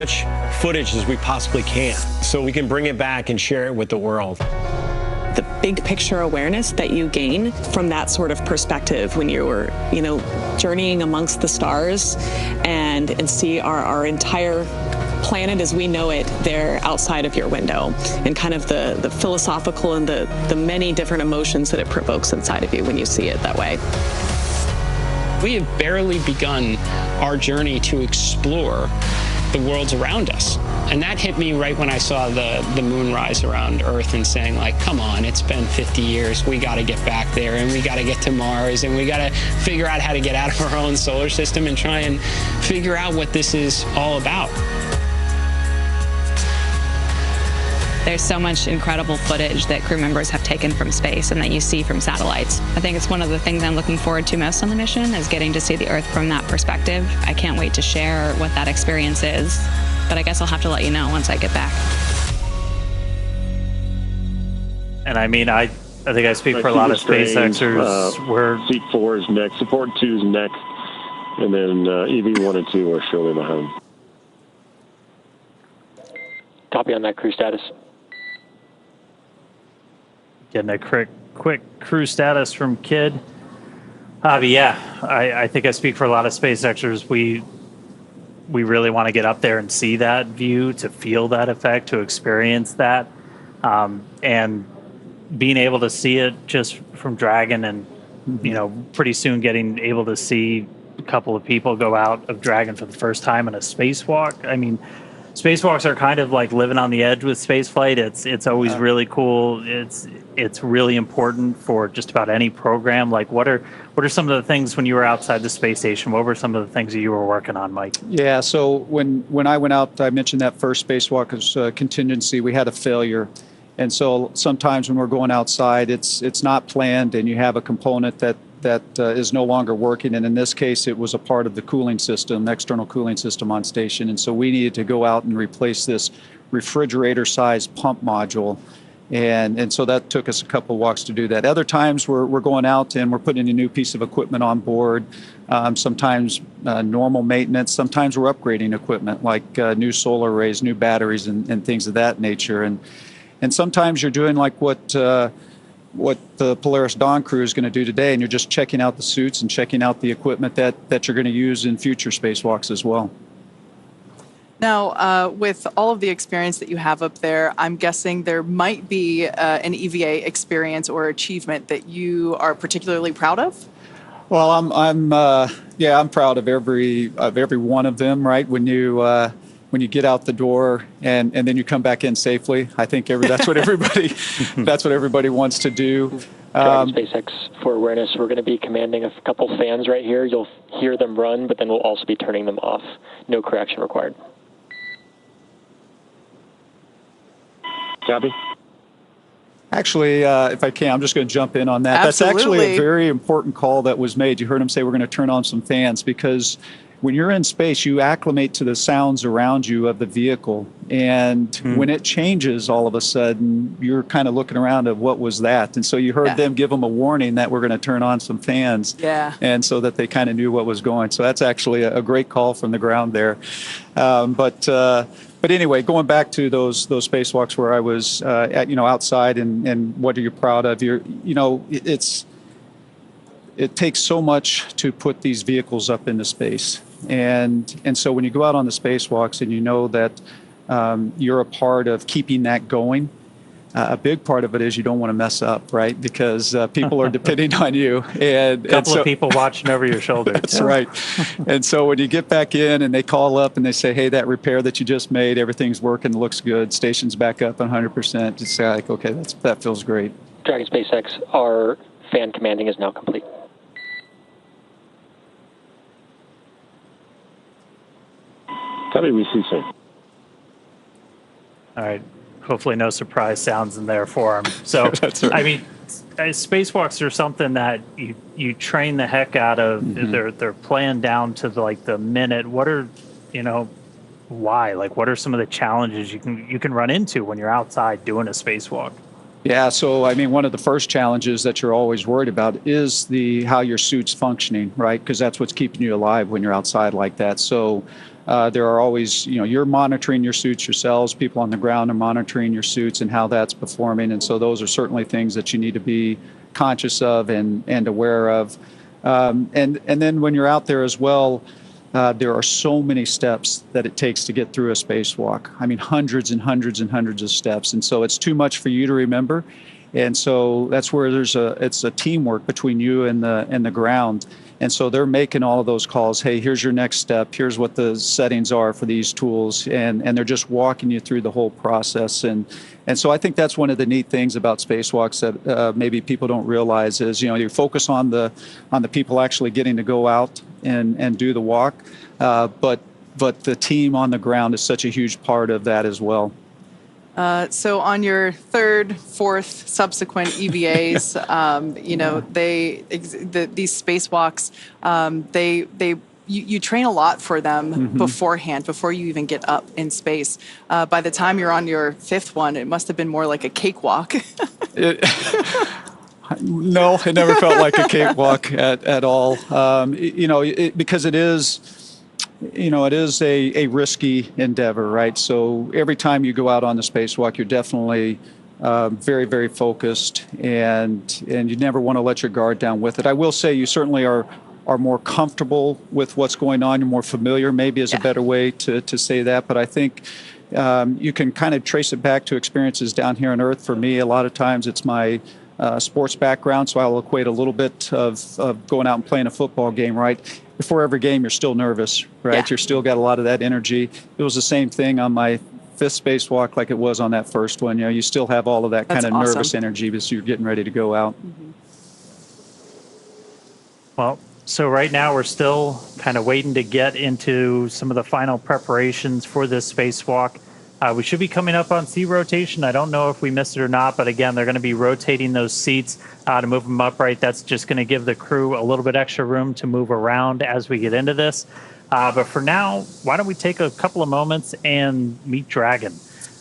much footage as we possibly can so we can bring it back and share it with the world. The big picture awareness that you gain from that sort of perspective when you're, journeying amongst the stars and see our entire planet as we know it there outside of your window, and kind of the philosophical and the many different emotions that it provokes inside of you when you see it that way. We have barely begun our journey to explore the worlds around us. And that hit me right when I saw the moon rise around Earth and saying, like, come on, it's been 50 years. We got to get back there, and we got to get to Mars, and we got to figure out how to get out of our own solar system and try and figure out what this is all about. There's so much incredible footage that crew members have taken from space and that you see from satellites. I think it's one of the things I'm looking forward to most on the mission, is getting to see the Earth from that perspective. I can't wait to share what that experience is, but I guess I'll have to let you know once I get back. And I mean, I think I speak for a lot of SpaceXers. Seat 4 is next, support 2 is next, and then EV 1 and 2 are shortly behind. Copy on that crew status. Getting a quick crew status from Kid. But yeah, I think I speak for a lot of SpaceXers. We really want to get up there and see that view, to feel that effect, to experience that. And being able to see it just from Dragon, and, pretty soon getting able to see a couple of people go out of Dragon for the first time in a spacewalk. I mean, spacewalks are kind of like living on the edge with spaceflight. It's always really cool. It's really important for just about any program. Like, what are some of the things when you were outside the space station? What were some of the things that you were working on, Mike? Yeah, so when I went out, I mentioned that first spacewalk as contingency. We had a failure. And so sometimes when we're going outside, it's not planned, and you have a component that is no longer working. And in this case, it was a part of the cooling system, external cooling system on station. And so we needed to go out and replace this refrigerator-sized pump module. And so that took us a couple of walks to do that. Other times we're going out and we're putting a new piece of equipment on board. Sometimes normal maintenance. Sometimes we're upgrading equipment, like new solar arrays, new batteries, and things of that nature. And sometimes you're doing like what the Polaris Dawn crew is going to do today, and you're just checking out the suits and checking out the equipment that you're going to use in future spacewalks as well. Now, with all of the experience that you have up there, I'm guessing there might be an EVA experience or achievement that you are particularly proud of? Well, I'm proud of every one of them. Right, when you get out the door and then you come back in safely, I think that's what everybody wants to do. Dragon SpaceX, for awareness, we're going to be commanding a couple fans right here. You'll hear them run, but then we'll also be turning them off. No correction required. Copy. Actually, if I can, I'm just going to jump in on that. Absolutely. That's actually a very important call that was made. You heard him say we're going to turn on some fans, because when you're in space, you acclimate to the sounds around you of the vehicle. And when it changes, all of a sudden, you're kind of looking around at what was that. And so you heard them give them a warning that we're going to turn on some fans. Yeah. And so that they kind of knew what was going. So that's actually a great call from the ground there. But anyway, going back to those spacewalks where I was outside, and what are you proud of? It takes so much to put these vehicles up into space. And so when you go out on the spacewalks and you know that you're a part of keeping that going, a big part of it is you don't want to mess up, right? Because people are depending on you. And a couple of people watching over your shoulder. That's right. And so when you get back in and they call up and they say, hey, that repair that you just made, everything's working, looks good, station's back up 100%, it's like, okay, that feels great. Dragon SpaceX, our fan commanding is now complete. Copy, we see soon. All right. Hopefully no surprise sounds in there for them. So, right. I mean, spacewalks are something that you train the heck out of. Mm-hmm. They're planned down to the minute. What are, why? Like, what are some of the challenges you can run into when you're outside doing a spacewalk? Yeah, so I mean, one of the first challenges that you're always worried about is how your suit's functioning, right? Because that's what's keeping you alive when you're outside like that. So there are always, you're monitoring your suits yourselves. People on the ground are monitoring your suits and how that's performing. And so those are certainly things that you need to be conscious of and aware of. And then when you're out there as well, there are so many steps that it takes to get through a spacewalk. I mean, hundreds and hundreds and hundreds of steps. And so it's too much for you to remember. And so that's where it's a teamwork between you and the ground. And so they're making all of those calls. Hey, here's your next step. Here's what the settings are for these tools. And they're just walking you through the whole process. And so I think that's one of the neat things about spacewalks that maybe people don't realize is, you focus on the people actually getting to go out and do the walk. But the team on the ground is such a huge part of that as well. So on your third, fourth, subsequent EVAs, these spacewalks, you train a lot for them beforehand, before you even get up in space. By the time you're on your fifth one, it must have been more like a cakewalk. No, it never felt like a cakewalk at all. Because it is. It is a risky endeavor, right? So every time you go out on the spacewalk, you're definitely very, very focused, and you never want to let your guard down with it. I will say you certainly are more comfortable with what's going on. You're more familiar, maybe is a better way to say that. But I think you can kind of trace it back to experiences down here on Earth. For me, a lot of times it's my sports background, so I'll equate a little bit of going out and playing a football game, right? Before every game, you're still nervous, right? Yeah. You're still got a lot of that energy. It was the same thing on my fifth spacewalk like it was on that first one. You still have all of that kind of nervous energy because you're getting ready to go out. Well, so right now we're still kind of waiting to get into some of the final preparations for this spacewalk. We should be coming up on seat rotation. I don't know if we missed it or not, but again, they're going to be rotating those seats to move them upright. That's just going to give the crew a little bit extra room to move around as we get into this. But for now, why don't we take a couple of moments and meet Dragon.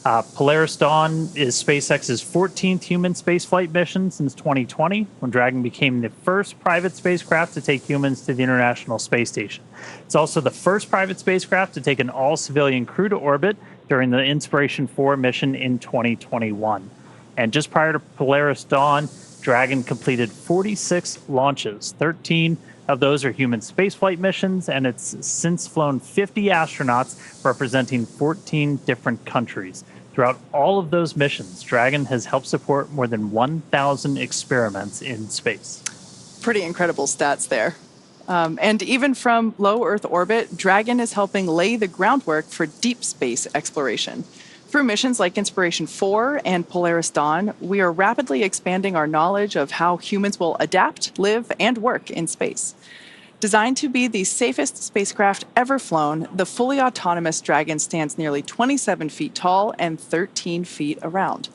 Polaris Dawn is SpaceX's 14th human spaceflight mission since 2020, when Dragon became the first private spacecraft to take humans to the International Space Station. It's also the first private spacecraft to take an all-civilian crew to orbit during the Inspiration 4 mission in 2021. And just prior to Polaris Dawn, Dragon completed 46 launches. 13 of those are human spaceflight missions, and it's since flown 50 astronauts representing 14 different countries. Throughout all of those missions, Dragon has helped support more than 1,000 experiments in space. Pretty incredible stats there. And even from low Earth orbit, Dragon is helping lay the groundwork for deep space exploration. Through missions like Inspiration 4 and Polaris Dawn, we are rapidly expanding our knowledge of how humans will adapt, live, and work in space. Designed to be the safest spacecraft ever flown, the fully autonomous Dragon stands nearly 27 feet tall and 13 feet around.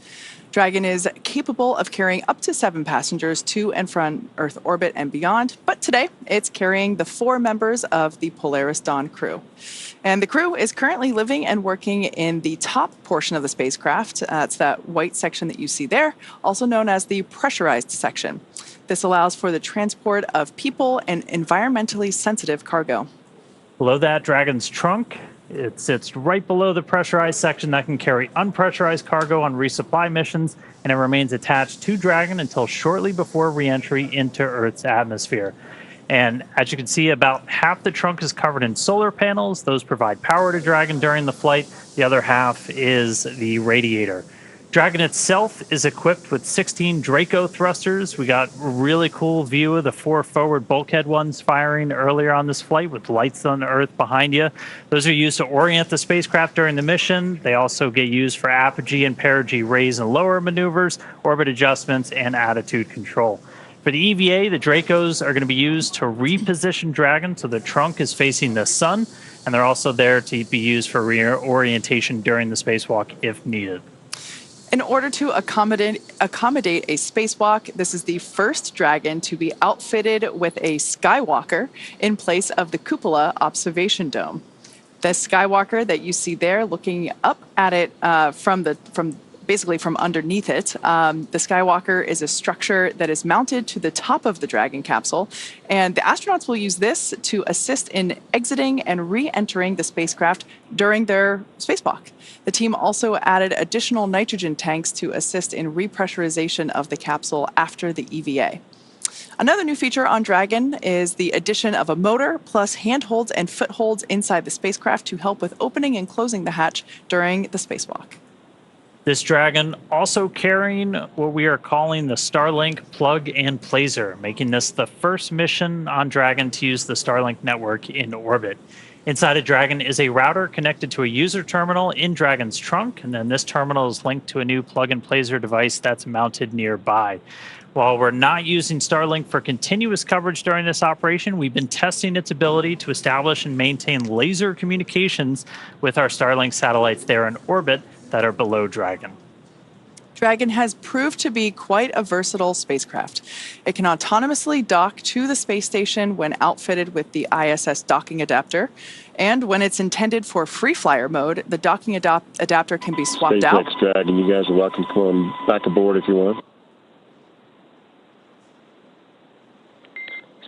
Dragon is capable of carrying up to 7 passengers to and from Earth orbit and beyond, but today it's carrying the 4 members of the Polaris Dawn crew. And the crew is currently living and working in the top portion of the spacecraft. It's that white section that you see there, also known as the pressurized section. This allows for the transport of people and environmentally sensitive cargo. Below that, Dragon's trunk. It sits right below the pressurized section that can carry unpressurized cargo on resupply missions, and it remains attached to Dragon until shortly before re-entry into Earth's atmosphere. And as you can see, about half the trunk is covered in solar panels. Those provide power to Dragon during the flight. The other half is the radiator. Dragon itself is equipped with 16 Draco thrusters. We got a really cool view of the 4 forward bulkhead ones firing earlier on this flight with lights on Earth behind you. Those are used to orient the spacecraft during the mission. They also get used for apogee and perigee raise and lower maneuvers, orbit adjustments, and attitude control. For the EVA, the Dracos are going to be used to reposition Dragon so the trunk is facing the sun, and they're also there to be used for reorientation during the spacewalk if needed. In order to accommodate a spacewalk, this is the first Dragon to be outfitted with a Skywalker in place of the cupola observation dome. The Skywalker that you see there, looking up at it from basically from underneath it. The Skywalker is a structure that is mounted to the top of the Dragon capsule, and the astronauts will use this to assist in exiting and re-entering the spacecraft during their spacewalk. The team also added additional nitrogen tanks to assist in repressurization of the capsule after the EVA. Another new feature on Dragon is the addition of a motor plus handholds and footholds inside the spacecraft to help with opening and closing the hatch during the spacewalk. This Dragon also carrying what we are calling the Starlink plug and placer, making this the first mission on Dragon to use the Starlink network in orbit. Inside of Dragon is a router connected to a user terminal in Dragon's trunk, and then this terminal is linked to a new plug and placer device that's mounted nearby. While we're not using Starlink for continuous coverage during this operation, we've been testing its ability to establish and maintain laser communications with our Starlink satellites there in orbit that are below Dragon. Dragon has proved to be quite a versatile spacecraft. It can autonomously dock to the space station when outfitted with the ISS docking adapter. And when it's intended for free flyer mode, the docking adapter can be swapped out. SpaceX Dragon, you guys are welcome to come back aboard if you want.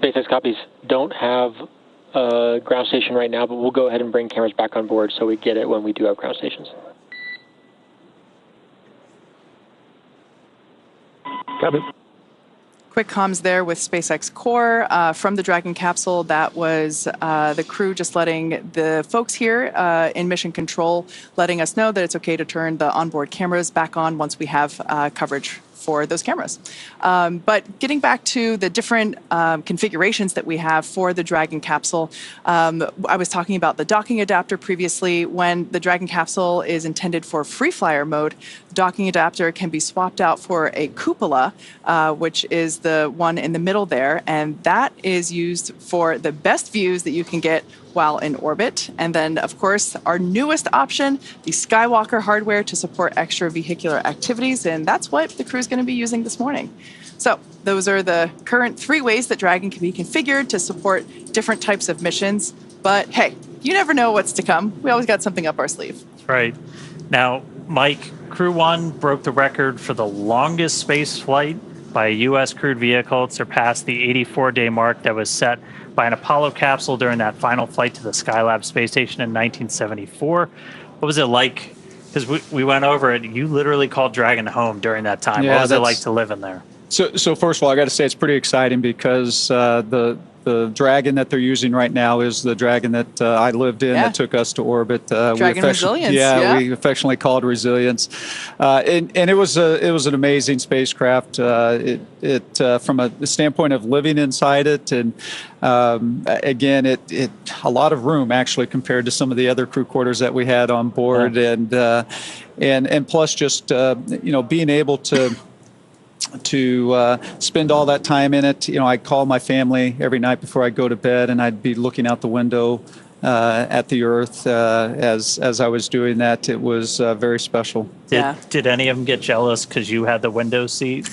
SpaceX copies. Don't have a ground station right now, but we'll go ahead and bring cameras back on board so we get it when we do have ground stations. Copy. Quick comms there with SpaceX Core from the Dragon capsule. That was the crew just letting the folks here in mission control, letting us know that it's okay to turn the onboard cameras back on once we have coverage for those cameras. But getting back to the different configurations that we have for the Dragon capsule, I was talking about the docking adapter previously. When the Dragon capsule is intended for free flyer mode, the docking adapter can be swapped out for a cupola, which is the one in the middle there, and that is used for the best views that you can get while in orbit. And then, of course, our newest option, the Skywalker hardware to support extravehicular activities, and that's what the crew is going to be using this morning. So those are the current 3 ways that Dragon can be configured to support different types of missions. But hey, you never know what's to come. We always got something up our sleeve. That's right. Now, Mike, Crew 1 broke the record for the longest space flight by a U.S. crewed vehicle. It surpassed the 84-day mark that was set by an Apollo capsule during that final flight to the Skylab space station in 1974. What was it like? Because we went over it. You literally called Dragon home during that time. Yeah, what was it like to live in there? So first of all, I got to say it's pretty exciting because the Dragon that they're using right now is the Dragon that I lived in that took us to orbit. Dragon Resilience. Yeah, we affectionately called Resilience, and it was an amazing spacecraft. It from a standpoint of living inside it, and again, it a lot of room actually compared to some of the other crew quarters that we had on board, and plus just being able to spend all that time in it. I'd call my family every night before I go to bed, and I'd be looking out the window at the Earth as I was doing that. It was very special. Did any of them get jealous because you had the window seat?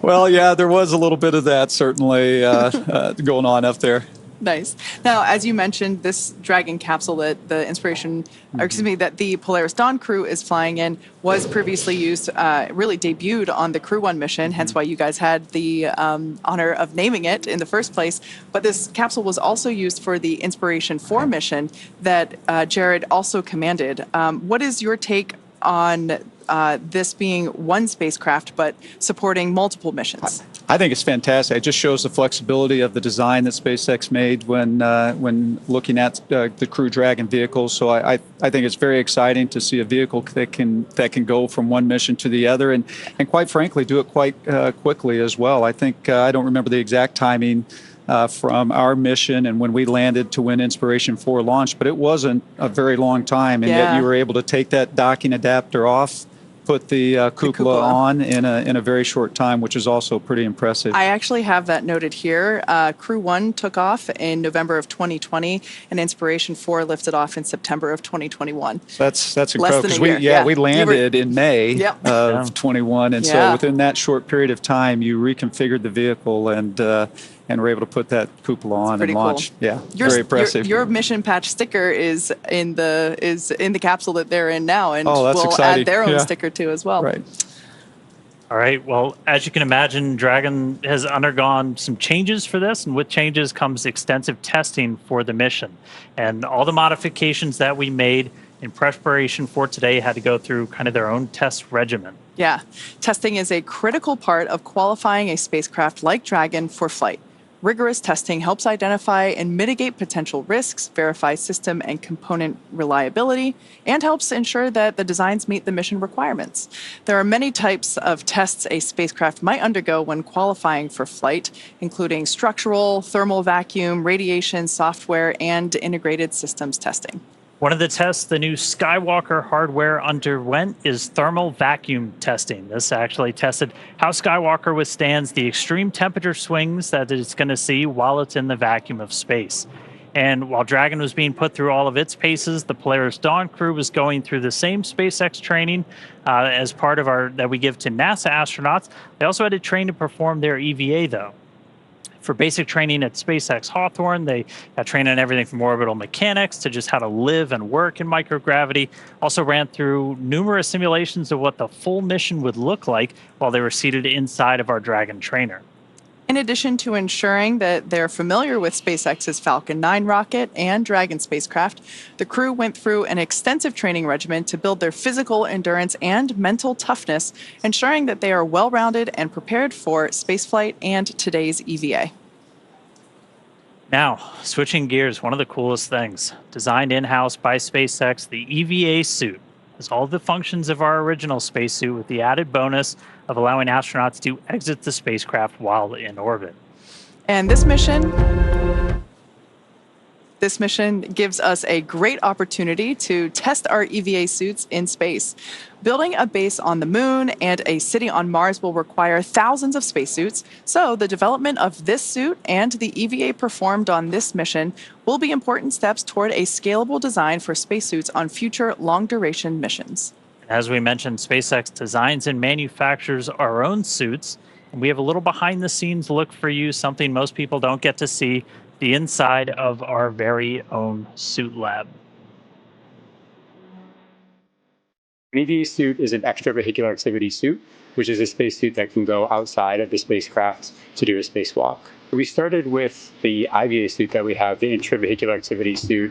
Well, yeah, there was a little bit of that certainly going on up there. Nice. Now, as you mentioned, this Dragon capsule that the that the Polaris Dawn crew is flying in was previously used, really debuted on the Crew 1 mission, hence why you guys had the honor of naming it in the first place. But this capsule was also used for the Inspiration 4 mission that Jared also commanded. What is your take on this being one spacecraft but supporting multiple missions? I think it's fantastic. It just shows the flexibility of the design that SpaceX made when looking at the Crew Dragon vehicles. So I think it's very exciting to see a vehicle that can go from one mission to the other, and quite frankly do it quite quickly as well. I think I don't remember the exact timing from our mission and when we landed to when Inspiration 4 launched, but it wasn't a very long time, and yet you were able to take that docking adapter off, put the cupola on in a very short time, which is also pretty impressive. I actually have that noted here. Crew 1 took off in November of 2020, and Inspiration 4 lifted off in September of 2021. That's incredible, because we landed in May of 21, and so within that short period of time, you reconfigured the vehicle, and and we're able to put that cupola on and launch. Cool. Yeah, very impressive. Your mission patch sticker is in the capsule that they're in now, and that's will exciting. add their own sticker too as well. Right. All right. Well, as you can imagine, Dragon has undergone some changes for this, and with changes comes extensive testing for the mission. And all the modifications that we made in preparation for today had to go through kind of their own test regimen. Yeah. Testing is a critical part of qualifying a spacecraft like Dragon for flight. Rigorous testing helps identify and mitigate potential risks, verify system and component reliability, and helps ensure that the designs meet the mission requirements. There are many types of tests a spacecraft might undergo when qualifying for flight, including structural, thermal vacuum, radiation, software, and integrated systems testing. One of the tests the new Skywalker hardware underwent is thermal vacuum testing. This actually tested how Skywalker withstands the extreme temperature swings that it's going to see while it's in the vacuum of space. And while Dragon was being put through all of its paces, the Polaris Dawn crew was going through the same SpaceX training as part of that we give to NASA astronauts. They also had to train to perform their EVA, though. For basic training at SpaceX Hawthorne, they got trained on everything from orbital mechanics to just how to live and work in microgravity. Also ran through numerous simulations of what the full mission would look like while they were seated inside of our Dragon trainer. In addition to ensuring that they're familiar with SpaceX's Falcon 9 rocket and Dragon spacecraft, the crew went through an extensive training regimen to build their physical endurance and mental toughness, ensuring that they are well-rounded and prepared for spaceflight and today's EVA. Now, switching gears, one of the coolest things, designed in-house by SpaceX, the EVA suit has all the functions of our original spacesuit with the added bonus of allowing astronauts to exit the spacecraft while in orbit. And this mission gives us a great opportunity to test our EVA suits in space. Building a base on the moon and a city on Mars will require thousands of spacesuits, so the development of this suit and the EVA performed on this mission will be important steps toward a scalable design for spacesuits on future long-duration missions. As we mentioned, SpaceX designs and manufactures our own suits, and we have a little behind-the-scenes look for you, something most people don't get to see, the inside of our very own suit lab. An EVA suit is an extravehicular activity suit, which is a spacesuit that can go outside of the spacecraft to do a spacewalk. We started with the IVA suit that we have, the intravehicular activity suit,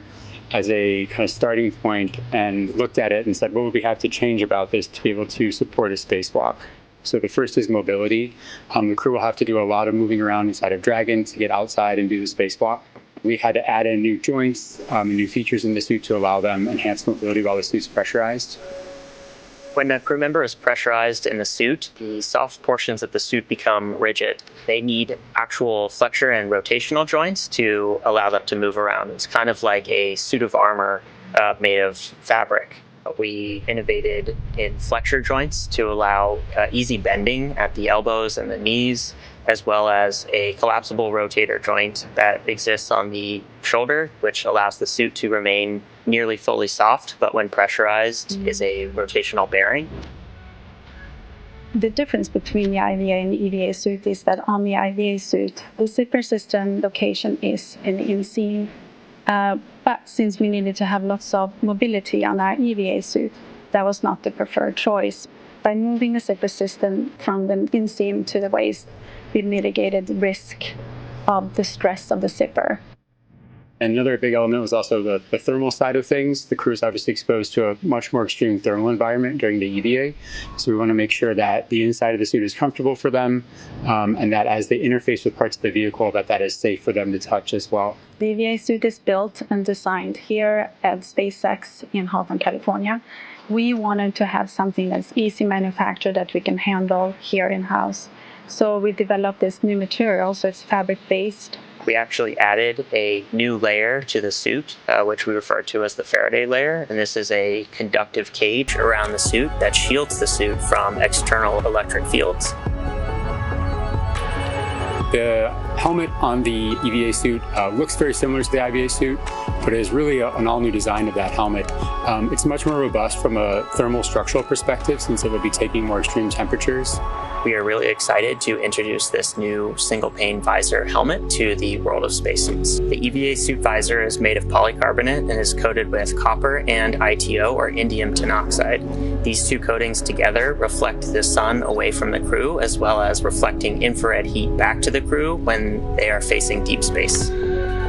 as a kind of starting point and looked at it and said, what would we have to change about this to be able to support a spacewalk? So the first is mobility. The crew will have to do a lot of moving around inside of Dragon to get outside and do the spacewalk. We had to add in new joints and new features in the suit to allow them enhanced mobility while the suit's pressurized. When a crew member is pressurized in the suit, the soft portions of the suit become rigid. They need actual flexure and rotational joints to allow them to move around. It's kind of like a suit of armor made of fabric. We innovated in flexure joints to allow easy bending at the elbows and the knees, as well as a collapsible rotator joint that exists on the shoulder, which allows the suit to remain nearly fully soft, but when pressurized is a rotational bearing. The difference between the IVA and the EVA suit is that on the IVA suit, the zipper system location is in the inseam. But since we needed to have lots of mobility on our EVA suit, that was not the preferred choice. By moving the zipper system from the inseam to the waist, we mitigated the risk of the stress of the zipper. And another big element was also the thermal side of things. The crew is obviously exposed to a much more extreme thermal environment during the EVA. So we want to make sure that the inside of the suit is comfortable for them and that as they interface with parts of the vehicle, that is safe for them to touch as well. The EVA suit is built and designed here at SpaceX in Hawthorne, California. We wanted to have something that's easy manufactured that we can handle here in-house. So we developed this new material, so it's fabric-based. We actually added a new layer to the suit, which we refer to as the Faraday layer. And this is a conductive cage around the suit that shields the suit from external electric fields. The helmet on the EVA suit looks very similar to the IVA suit, but it is really an all-new design of that helmet. It's much more robust from a thermal structural perspective since it will be taking more extreme temperatures. We are really excited to introduce this new single-pane visor helmet to the world of spacesuits. The EVA suit visor is made of polycarbonate and is coated with copper and ITO, or indium tinoxide. These two coatings together reflect the sun away from the crew, as well as reflecting infrared heat back to the crew when they are facing deep space.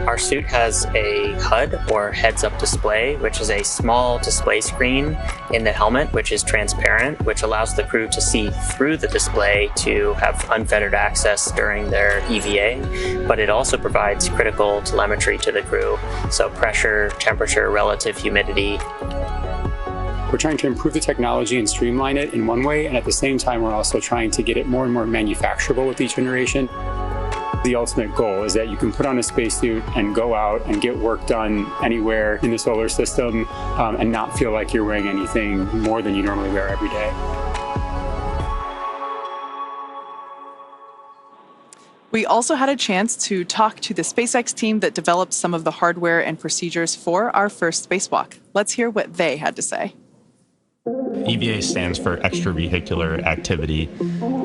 Our suit has a HUD, or heads-up display, which is a small display screen in the helmet, which is transparent, which allows the crew to see through the display to have unfettered access during their EVA, but it also provides critical telemetry to the crew, so pressure, temperature, relative humidity. We're trying to improve the technology and streamline it in one way, and at the same time, we're also trying to get it more and more manufacturable with each generation. The ultimate goal is that you can put on a spacesuit and go out and get work done anywhere in the solar system and not feel like you're wearing anything more than you normally wear every day. We also had a chance to talk to the SpaceX team that developed some of the hardware and procedures for our first spacewalk. Let's hear what they had to say. EVA stands for extravehicular activity,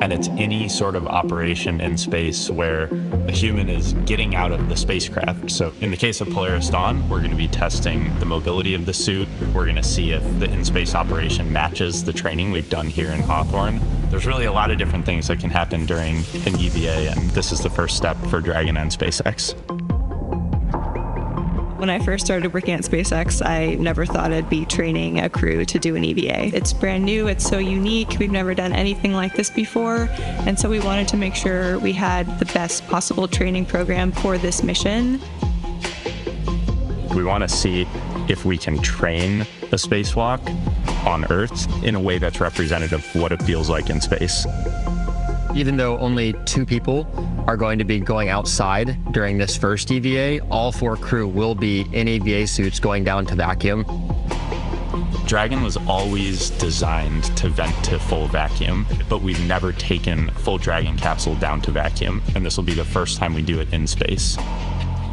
and it's any sort of operation in space where a human is getting out of the spacecraft. So in the case of Polaris Dawn, we're going to be testing the mobility of the suit. We're going to see if the in-space operation matches the training we've done here in Hawthorne. There's really a lot of different things that can happen during an EVA, and this is the first step for Dragon and SpaceX. When I first started working at SpaceX, I never thought I'd be training a crew to do an EVA. It's brand new, it's so unique, we've never done anything like this before, and so we wanted to make sure we had the best possible training program for this mission. We want to see if we can train a spacewalk on Earth in a way that's representative of what it feels like in space. Even though only 2 people are going to be going outside during this first EVA, all 4 crew will be in EVA suits going down to vacuum. Dragon was always designed to vent to full vacuum, but we've never taken a full Dragon capsule down to vacuum, and this will be the first time we do it in space.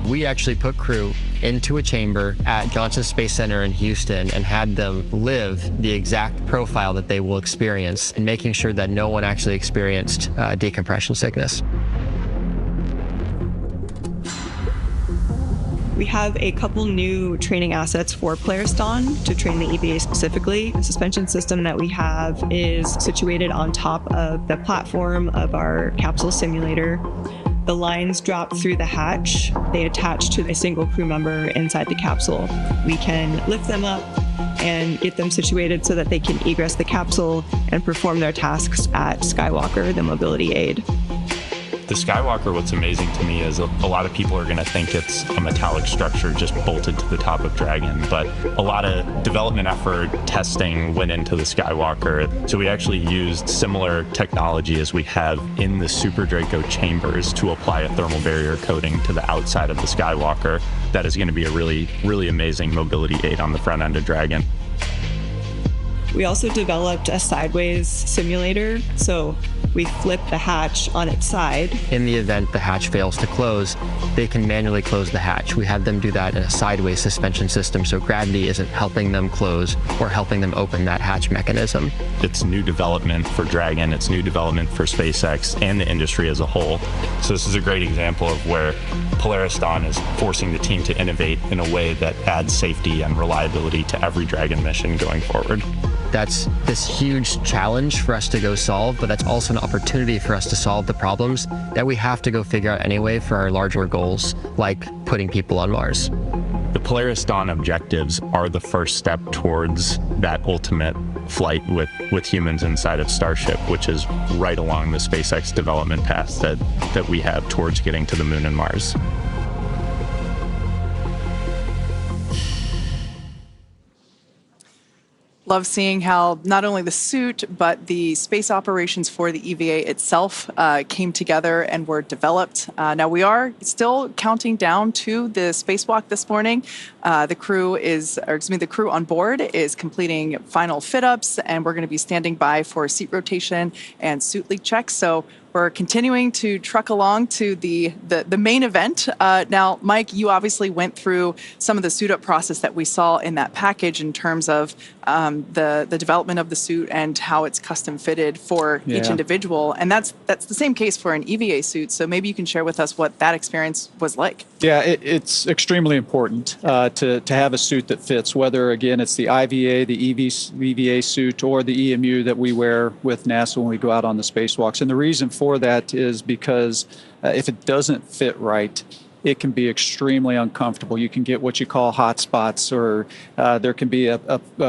We actually put crew into a chamber at Johnson Space Center in Houston and had them live the exact profile that they will experience, and making sure that no one actually experienced decompression sickness. We have a couple new training assets for Polaris Dawn to train the EVA specifically. The suspension system that we have is situated on top of the platform of our capsule simulator. The lines drop through the hatch. They attach to a single crew member inside the capsule. We can lift them up and get them situated so that they can egress the capsule and perform their tasks at Skywalker, the mobility aid. The Skywalker, what's amazing to me is a lot of people are going to think it's a metallic structure just bolted to the top of Dragon, but a lot of development effort, testing went into the Skywalker. So we actually used similar technology as we have in the Super Draco chambers to apply a thermal barrier coating to the outside of the Skywalker. That is going to be a really, really amazing mobility aid on the front end of Dragon. We also developed a sideways simulator, so we flip the hatch on its side. In the event the hatch fails to close, they can manually close the hatch. We had them do that in a sideways suspension system, so gravity isn't helping them close or helping them open that hatch mechanism. It's new development for Dragon, it's new development for SpaceX and the industry as a whole. So this is a great example of where Polaris Dawn is forcing the team to innovate in a way that adds safety and reliability to every Dragon mission going forward. That's this huge challenge for us to go solve, but that's also an opportunity for us to solve the problems that we have to go figure out anyway for our larger goals, like putting people on Mars. The Polaris Dawn objectives are the first step towards that ultimate flight with humans inside of Starship, which is right along the SpaceX development path that we have towards getting to the Moon and Mars. Love seeing how not only the suit, but the space operations for the EVA itself came together and were developed. Now we are still counting down to the spacewalk this morning. The crew on board is completing final fit-ups, and we're going to be standing by for seat rotation and suit leak checks. So We're continuing to truck along to the main event. Now, Mike, you obviously went through some of the suit-up process that we saw in that package in terms of the development of the suit and how it's custom fitted for each individual. And that's the same case for an EVA suit. So maybe you can share with us what that experience was like. Yeah, it's extremely important to have a suit that fits, whether, again, it's the IVA, the EVA suit, or the EMU that we wear with NASA when we go out on the spacewalks. And the reason for that is because if it doesn't fit right, it can be extremely uncomfortable. You can get what you call hot spots, or there can be a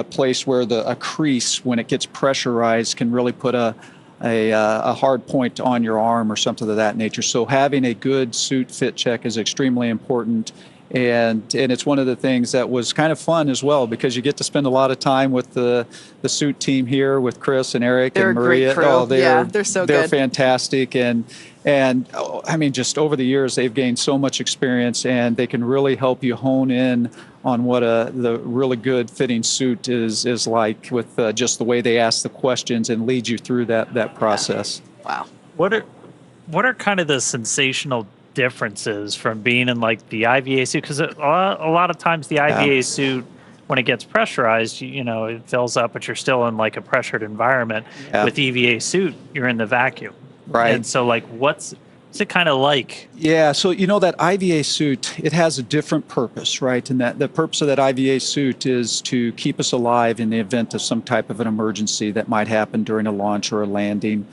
place where a crease, when it gets pressurized, can really put a hard point on your arm or something of that nature. So having a good suit fit check is extremely important. And it's one of the things that was kind of fun as well, because you get to spend a lot of time with the suit team here with Chris and Eric and Maria. They're a great crew. They're so good. They're fantastic. And I mean, just over the years, they've gained so much experience, and they can really help you hone in on what the really good fitting suit is like, with just the way they ask the questions and lead you through that process. Wow. What are kind of the sensational differences from being in like the IVA suit? Because a lot of times the IVA suit, when it gets pressurized, it fills up, but you're still in like a pressured environment. With EVA suit, you're in the vacuum. Right. And so like what's it kind of like? Yeah, so that IVA suit, it has a different purpose, right? And that the purpose of that IVA suit is to keep us alive in the event of some type of an emergency that might happen during a launch or a landing.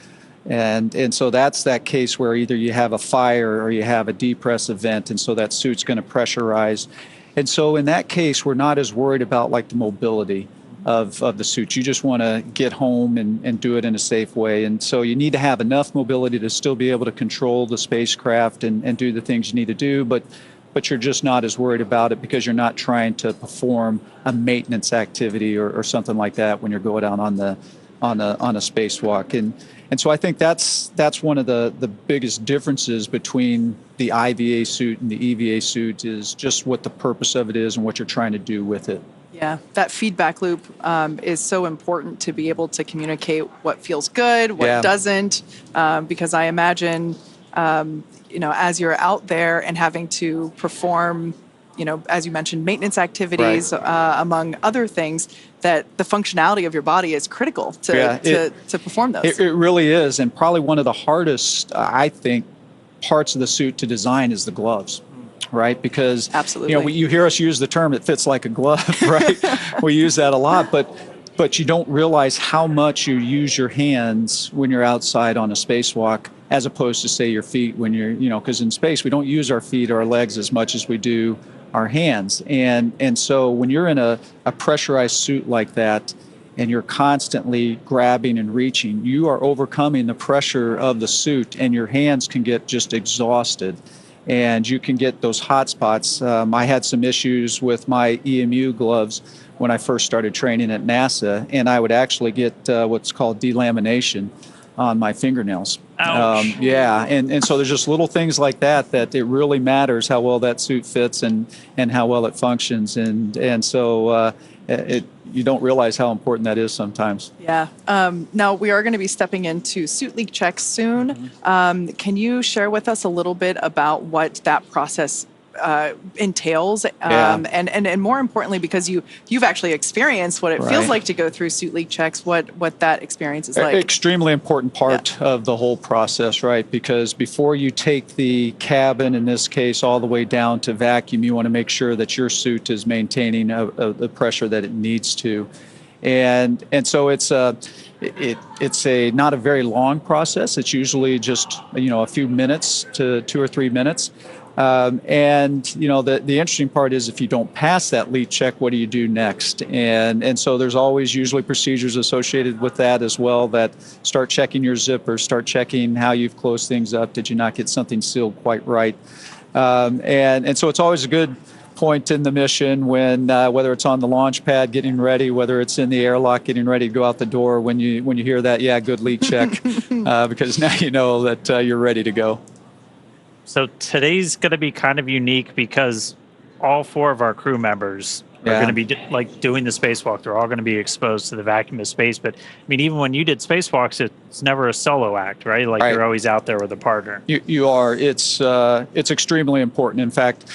And so that's that case where either you have a fire or you have a depress event, and so that suit's going to pressurize. And so in that case, we're not as worried about like the mobility of the suit. You just want to get home and do it in a safe way. And so you need to have enough mobility to still be able to control the spacecraft and do the things you need to do, but you're just not as worried about it because you're not trying to perform a maintenance activity or something like that when you're going out on a spacewalk. And so I think that's one of the biggest differences between the IVA suit and the EVA suit, is just what the purpose of it is and what you're trying to do with it. Yeah, that feedback loop is so important to be able to communicate what feels good, what doesn't, because I imagine, as you're out there and having to perform, as you mentioned, maintenance activities, among other things, that the functionality of your body is critical to perform those. It really is. And probably one of the hardest, I think, parts of the suit to design is the gloves. Right? Because, you hear us use the term, it fits like a glove, right? We use that a lot, but you don't realize how much you use your hands when you're outside on a spacewalk, as opposed to, say, your feet when you're, because in space, we don't use our feet or our legs as much as we do our hands. And so when you're in a pressurized suit like that, and you're constantly grabbing and reaching, you are overcoming the pressure of the suit, and your hands can get just exhausted. And you can get those hot spots. I had some issues with my EMU gloves when I first started training at NASA, and I would actually get what's called delamination on my fingernails. Ouch. And so there's just little things like that it really matters how well that suit fits and how well it functions. And so you don't realize how important that is sometimes. Yeah. Now, we are going to be stepping into suit leak checks soon. Can you share with us a little bit about what that process entails? And more importantly, because you've actually experienced what it feels like to go through suit leak checks, what that experience is like. Extremely important part of the whole process, right? Because before you take the cabin, in this case, all the way down to vacuum, you want to make sure that your suit is maintaining the pressure that it needs to. And so it's not a very long process. It's usually just a few minutes to 2 or 3 minutes. The interesting part is, if you don't pass that leak check, what do you do next? And so there's always usually procedures associated with that as well, that start checking your zippers, start checking how you've closed things up. Did you not get something sealed quite right? And so it's always a good point in the mission when, whether it's on the launch pad getting ready, whether it's in the airlock getting ready to go out the door, when you hear that, good leak check, because now you know that you're ready to go. So today's going to be kind of unique because all 4 of our crew members are going to be doing the spacewalk. They're all going to be exposed to the vacuum of space. But I mean, even when you did spacewalks, it's never a solo act, right? Like you're always out there with a partner. You are. It's extremely important. In fact,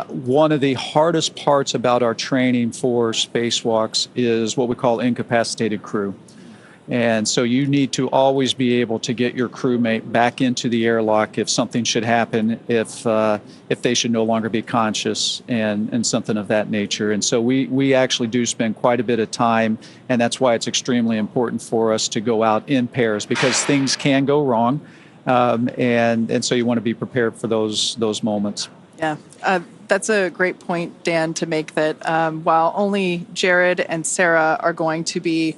one of the hardest parts about our training for spacewalks is what we call incapacitated crew. And so you need to always be able to get your crewmate back into the airlock if something should happen, if they should no longer be conscious and something of that nature. And so we actually do spend quite a bit of time, and that's why it's extremely important for us to go out in pairs, because things can go wrong. And so you want to be prepared for those moments. Yeah. That's a great point, Dan, to make that while only Jared and Sarah are going to be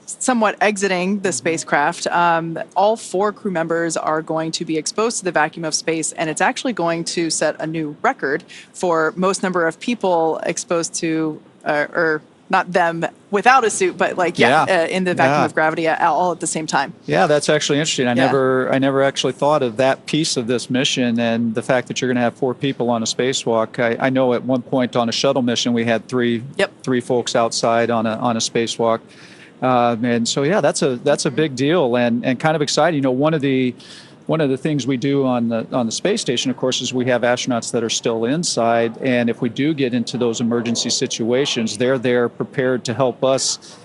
somewhat exiting the spacecraft, all 4 crew members are going to be exposed to the vacuum of space, and it's actually going to set a new record for most number of people exposed to, or not them without a suit, but in the vacuum of gravity all at the same time. Yeah, that's actually interesting. I never actually thought of that piece of this mission, and the fact that you're going to have 4 people on a spacewalk. I know at one point on a shuttle mission we had three folks outside on a spacewalk. And so, that's a big deal and kind of exciting. You know, one of the things we do on the space station, of course, is we have astronauts that are still inside, and if we do get into those emergency situations, they're there prepared to help us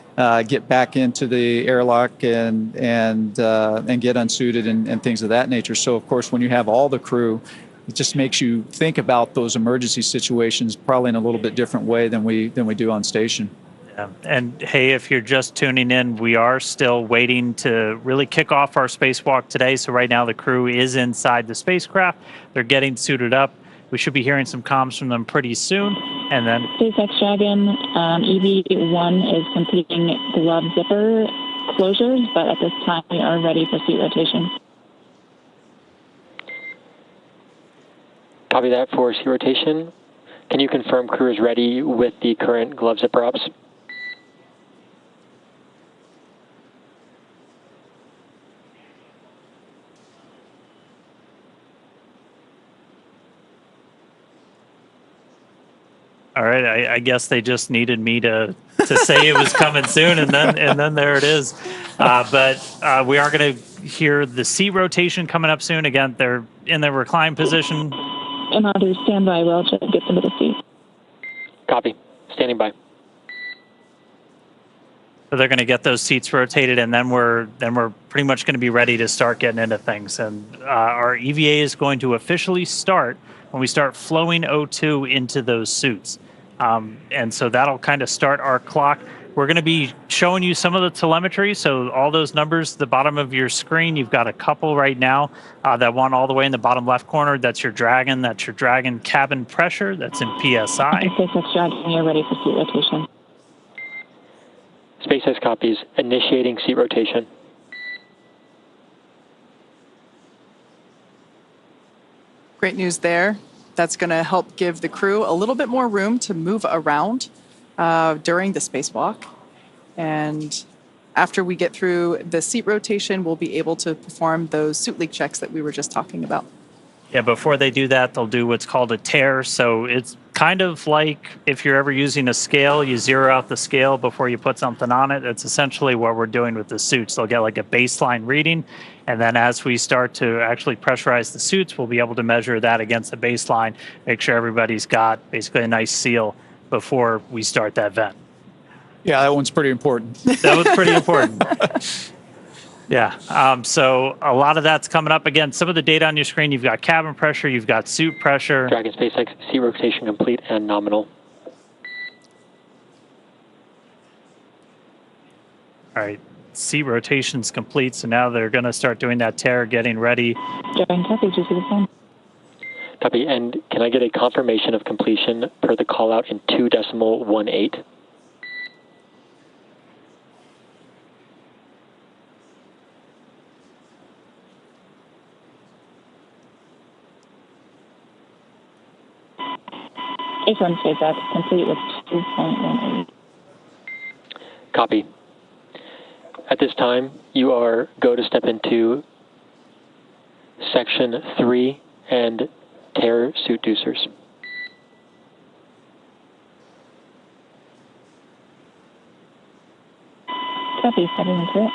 get back into the airlock and get unsuited and things of that nature. So, of course, when you have all the crew, it just makes you think about those emergency situations probably in a little bit different way than we do on station. Yeah. And hey, if you're just tuning in, we are still waiting to really kick off our spacewalk today. So right now the crew is inside the spacecraft. They're getting suited up. We should be hearing some comms from them pretty soon. And then SpaceX Dragon EV1 is completing glove zipper closures, but at this time we are ready for seat rotation. Copy that for seat rotation. Can you confirm crew is ready with the current glove zipper ops? All right, I guess they just needed me to say it was coming soon, and then there it is. But we are going to hear the seat rotation coming up soon. Again, they're in the recline position. And I'll do standby. We'll just get them to the seat. Copy. Standing by. So they're going to get those seats rotated, and then we're pretty much going to be ready to start getting into things. And our EVA is going to officially start when we start flowing O2 into those suits. And so that'll kind of start our clock. We're going to be showing you some of the telemetry. So all those numbers at the bottom of your screen, you've got a couple right now. That one all the way in the bottom left corner, that's your Dragon. That's your Dragon cabin pressure. That's in PSI. SpaceX Dragon, you're ready for seat rotation. SpaceX copies. Initiating seat rotation. Great news there. That's going to help give the crew a little bit more room to move around during the spacewalk. And after we get through the seat rotation, we'll be able to perform those suit leak checks that we were just talking about. Yeah, before they do that, they'll do what's called a tear. So it's kind of like if you're ever using a scale, you zero out the scale before you put something on it. That's essentially what we're doing with the suits. They'll get like a baseline reading, and then as we start to actually pressurize the suits, we'll be able to measure that against the baseline, make sure everybody's got basically a nice seal before we start that vent. Yeah, that one's pretty important. That was pretty important. Yeah, so a lot of that's coming up. Again, some of the data on your screen, you've got cabin pressure, you've got suit pressure. Dragon SpaceX, seat rotation complete and nominal. All right, seat rotation's complete, so now they're going to start doing that tear, getting ready. Dragon, copy, just the phone. Copy, and can I get a confirmation of completion per the call out in 2.18? H1 SpaceX, complete with 2.18. Copy. At this time, you are go to step into Section 3 and tear suit deucers. Copy. Everyone through it.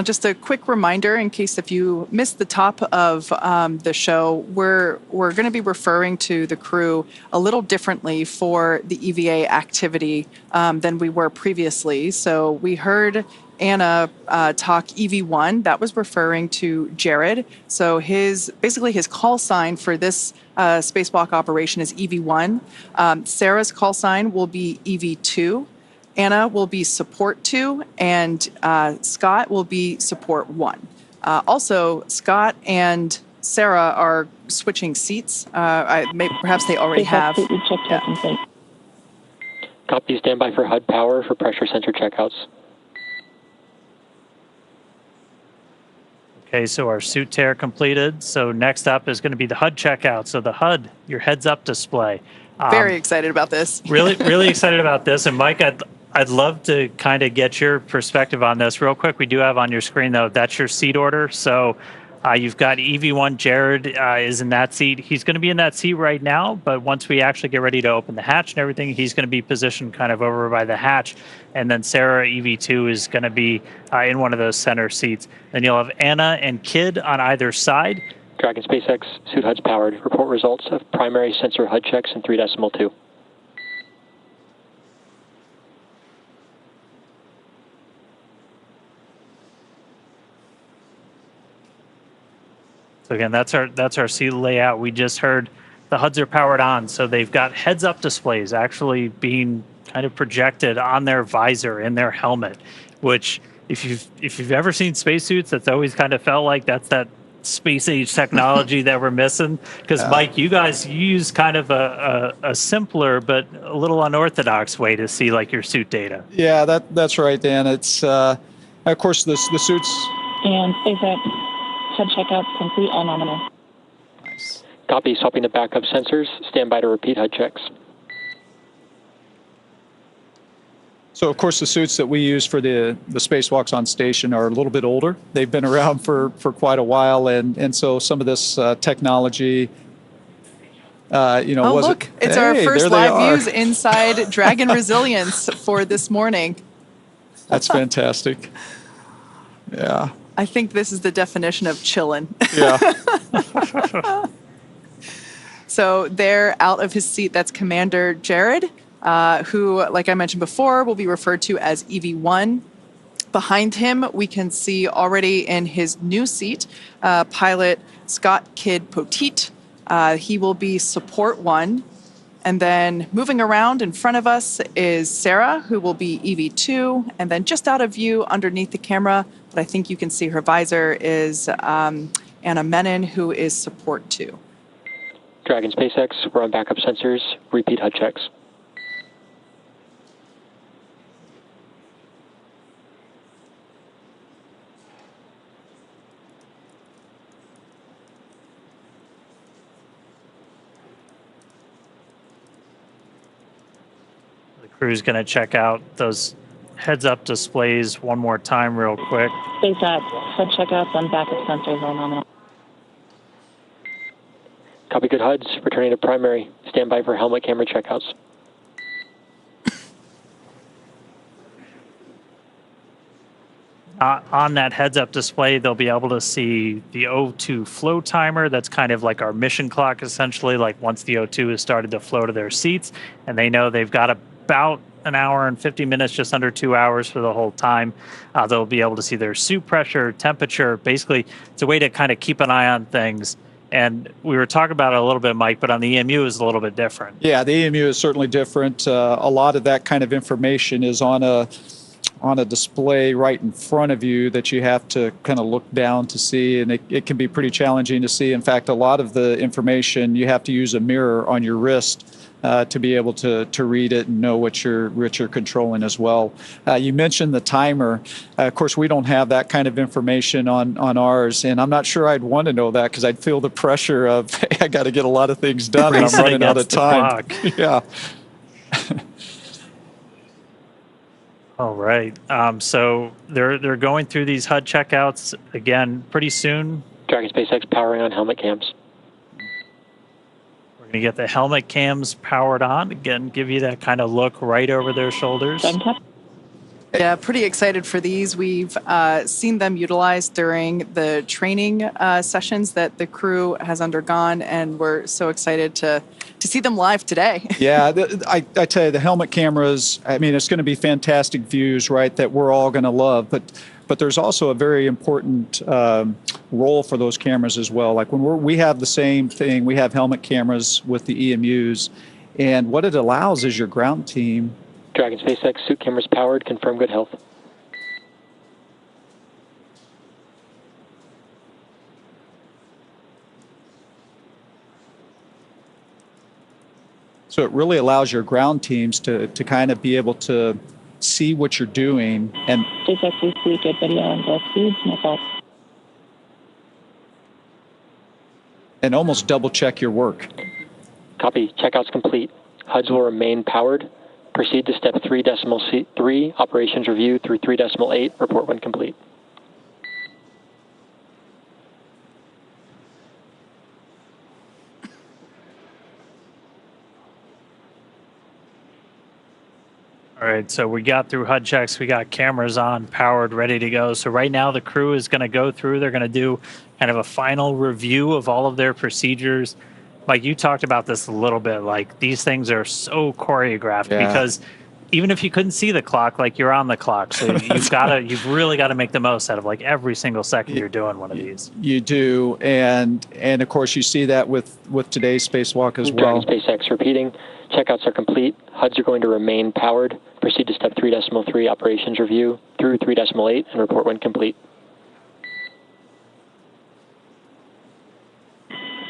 Just a quick reminder, in case if you missed the top of the show, we're going to be referring to the crew a little differently for the EVA activity than we were previously. So we heard Anna talk EV1. That was referring to Jared. So basically his call sign for this spacewalk operation is EV1. Sarah's call sign will be EV2. Anna will be support 2, and Scott will be support 1. Also, Scott and Sarah are switching seats. Perhaps they already have. Yeah. Copy. Stand by for HUD power for pressure sensor checkouts. Okay, so our suit tear completed. So next up is going to be the HUD checkout. So the HUD, your heads-up display. Very excited about this. Really excited about this. And Mike, I'd love to kind of get your perspective on this real quick. We do have on your screen, though, that's your seat order. So you've got EV1. Jared is in that seat. He's going to be in that seat right now, but once we actually get ready to open the hatch and everything, he's going to be positioned kind of over by the hatch. And then Sarah, EV2, is going to be in one of those center seats. Then you'll have Anna and Kid on either side. Dragon SpaceX, suit HUD's powered. Report results of primary sensor HUD checks in 3.2. So again, that's our seat layout. We just heard the HUDs are powered on, so they've got heads-up displays actually being kind of projected on their visor in their helmet, which if you've ever seen spacesuits, that's always kind of felt like that's that space age technology that we're missing. Because Mike, you use kind of a simpler but a little unorthodox way to see like your suit data. Yeah, that's right, Dan. It's of course the suits and SpaceX HUD checkouts complete, all nominal. Nice. Copy. Swapping the backup sensors. Stand by to repeat HUD checks. So, of course, the suits that we use for the spacewalks on station are a little bit older. They've been around for quite a while, and so some of this technology, look, it's our first live views inside Dragon Resilience for this morning. That's fantastic. Yeah. I think this is the definition of chillin'. Yeah. So there, out of his seat, that's Commander Jared, who, like I mentioned before, will be referred to as EV1. Behind him, we can see already in his new seat, pilot Scott Kidd Poteet. He will be support 1. And then moving around in front of us is Sarah, who will be EV2. And then just out of view underneath the camera, but I think you can see her visor, is Anna Menon, who is support 2. Dragon SpaceX, we're on backup sensors. Repeat HUD checks. The crew's going to check out those heads-up displays one more time real quick. SpaceX HUD checkouts on backup sensors, all nominal. Copy. Good HUDs. Returning to primary. Stand by for helmet camera checkouts. On that heads-up display, they'll be able to see the O2 flow timer. That's kind of like our mission clock, essentially, like once the O2 has started to flow to their seats, and they know they've got about an hour and 50 minutes, just under 2 hours for the whole time. They'll be able to see their suit pressure, temperature. Basically, it's a way to kind of keep an eye on things. And we were talking about it a little bit, Mike, but on the EMU is a little bit different. Yeah, the EMU is certainly different. A lot of that kind of information is on a display right in front of you that you have to kind of look down to see, and it can be pretty challenging to see. In fact, a lot of the information, you have to use a mirror on your wrist to be able to read it and know what you're controlling as well. You mentioned the timer. Of course, we don't have that kind of information on ours, and I'm not sure I'd want to know that because I'd feel the pressure of, hey, I got to get a lot of things done and I'm running out of time. Yeah. All right. So they're going through these HUD checkouts again pretty soon. Dragon SpaceX powering on helmet cams. We're going to get the helmet cams powered on. Again, give you that kind of look right over their shoulders. Yeah, pretty excited for these. We've seen them utilized during the training sessions that the crew has undergone, and we're so excited to see them live today. Yeah, I tell you, the helmet cameras, I mean, it's going to be fantastic views, right, that we're all going to love. But there's also a very important role for those cameras as well. Like when we have the same thing, we have helmet cameras with the EMUs, and what it allows is your ground team. Dragon SpaceX suit cameras powered. Confirm good health. So it really allows your ground teams to kind of be able to see what you're doing. And SpaceX is pretty good video on both speeds, no fault. And almost double check your work. Copy. Checkout's complete. HUDs will remain powered. Proceed to step 3.3, operations review through 3.8, report when complete. All right, so we got through HUD checks, we got cameras on, powered, ready to go. So right now the crew is going to go through, they're going to do kind of a final review of all of their procedures. Like you talked about this a little bit, like these things are so choreographed because even if you couldn't see the clock, like you're on the clock. So you've really got to make the most out of like every single second you're doing one of these. You do, and of course you see that with today's spacewalk as well. Dragon SpaceX repeating. Checkouts are complete. HUDs are going to remain powered. Proceed to step 3.3, operations review through 3.8, and report when complete.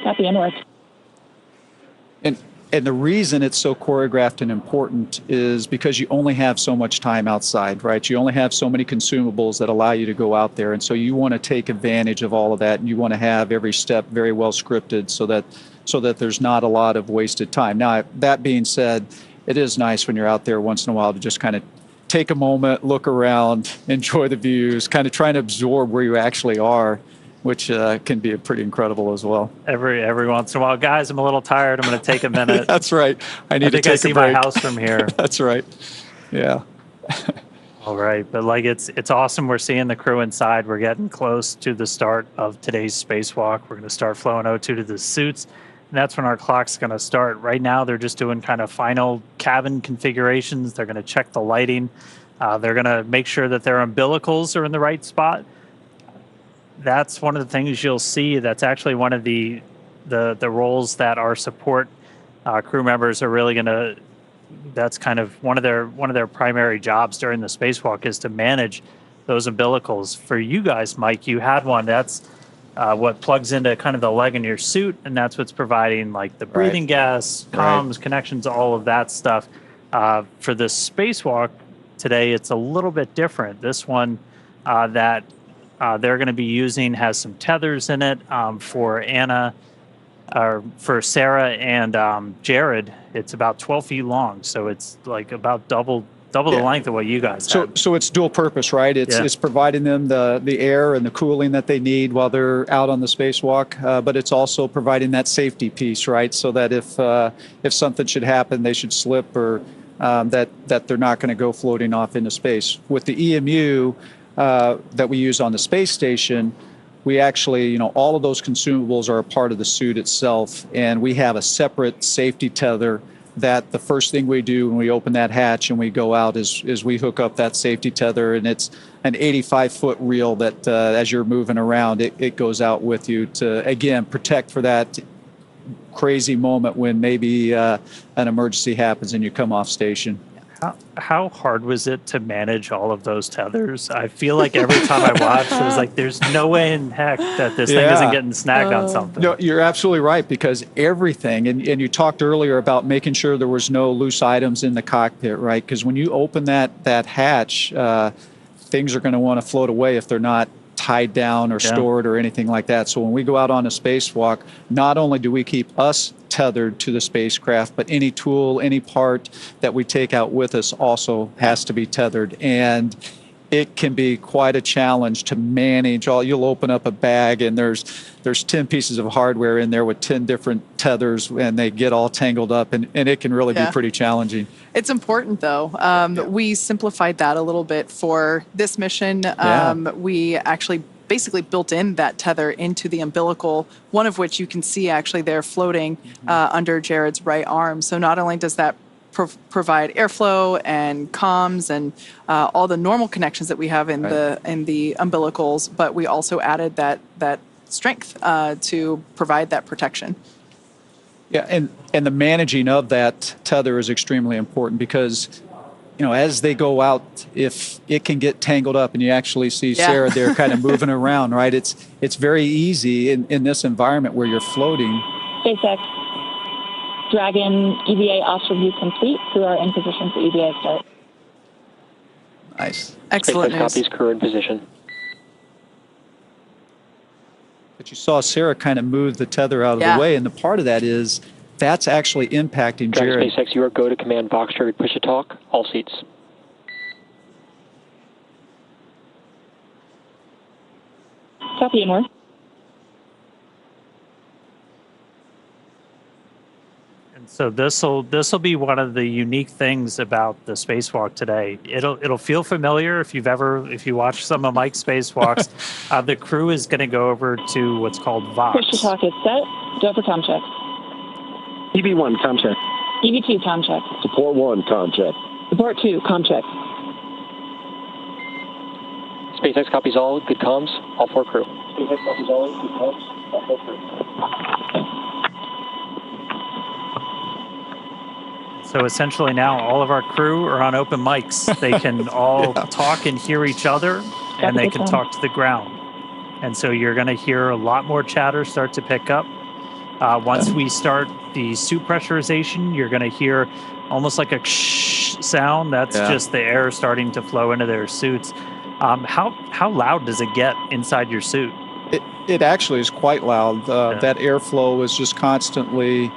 Copy, and work. And the reason it's so choreographed and important is because you only have so much time outside, right? You only have so many consumables that allow you to go out there. And so you want to take advantage of all of that, and you want to have every step very well scripted so that there's not a lot of wasted time. Now, that being said, it is nice when you're out there once in a while to just kind of take a moment, look around, enjoy the views, kind of try to absorb where you actually are, which can be pretty incredible as well. Every once in a while, guys, I'm a little tired. I'm going to take a minute. That's right. I need to take a break. I see my house from here. That's right. Yeah. All right, but like it's awesome. We're seeing the crew inside. We're getting close to the start of today's spacewalk. We're going to start flowing O2 to the suits, and that's when our clock's going to start. Right now, they're just doing kind of final cabin configurations. They're going to check the lighting. They're going to make sure that their umbilicals are in the right spot. That's one of the things you'll see. That's actually one of the roles that our support crew members are really going to. That's kind of one of their primary jobs during the spacewalk is to manage those umbilicals. For you guys, Mike, you had one. That's what plugs into kind of the leg in your suit, and that's what's providing like the breathing gas, comms, connections, all of that stuff. For the spacewalk today, it's a little bit different. This one that they're going to be using has some tethers in it for Sarah and Jared. It's about 12 feet long, so it's like about double the length of what you guys had. So it's dual purpose, right? It's providing them the air and the cooling that they need while they're out on the spacewalk, but it's also providing that safety piece, right? So that if something should happen, they should slip or that they're not going to go floating off into space. With the EMU that we use on the space station, we actually, all of those consumables are a part of the suit itself, and we have a separate safety tether that the first thing we do when we open that hatch and we go out is we hook up that safety tether, and it's an 85-foot reel that as you're moving around, it goes out with you to, again, protect for that crazy moment when maybe an emergency happens and you come off station. How hard was it to manage all of those tethers? I feel like every time I watched, it was like, there's no way in heck that this thing isn't getting snagged on something. No, you're absolutely right, because everything, and you talked earlier about making sure there was no loose items in the cockpit, right? Because when you open that hatch, things are going to want to float away if they're not tied down or stored or anything like that. So when we go out on a spacewalk, not only do we keep us tethered to the spacecraft, but any tool, any part that we take out with us also has to be tethered. And it can be quite a challenge to manage all. You'll open up a bag and there's 10 pieces of hardware in there with 10 different tethers, and they get all tangled up, and it can really be pretty challenging. It's important, though. We simplified that a little bit for this mission. We actually basically built in that tether into the umbilical, one of which you can see actually there floating under Jared's right arm. So not only does that provide airflow and comms and all the normal connections that we have in the umbilicals, but we also added that strength to provide that protection. Yeah, and the managing of that tether is extremely important because, as they go out, if it can get tangled up, and you actually see Sarah there kind of moving around, right? It's very easy in this environment where you're floating. SpaceX Dragon EVA off review complete. Crew are in position for EVA start. Nice. Excellent SpaceX copies, crew in position. But you saw Sarah kind of move the tether out of the way, and the part of that is that's actually impacting Jared. SpaceX, you are go to command box triggered push to talk, all seats. Copy, and more. And so this will be one of the unique things about the spacewalk today. It'll feel familiar if you watch some of Mike's spacewalks. The crew is going to go over to what's called Vox. Push to talk is set. Go for comm check. EV1, comm check. EV2, comm check. Support 1, comm check. Support 2, comm check. SpaceX copies all, good comms, all 4 crew. SpaceX copies all, good comms, all 4 crew. So essentially now all of our crew are on open mics. They can all talk and hear each other, and they can talk to the ground. And so you're going to hear a lot more chatter start to pick up. Once we start the suit pressurization, you're going to hear almost like a shh sound. That's just the air starting to flow into their suits. How loud does it get inside your suit? It actually is quite loud. That airflow is just constantly,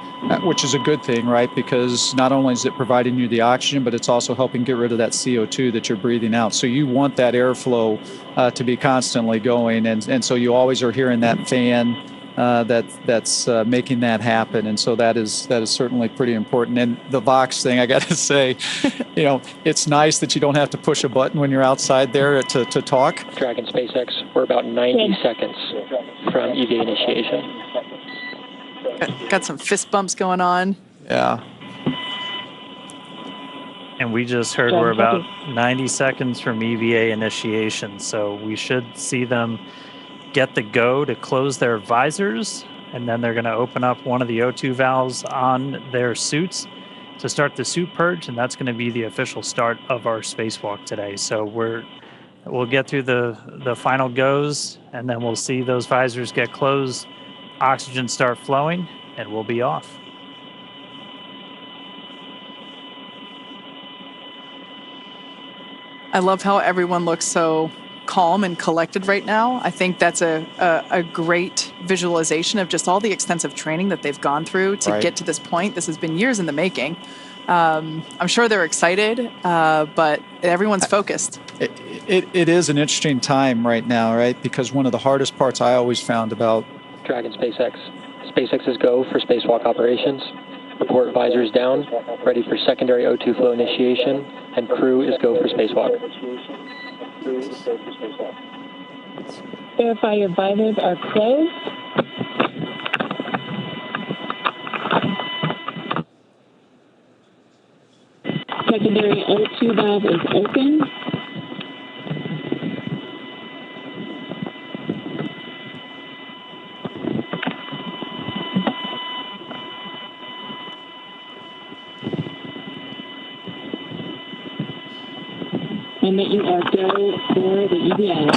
which is a good thing, right? Because not only is it providing you the oxygen, but it's also helping get rid of that CO2 that you're breathing out. So you want that airflow to be constantly going. And so you always are hearing that fan that's making that happen. And so that is certainly pretty important. And the Vox thing, I got to say, it's nice that you don't have to push a button when you're outside there to talk. Dragon SpaceX, we're about 90 seconds from EVA initiation. Got some fist bumps going on. Yeah. And we just heard we're about 90 seconds from EVA initiation. So we should see them get the go to close their visors, and then they're going to open up one of the O2 valves on their suits to start the suit purge, and that's going to be the official start of our spacewalk today. So we'll get through the final goes, and then we'll see those visors get closed, oxygen start flowing, and we'll be off. I love how everyone looks so calm and collected right now. I think that's a great visualization of just all the extensive training that they've gone through to get to this point. This has been years in the making. I'm sure they're excited, but everyone's focused. It is an interesting time right now, right? Because one of the hardest parts I always found about Dragon SpaceX. SpaceX is go for spacewalk operations. Report visors down, ready for secondary O2 flow initiation, and crew is go for spacewalk. Verify your visors are closed. Secondary O2 valve is open. And that you are go for the EVA.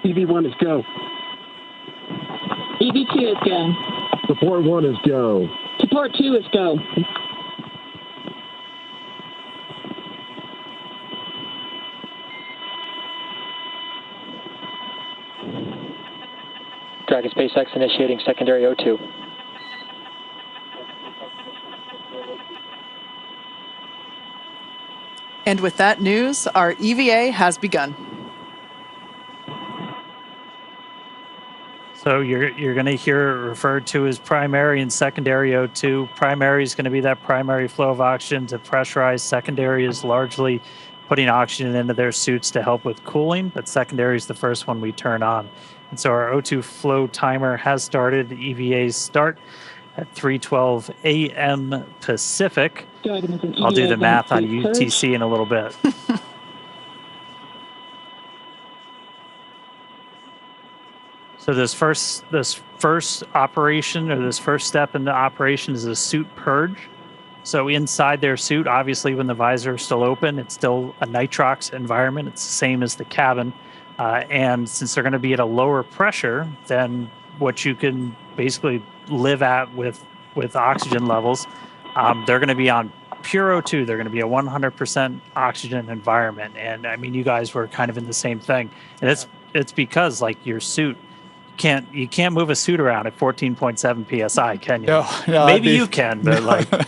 EV1 is go. EV2 is go. Support 1 is go. Support 2 is go. Dragon SpaceX initiating secondary O2. And with that news, our EVA has begun. So you're going to hear it referred to as primary and secondary O2. Primary is going to be that primary flow of oxygen to pressurize. Secondary is largely putting oxygen into their suits to help with cooling, but secondary is the first one we turn on. And so our O2 flow timer has started. The EVAs start at 3:12 a.m. Pacific. I'll do the math on UTC in a little bit. So this first operation, or this first step in the operation, is a suit purge. So inside their suit, obviously when the visor is still open, it's still a nitrox environment. It's the same as the cabin. And since they're going to be at a lower pressure than what you can basically live at with oxygen levels, they're going to be on pure O2. They're going to be a 100% oxygen environment. And I mean, you guys were kind of in the same thing. And it's because like your suit, you can't move a suit around at 14.7 psi, can you? No, maybe you can, but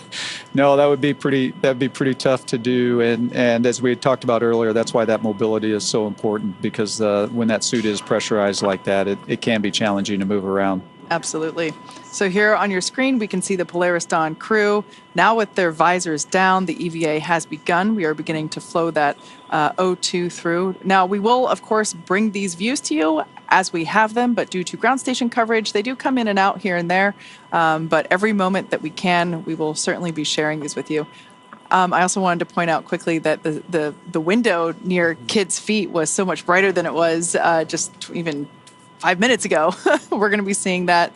no, that'd be pretty tough to do. And as we had talked about earlier, that's why that mobility is so important, because when that suit is pressurized like that, it can be challenging to move around. Absolutely. So here on your screen, we can see the Polaris Dawn crew. Now with their visors down, the EVA has begun. We are beginning to flow that O2 through. Now, we will, of course, bring these views to you as we have them, but due to ground station coverage, they do come in and out here and there. But every moment that we can, we will certainly be sharing these with you. I also wanted to point out quickly that the window near Kid's feet was so much brighter than it was just even 5 minutes ago. We're going to be seeing that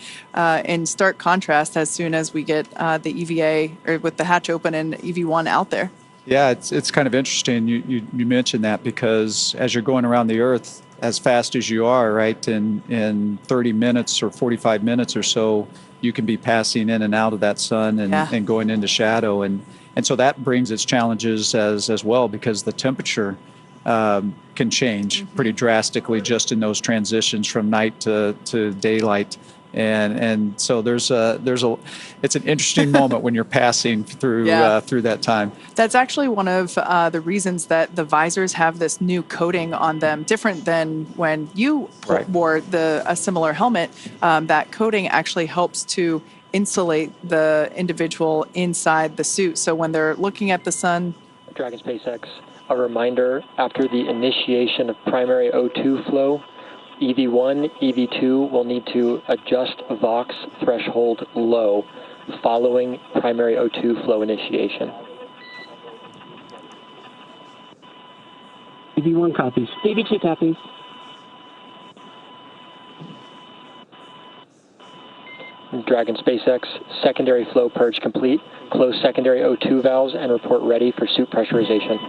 in stark contrast as soon as we get the EVA, or with the hatch open and EV1 out there. Yeah, it's kind of interesting you mentioned that, because as you're going around the Earth as fast as you are, right, in 30 minutes or 45 minutes or so, you can be passing in and out of that sun and going into shadow. And so that brings its challenges as well, because the temperature can change pretty drastically just in those transitions from night to daylight. And so it's an interesting moment when you're passing through that time. That's actually one of the reasons that the visors have this new coating on them, different than when you wore a similar helmet. That coating actually helps to insulate the individual inside the suit. So when they're looking at the sun. Dragon SpaceX, a reminder, after the initiation of primary O2 flow, EV1, EV2 will need to adjust VOX threshold low following primary O2 flow initiation. EV1 copies. EV2 copies. Dragon SpaceX, secondary flow purge complete. Close secondary O2 valves and report ready for suit pressurization.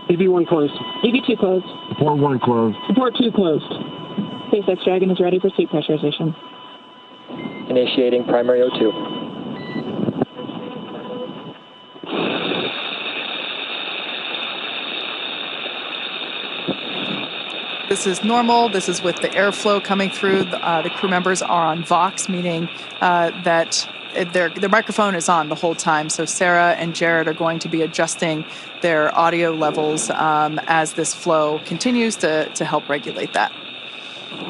EV1 closed. EV2 closed. Support 1 closed. Support 2 closed. SpaceX Dragon is ready for suit pressurization. Initiating primary O2. This is normal. This is with the airflow coming through. The crew members are on VOX, meaning that their microphone is on the whole time. So Sarah and Jared are going to be adjusting their audio levels as this flow continues to help regulate that.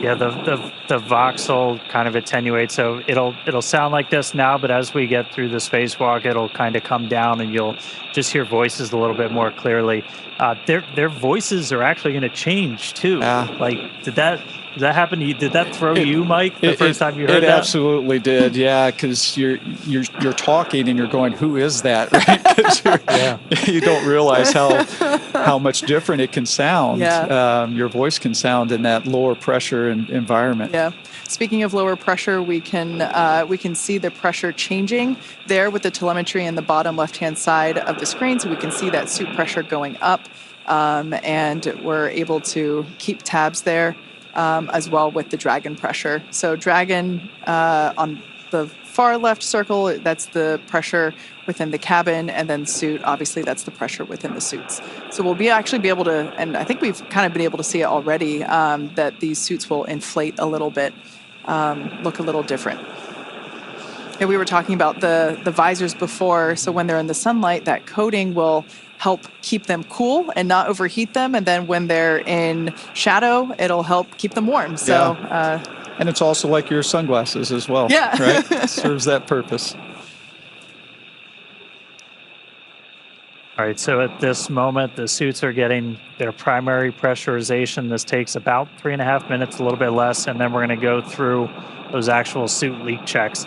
Yeah, the VOX will kind of attenuate, so it'll sound like this now, but as we get through the spacewalk, it'll kind of come down, and you'll just hear voices a little bit more clearly. Their voices are actually going to change too. Like, did that happen to you? Did that throw you, Mike, the first time you heard that? It absolutely did. Yeah, because you're talking and you're going, who is that? Right? You don't realize how much different it can sound. Yeah. Your voice can sound in that lower pressure environment. Yeah. Speaking of lower pressure, we can see the pressure changing there with the telemetry in the bottom left-hand side of the screen. So we can see that suit pressure going up, and we're able to keep tabs there as well with the Dragon pressure. So Dragon on the far left circle, that's the pressure within the cabin, and then suit, obviously that's the pressure within the suits. So we'll actually be able to, and I think we've kind of been able to see it already, that these suits will inflate a little bit, look a little different. Yeah, we were talking about the visors before. So when they're in the sunlight, that coating will help keep them cool and not overheat them. And then when they're in shadow, it'll help keep them warm. So, and it's also like your sunglasses as well. Yeah. Right? Serves that purpose. All right, so at this moment, the suits are getting their primary pressurization. This takes about 3.5 minutes, a little bit less, and then we're going to go through those actual suit leak checks.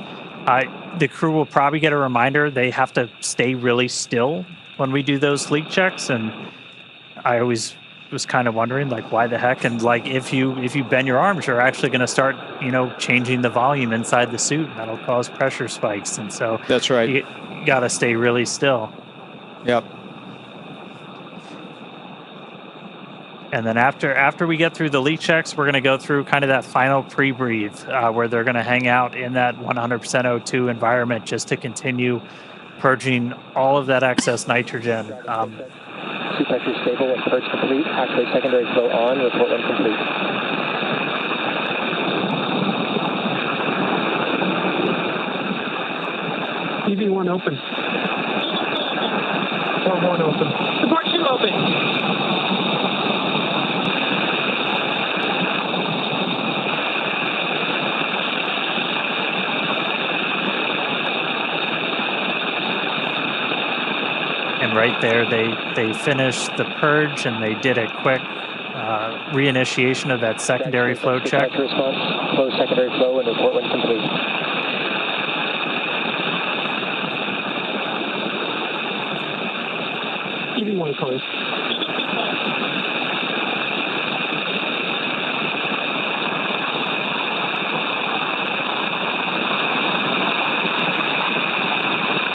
The crew will probably get a reminder they have to stay really still when we do those leak checks, and I always was kind of wondering, like, why the heck? And like, if you bend your arms, you're actually going to start, changing the volume inside the suit, and that'll cause pressure spikes. And so that's right. You got to stay really still. Yep. And then after we get through the leak checks, we're going to go through kind of that final pre-breathe where they're going to hang out in that 100% O2 environment just to continue purging all of that excess nitrogen. Suit pressure stable and purge complete. Activate secondary flow on. Report when complete. EV1 open. Support 1 open. Support 2 open. And right there, they finished the purge, and they did a quick reinitiation of that secondary flow check. Response, close secondary flow, and report when complete. EV1 closed.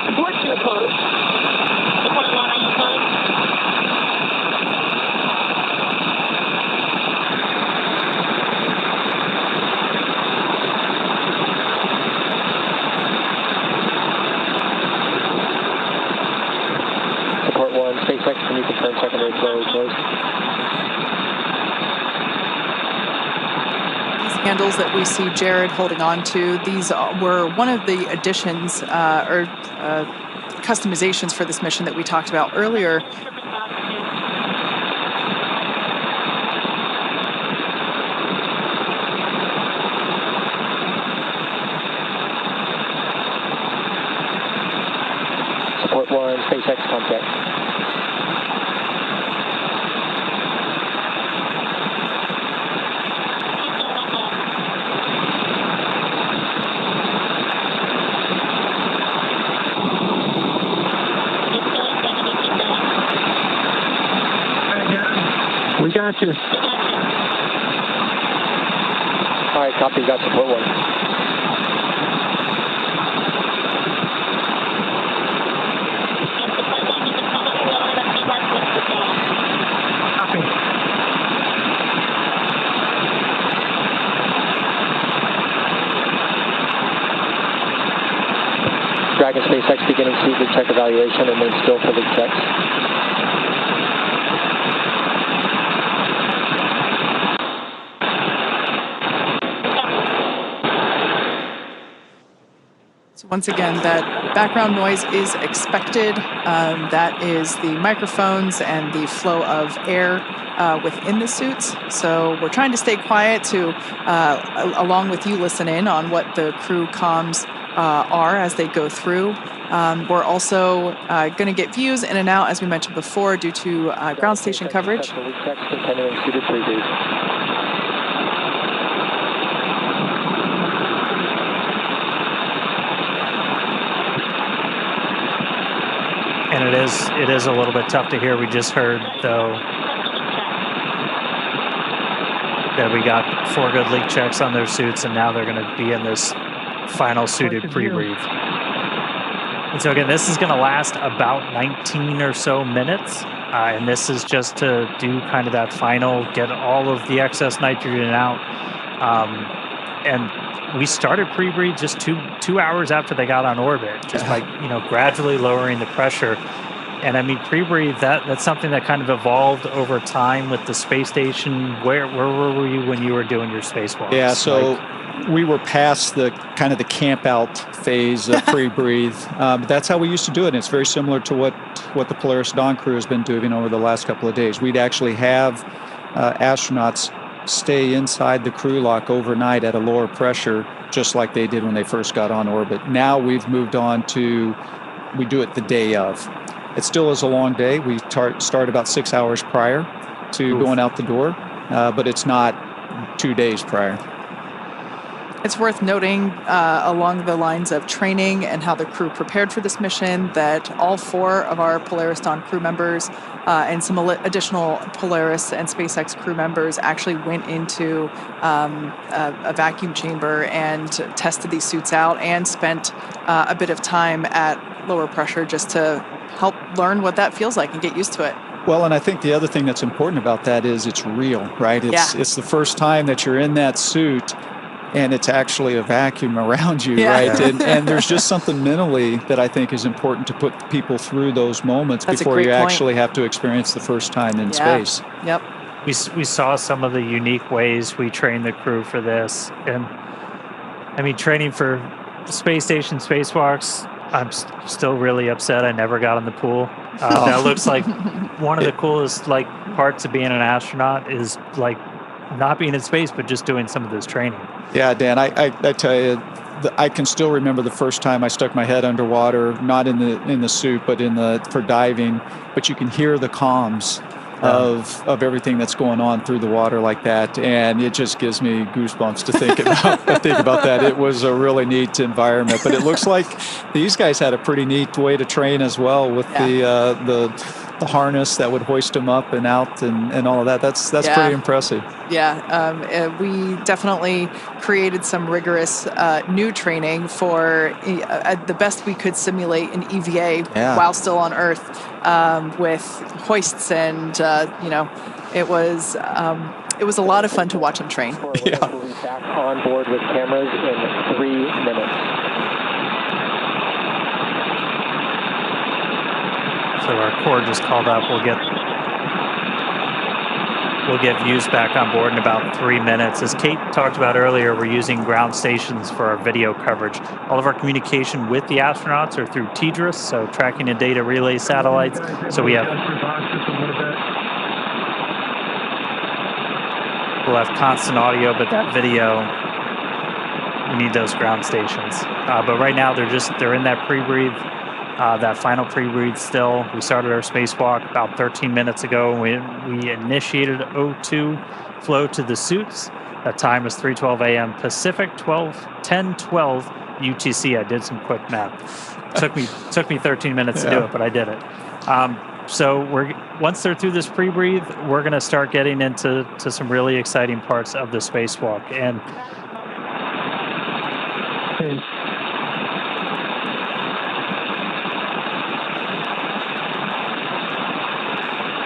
Support 2 closed. Support 1, are you closed? Support 1, SpaceX, can you confirm secondary flow closed? These handles that we see Jared holding on to, these were one of the additions or customizations for this mission that we talked about earlier. Support 1, SpaceX contact. We got you. All right, copy. Got support 1. Copy. Dragon SpaceX beginning suit leak check evaluation and then still for leak checks. Once again, that background noise is expected. That is the microphones and the flow of air within the suits. So we're trying to stay quiet to, along with you, listen in on what the crew comms are as they go through. We're also going to get views in and out, as we mentioned before, due to ground station coverage. Continuing suited previews. And it is a little bit tough to hear. We just heard, though, that we got 4 good leak checks on their suits, and now they're going to be in this final suited pre-breathe. And so again, this is going to last about 19 or so minutes, and this is just to do kind of that final, get all of the excess nitrogen out. And we started pre-breathe just two hours after they got on orbit, just by gradually lowering the pressure. And I mean, pre-breathe, that's something that kind of evolved over time with the space station. Where were you when you were doing your spacewalks? Yeah, so we were past the kind of the camp out phase of pre-breathe. But that's how we used to do it. And it's very similar to what the Polaris Dawn crew has been doing over the last couple of days. We'd actually have astronauts stay inside the crew lock overnight at a lower pressure, just like they did when they first got on orbit. Now we've moved on to, we do it the day of. It still is a long day. We start about 6 hours prior to going out the door, but it's not 2 days prior. It's worth noting along the lines of training and how the crew prepared for this mission that all 4 of our Polaris Dawn crew members and some additional Polaris and SpaceX crew members actually went into a vacuum chamber and tested these suits out and spent a bit of time at lower pressure just to help learn what that feels like and get used to it. Well, and I think the other thing that's important about that is it's real, right? It's the first time that you're in that suit and it's actually a vacuum around you, right? And there's just something mentally that I think is important to put people through those moments before you actually have to experience the first time in space. Yep. We saw some of the unique ways we train the crew for this. And I mean, training for space station spacewalks, I'm still really upset I never got in the pool. That looks like one of the coolest parts of being an astronaut is not being in space, but just doing some of this training. Yeah, Dan, I tell you, I can still remember the first time I stuck my head underwater, not in the suit, but for diving. But you can hear the comms of everything that's going on through the water like that, and it just gives me goosebumps to think about that. It was a really neat environment, but it looks like these guys had a pretty neat way to train as well with the harness that would hoist them up and out and all of that. That's pretty impressive. Yeah, we definitely created some rigorous new training for the best we could simulate an EVA while still on Earth with hoists and it was a lot of fun to watch them train. Back on board with cameras in 3 minutes. So our core just called up. We'll get views back on board in about 3 minutes. As Kate talked about earlier, we're using ground stations for our video coverage. All of our communication with the astronauts are through TDRS, so tracking and data relay satellites. So we'll have constant audio, but that video, we need those ground stations. But right now they're in that pre-breathe. That final pre-breathe still. We started our spacewalk about 13 minutes ago. We initiated O2 flow to the suits. That time was 3:12 a.m. Pacific, 10:12 UTC. I did some quick math. Took me 13 minutes to do it, but I did it. So once they're through this pre-breathe, we're going to start getting into some really exciting parts of the spacewalk.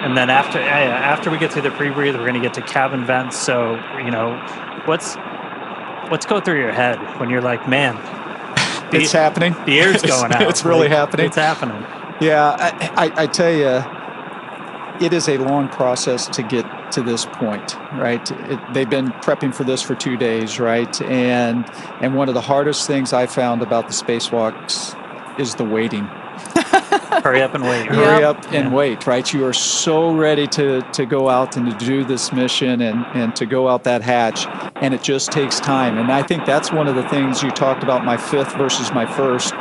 And then after we get through the pre-breathe, we're going to get to cabin vents. So, what's going through your head when you're like, man, it's happening. The air's going out. It's really happening. It's happening. Yeah, I tell you, it is a long process to get to this point, right? They've been prepping for this for 2 days, right? And one of the hardest things I found about the spacewalks is the waiting. Hurry up and wait. Hurry up and wait, right? You are so ready to go out and to do this mission and to go out that hatch, and it just takes time. And I think that's one of the things you talked about, my fifth versus my first.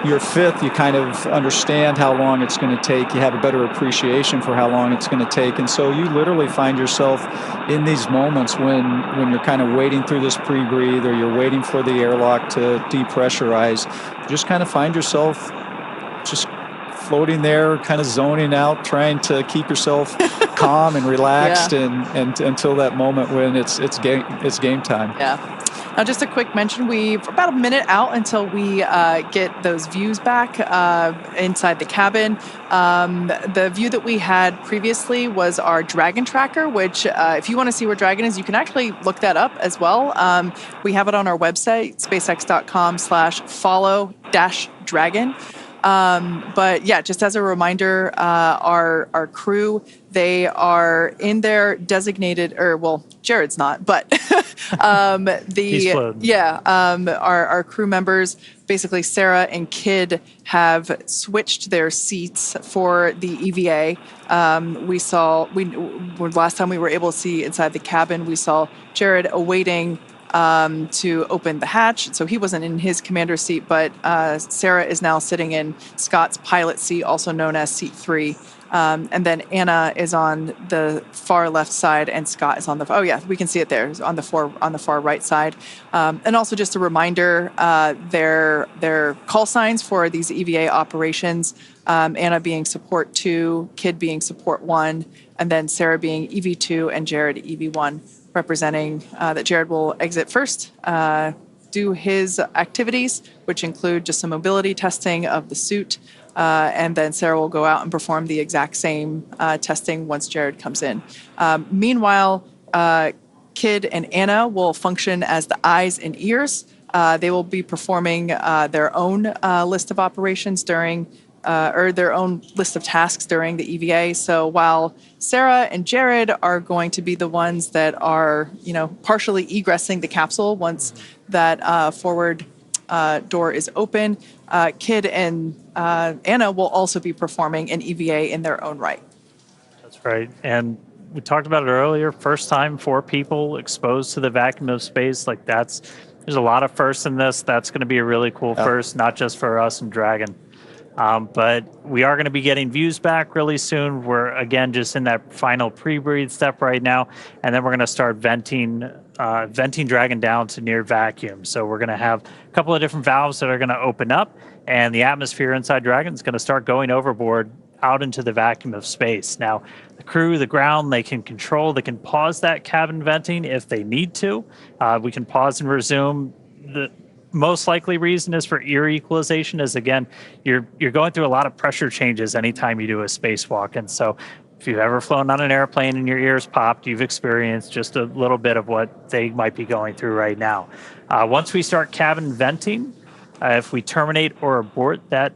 Your fifth, you kind of understand how long it's going to take. You have a better appreciation for how long it's going to take. And so you literally find yourself in these moments when you're kind of waiting through this pre-breathe or you're waiting for the airlock to depressurize. You just kind of find yourself just floating there, kind of zoning out, trying to keep yourself calm and relaxed and until that moment when it's game time. Yeah. Now, just a quick mention, we're about a minute out until we get those views back inside the cabin. The view that we had previously was our Dragon tracker, which if you want to see where Dragon is, you can actually look that up as well. We have it on our website, spacex.com/follow-dragon. But yeah, just as a reminder, our crew, they are in their designated, or well, Jared's not, but He's floating. yeah, our crew members, basically Sarah and Kid, have switched their seats for the EVA. Last time we were able to see inside the cabin, we saw Jared awaiting to open the hatch. So he wasn't in his commander seat, but Sarah is now sitting in Scott's pilot seat, also known as seat 3. And then Anna is on the far left side, and Scott is on the. Oh yeah, we can see it there on the far right side. And also just a reminder, their call signs for these EVA operations: Anna being support 2, Kid being support 1, and then Sarah being EV2 and Jared EV1, representing that Jared will exit first, do his activities, which include just some mobility testing of the suit. And then Sarah will go out and perform the exact same testing once Jared comes in. Meanwhile, Kid and Anna will function as the eyes and ears. They will be performing their own list of operations during, or their own list of tasks during the EVA. So while Sarah and Jared are going to be the ones that are, partially egressing the capsule once that forward door is open, Kid and Anna will also be performing an EVA in their own right. That's right. And we talked about it earlier, first time 4 people exposed to the vacuum of space. There's a lot of firsts in this. That's going to be a really cool first, not just for us and Dragon. But we are going to be getting views back really soon. We're, again, just in that final pre-breathe step right now. And then we're going to start venting Dragon down to near vacuum. So we're going to have a couple of different valves that are going to open up, and the atmosphere inside Dragon is going to start going overboard out into the vacuum of space. Now, the crew, the ground, they can pause that cabin venting if they need to. We can pause and resume. The most likely reason is for ear equalization, is again, you're going through a lot of pressure changes anytime you do a spacewalk. And so if you've ever flown on an airplane and your ears popped, you've experienced just a little bit of what they might be going through right now. Once we start cabin venting, if we terminate or abort the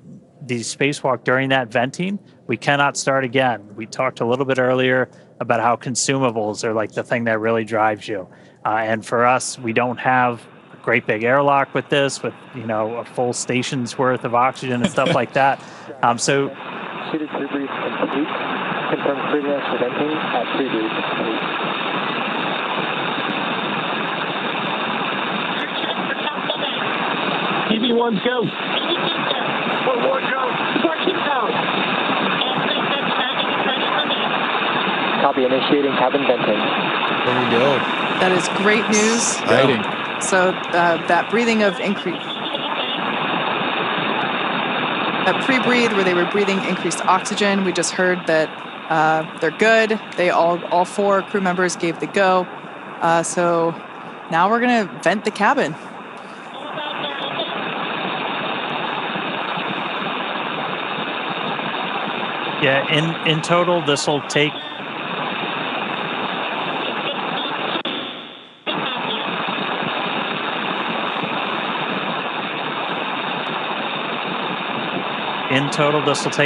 spacewalk during that venting, we cannot start again. We talked a little bit earlier about how consumables are the thing that really drives you. And for us, we don't have a great big airlock with this, with a full station's worth of oxygen and stuff like that. So Suited pre-breathe complete. Confirm freelance for venting at pre-breathe complete. EV1 go. Forward go. Support keep down. Copy, initiating cabin venting. There we go. That is great news. Exciting. So that breathing of increase, that pre-breathe where they were breathing increased oxygen, we just heard that they're good. They all 4 crew members gave the go. So now we're gonna vent the cabin. yeah, in total, this will take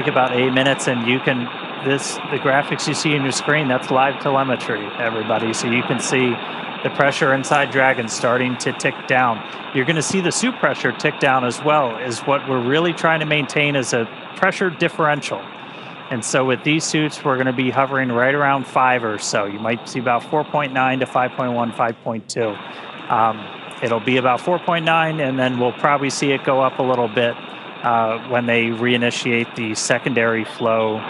about 8 minutes, and you can the graphics you see on your screen, that's live telemetry, everybody. So you can see the pressure inside Dragon starting to tick down. You're going to see the suit pressure tick down as well, is what we're really trying to maintain as a pressure differential. And so with these suits, we're going to be hovering right around 5 or so. You might see about 4.9 to 5.1, 5.2. It'll be about 4.9, and then we'll probably see it go up a little bit when they reinitiate the secondary flow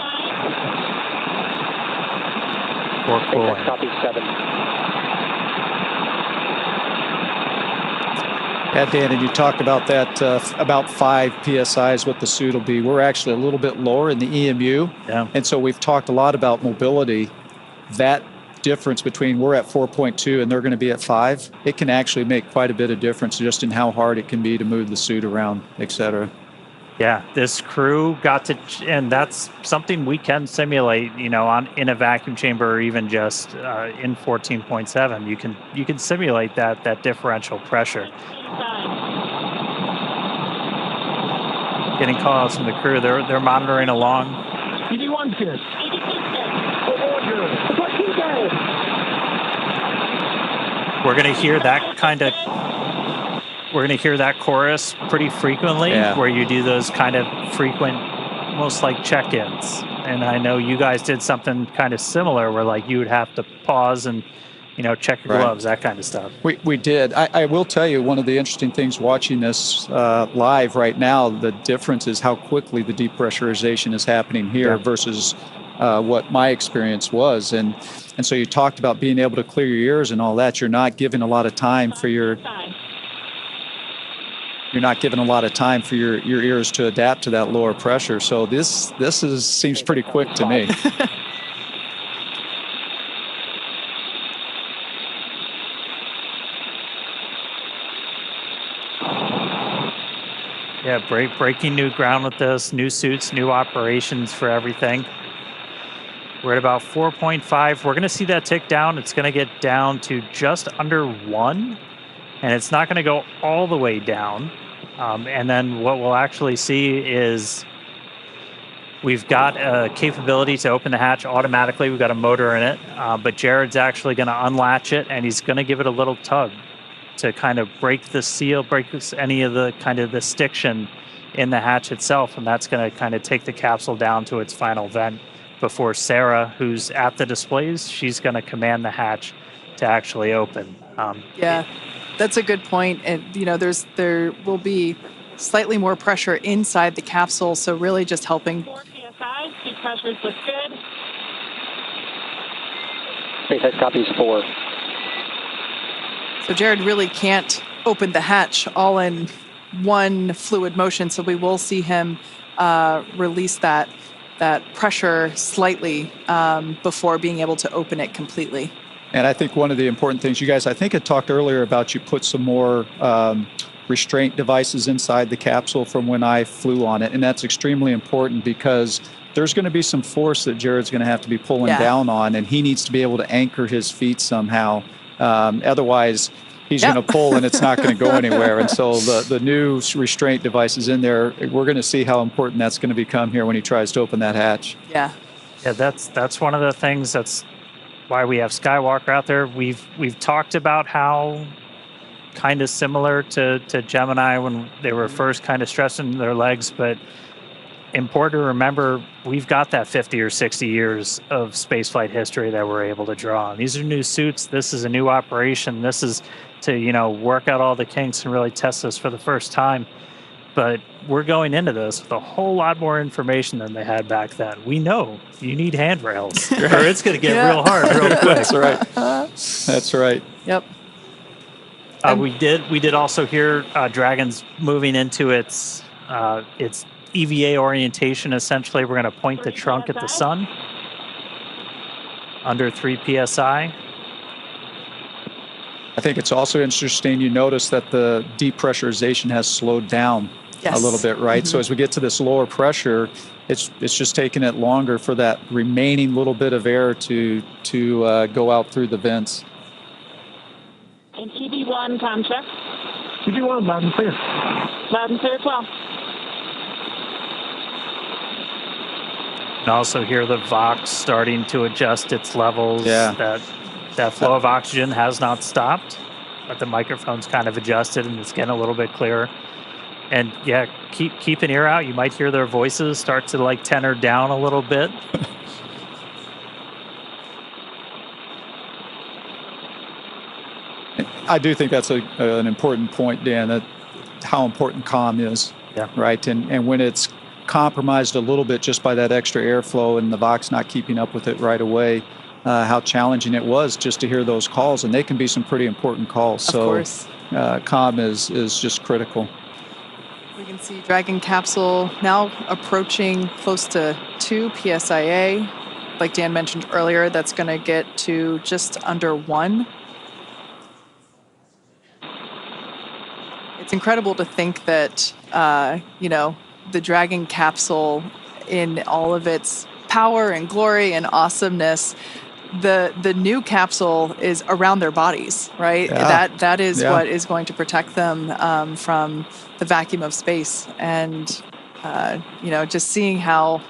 for cooling. Copy 7. Yeah, Dan, and you talked about that, about 5 PSI is what the suit will be. We're actually a little bit lower in the EMU. Yeah. And so we've talked a lot about mobility. That difference between we're at 4.2 and they're going to be at 5, it can actually make quite a bit of difference just in how hard it can be to move the suit around, et cetera. Yeah, this crew got to, and that's something we can simulate, in a vacuum chamber, or even just in 14.7. You can simulate that differential pressure. getting call-outs from the crew. They're monitoring along. EV1's good. We're gonna hear that chorus pretty frequently, where you do those kind of frequent, almost like check-ins. And I know you guys did something kind of similar, where like you would have to pause and check your gloves, that kind of stuff. We did. I will tell you, one of the interesting things watching this live right now, the difference is how quickly the depressurization is happening here versus what my experience was. And so you talked about being able to clear your ears and all that. You're not giving a lot of time for your ears to adapt to that lower pressure. So this seems pretty quick to me. Yeah, breaking new ground with this, new suits, new operations for everything. We're at about 4.5. We're going to see that tick down. It's going to get down to just under 1, and it's not going to go all the way down. And then what we'll actually see is we've got a capability to open the hatch automatically. We've got a motor in it, but Jared's actually going to unlatch it, and he's going to give it a little tug to kind of break the seal, any of the kind of the stiction in the hatch itself, and that's going to kind of take the capsule down to its final vent before Sarah, who's at the displays, she's going to command the hatch to actually open. Yeah, that's a good point. And there will be slightly more pressure inside the capsule, so really just helping. 4 psi, seat pressures look good. SpaceX copies 4. So Jared really can't open the hatch all in one fluid motion, so we will see him release that pressure slightly before being able to open it completely. And I think one of the important things, you guys, I think it talked earlier about you put some more restraint devices inside the capsule from when I flew on it, and that's extremely important because there's going to be some force that Jared's going to have to be pulling down on, and he needs to be able to anchor his feet somehow. Otherwise, he's going to pull and it's not going to go anywhere. And so the new restraint devices in there, we're going to see how important that's going to become here when he tries to open that hatch. Yeah, that's one of the things. That's why we have Skywalker out there. We've talked about how kind of similar to Gemini when they were first kind of stressing their legs, but important to remember, we've got that 50 or 60 years of spaceflight history that we're able to draw on. These are new suits. This is a new operation. This is to, work out all the kinks and really test this for the first time. But we're going into this with a whole lot more information than they had back then. We know you need handrails or it's going to get real hard real quick. That's right. That's right. Yep. We did also hear Dragon's moving into its EVA orientation. Essentially, we're going to point the trunk at the sun under 3 psi. I think it's also interesting you notice that the depressurization has slowed down a little bit, right? Mm-hmm. So as we get to this lower pressure, it's just taking it longer for that remaining little bit of air to go out through the vents. And EV1, com check. EV1, loud and clear. Loud and clear as well. And also hear the Vox starting to adjust its levels. Yeah. That flow of oxygen has not stopped, but the microphone's kind of adjusted and it's getting a little bit clearer. And yeah, keep an ear out. You might hear their voices start to like tenor down a little bit. I do think that's an important point, Dan, that how important comm is, right? And when it's compromised a little bit just by that extra airflow and the Vox not keeping up with it right away, how challenging it was just to hear those calls, and they can be some pretty important calls. Of course. Comm is just critical. We can see Dragon capsule now approaching close to 2 psia. Like Dan mentioned earlier, that's going to get to just under 1. It's incredible to think that, the Dragon capsule in all of its power and glory and awesomeness, the new capsule is around their bodies, right? Yeah. That is what is going to protect them from the vacuum of space. And just seeing how,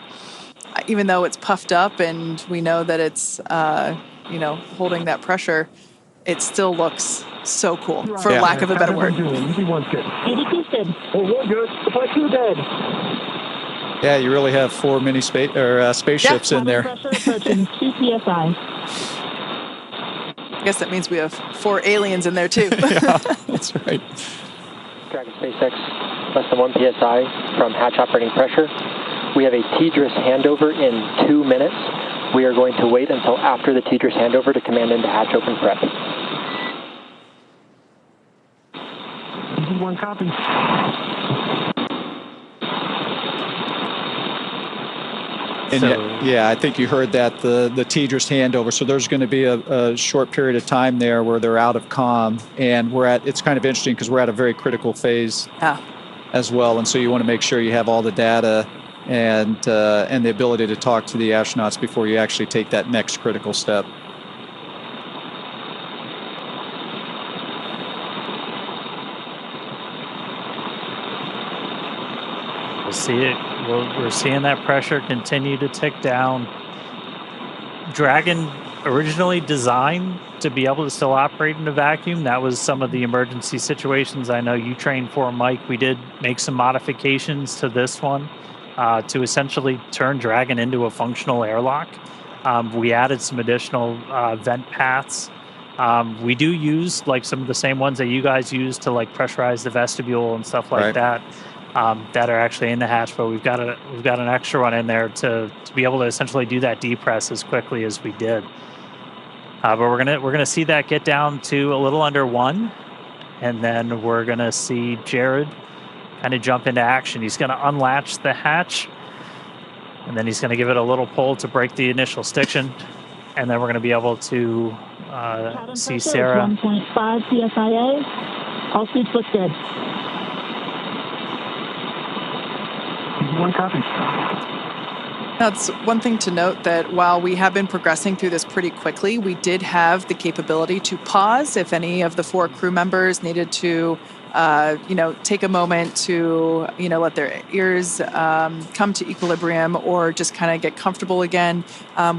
even though it's puffed up and we know that it's, holding that pressure, it still looks so cool, for lack of a better word. EV1's good. EV2's good. Well, we're good. Supply 2 dead. Yeah, you really have 4 mini spaceships in there. Pressure approaching 2 psi. I guess that means we have 4 aliens in there too. Yeah, that's right. Dragon SpaceX, less than 1 psi from hatch operating pressure. We have a TDRS handover in 2 minutes. We are going to wait until after the TDRS handover to command into hatch open prep. EV1 copy. And I think you heard that, the TDRS handover. So there's going to be a short period of time there where they're out of comm, and it's kind of interesting because we're at a very critical phase as well. And so you want to make sure you have all the data and the ability to talk to the astronauts before you actually take that next critical step. We'll see it. We're seeing that pressure continue to tick down. Dragon originally designed to be able to still operate in a vacuum. That was some of the emergency situations I know you trained for, Mike. We did make some modifications to this one to essentially turn Dragon into a functional airlock. We added some additional vent paths. We do use like some of the same ones that you guys use to like pressurize the vestibule and stuff like that. That are actually in the hatch, but we've got an extra one in there to be able to essentially do that depress as quickly as we did. But we're gonna see that get down to a little under 1, and then we're gonna see Jared kind of jump into action. He's gonna unlatch the hatch, and then he's gonna give it a little pull to break the initial stiction, and then we're gonna be able to see Sarah. 1.5 psia. All suits look good. EV1 copy. That's one thing to note, that while we have been progressing through this pretty quickly, we did have the capability to pause if any of the 4 crew members needed to, take a moment to, let their ears come to equilibrium or just kind of get comfortable again.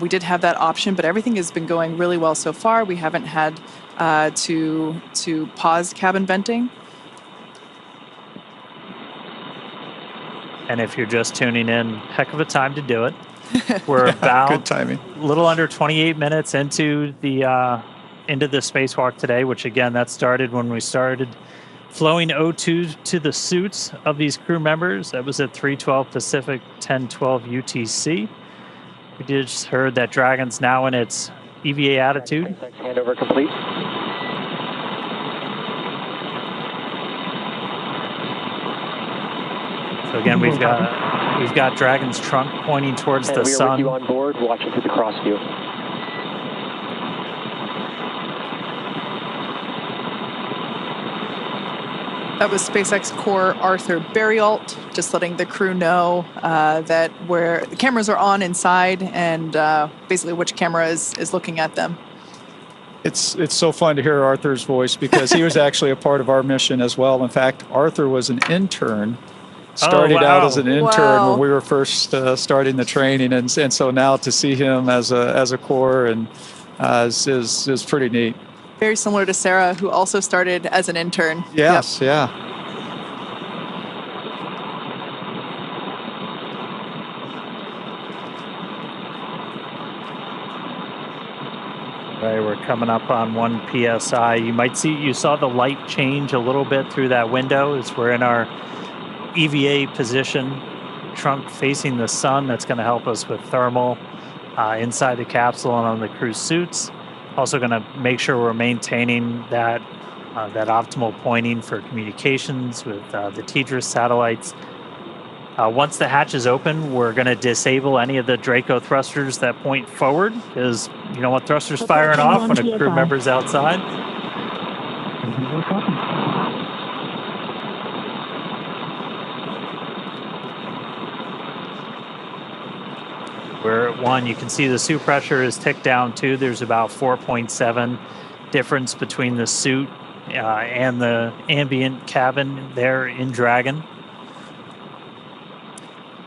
We did have that option, but everything has been going really well so far. We haven't had to pause cabin venting. And if you're just tuning in, heck of a time to do it. We're about good timing. A little under 28 minutes into the spacewalk today, which again, that started when we started flowing O2 to the suits of these crew members. That was at 3:12 Pacific, 10:12 UTC. We just heard that Dragon's now in its EVA attitude. Handover complete. So again, we've got Dragon's trunk pointing towards the sun. We are with you on board, watching through the cross view. That was SpaceX Core Arthur Burialt, just letting the crew know that where the cameras are on inside and basically which camera is looking at them. It's so fun to hear Arthur's voice because he was actually a part of our mission as well. In fact, Arthur was an intern. Started out as an intern when we were first starting the training, and so now to see him as a core and is pretty neat. Very similar to Sarah, who also started as an intern. Yes, yeah. Right, we're coming up on 1 psi. You saw the light change a little bit through that window as we're in our EVA position, trunk facing the sun. That's going to help us with thermal inside the capsule and on the crew suits. Also going to make sure we're maintaining that optimal pointing for communications with the TDRS satellites. Once the hatch is open, we're going to disable any of the Draco thrusters that point forward, because you don't want thrusters firing off when a crew member's outside. We're at 1. You can see the suit pressure is ticked down too. There's about 4.7 difference between the suit and the ambient cabin there in Dragon.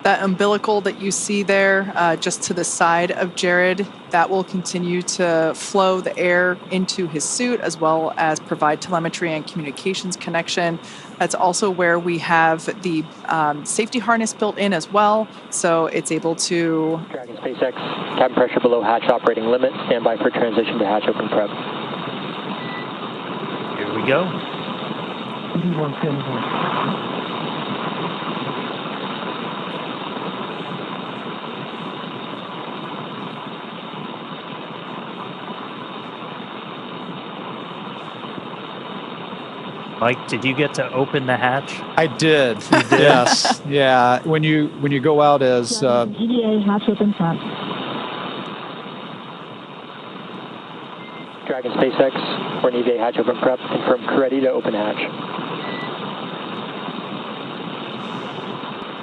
That umbilical that you see there, just to the side of Jared, that will continue to flow the air into his suit as well as provide telemetry and communications connection. That's also where we have the safety harness built in as well, so it's able to... Dragon SpaceX, cabin pressure below hatch operating limit. Stand by for transition to hatch open prep. Here we go. Mike, did you get to open the hatch? I did. You did? Yes. Yeah. When you go out as EVA hatch open front. Dragon SpaceX, for an EVA hatch open prep. Confirm crew ready to open hatch.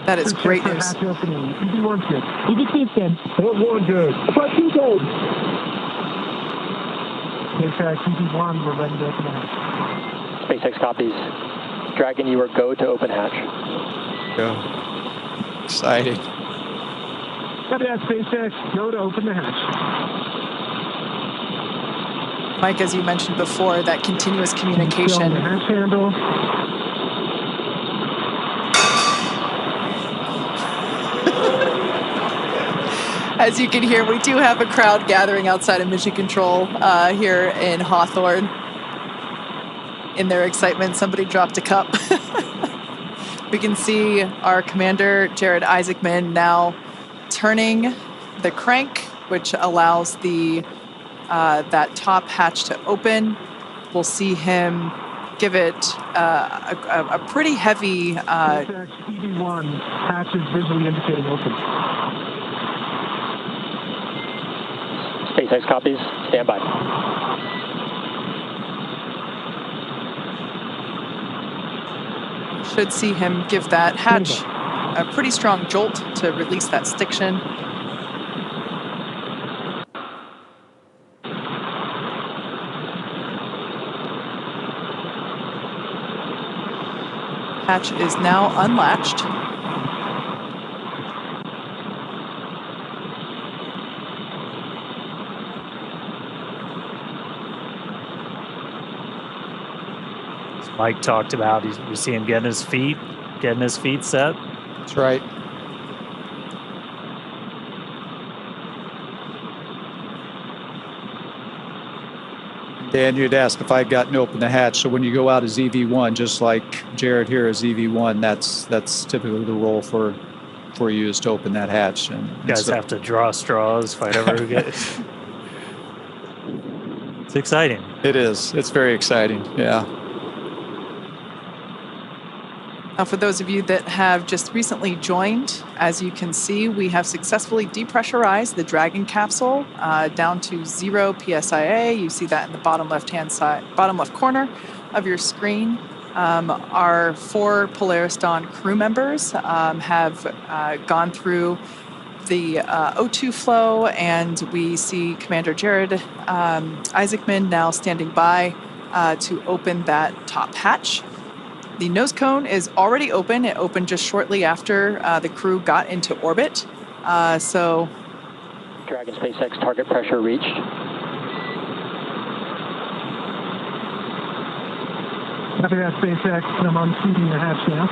That is great news. Hatch opening. EV1's good. EV2's good. EV1 good. EV2 good. SpaceX, EV1, we're ready to open hatch. SpaceX copies. Dragon, you are go to open hatch. Go. Exciting. Copy that, SpaceX. Go to open the hatch. Mike, as you mentioned before, that continuous communication. The hatch handle. As you can hear, we do have a crowd gathering outside of Mission Control here in Hawthorne. In their excitement, somebody dropped a cup. We can see our commander, Jared Isaacman, now turning the crank, which allows the that top hatch to open. We'll see him give it a pretty heavy... EV1, hatch is visually indicating open. SpaceX copies. Stand by. Should see him give that hatch a pretty strong jolt to release that stiction. Hatch is now unlatched. Mike talked about, you see him getting his feet set. That's right. Dan, you'd asked if I'd gotten open the hatch. So when you go out as EV1, just like Jared here as EV1, that's typically the role for you is to open that hatch. And you guys have to draw straws, fight over who gets. It's exciting. It is. It's very exciting. Yeah. Now, for those of you that have just recently joined, as you can see, we have successfully depressurized the Dragon capsule down to 0 PSIA. You see that in the bottom left-hand side, bottom left corner of your screen. Our 4 Polaris Dawn crew members have gone through the O2 flow, and we see Commander Jared Isaacman now standing by to open that top hatch. The nose cone is already open. It opened just shortly after the crew got into orbit. So, Dragon SpaceX target pressure reached. Copy that, SpaceX. I'm unseating the hatch now.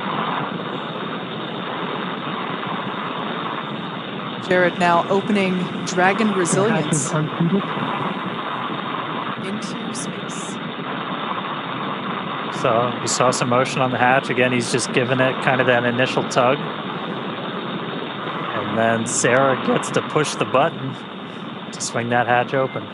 Jared now opening Dragon Resilience into space. So we saw some motion on the hatch. Again, he's just giving it kind of that initial tug. And then Sarah gets to push the button to swing that hatch open.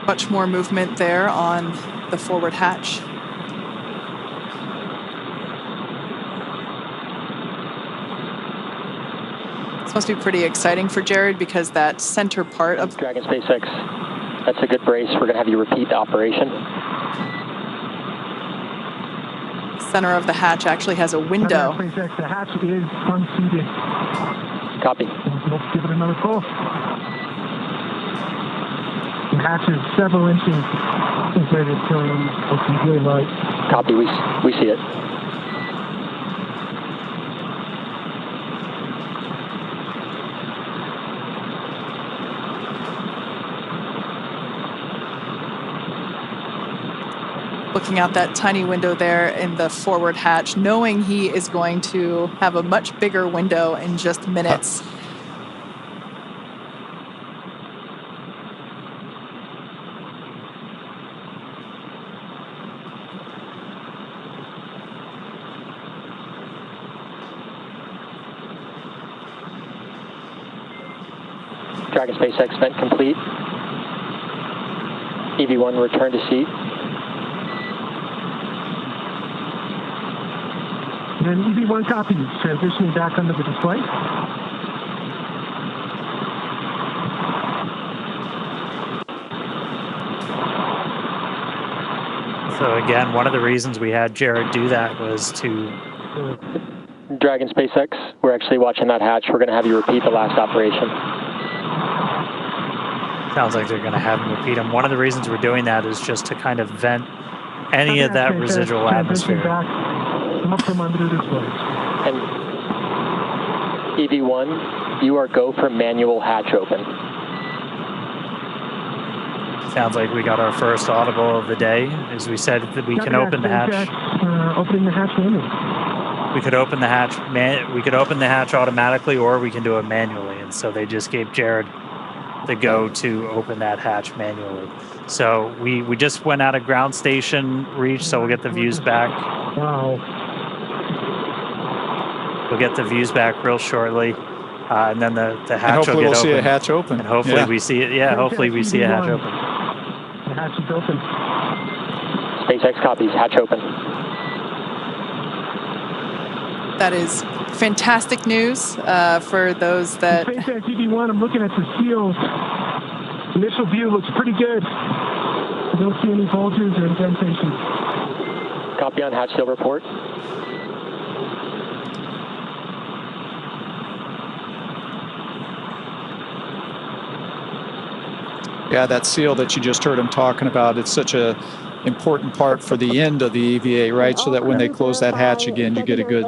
Much more movement there on the forward hatch. This must be pretty exciting for Jared because that center part of Dragon SpaceX, that's a good brace. We're going to have you repeat the operation. Center of the hatch actually has a window. SpaceX, the hatch is unseated. Copy. Let's give it another pull. hatches several inches inside its blue light. Copy, we see it. Looking out that tiny window there in the forward hatch, knowing he is going to have a much bigger window in just minutes. Dragon SpaceX vent complete. EV1 return to seat. And EV1 copies, transitioning back under the display. So again, one of the reasons we had Jared do that was to... Dragon SpaceX, we're actually watching that hatch. We're going to have you repeat the last operation. Sounds like they're going to have him repeat them. One of the reasons we're doing that is just to kind of vent any of that residual atmosphere. Up from under the display. And EV1, you are go for manual hatch open. Sounds like we got our first audible of the day. As we said, that we can open the hatch. Opening the hatch manually. We could open the hatch. We could open the hatch automatically, or we can do it manually. And so they just gave Jared the go to open that hatch manually. So we just went out of ground station reach, so we'll get the views back. Wow. We'll get the views back real shortly, and then the hatch will get open. Hopefully we'll see a hatch open. And hopefully we see it. Yeah, hopefully we see a hatch open. The hatch is open. SpaceX copies. Hatch open. That is fantastic news for those that... SpaceX EV1, I'm looking at the seals. Initial view looks pretty good. I don't see any bulges or indentations. Copy on hatch seal report. Yeah, that seal that you just heard him talking about, it's such a important part for the end of the EVA, right? So that when they close that hatch again, you get a good...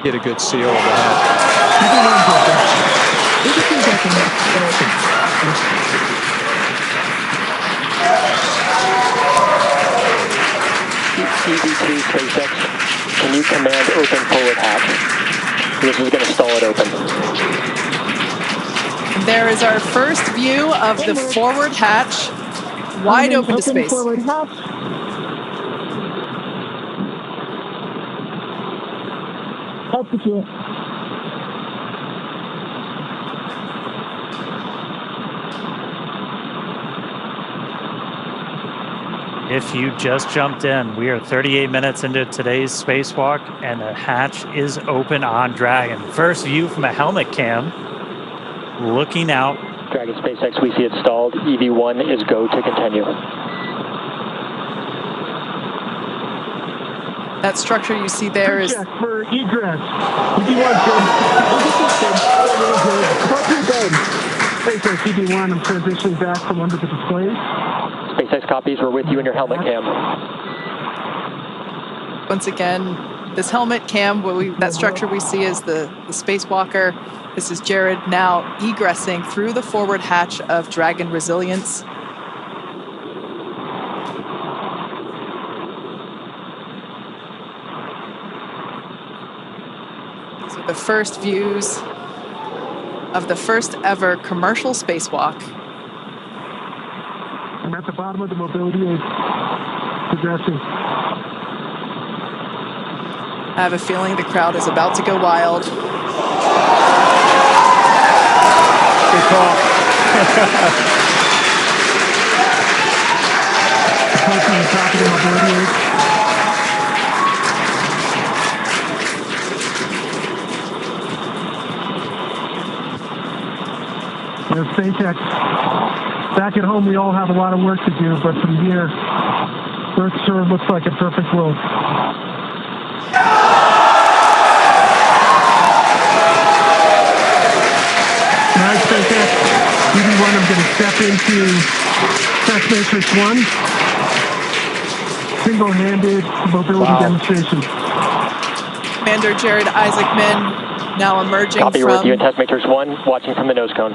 Get a good seal of the hatch. EV2 SpaceX, can you command open forward hatch? This is going to stall it open. There is our first view of the forward hatch, wide open to space. Forward hatch. Execute. If you just jumped in, we are 38 minutes into today's spacewalk, and the hatch is open on Dragon. First view from a helmet cam, looking out. Dragon SpaceX, we see it stalled. EV1 is go to continue. That structure you see there is... Check for egress. EV1 good. SpaceX EV1, I'm transitioning back from under the displays. SpaceX copies, we're with you in your helmet cam. Once again, this helmet cam, that structure we see is the spacewalker. This is Jared now egressing through the forward hatch of Dragon Resilience. These are the first views of the first ever commercial spacewalk. I'm at the bottom of the mobility aid, progressing. I have a feeling the crowd is about to go wild. Good call. Approaching the top of the mobility aid. SpaceX. Back at home, we all have a lot of work to do, but from here, Earth sure looks like a perfect world. SpaceX. EV1, I'm going to step into Test Matrix 1. Single-handed mobility demonstration. Commander Jared Isaacman now emerging Copy, from... with you in Test Matrix 1, watching from the nose cone.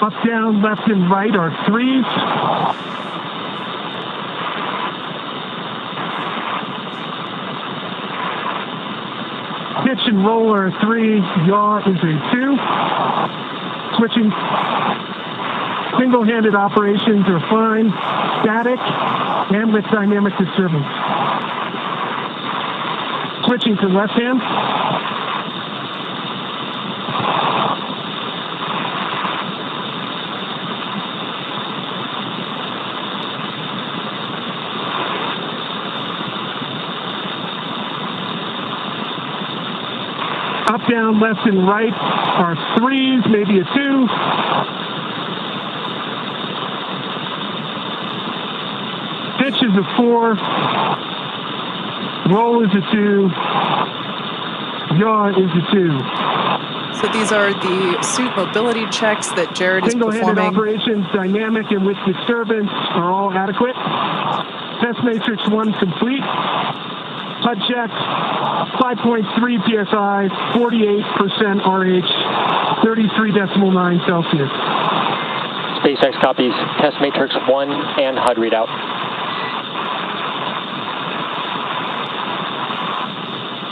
Up, down, left, and right are 3s. Pitch and roll are 3. Yaw is a 2. Switching. Single-handed operations are fine. Static and with dynamic disturbance. Switching to left hand. Up, down, left, and right are 3s, maybe a 2. Pitch is a 4. Roll is a 2. Yaw is a 2. So these are the suit mobility checks that Jared is Single-handed performing. operations, dynamic and with disturbance, are all adequate. Test Matrix 1 complete. HUD check, 5.3 PSI, 48% RH, 33.9 Celsius. SpaceX copies Test Matrix 1 and HUD readout.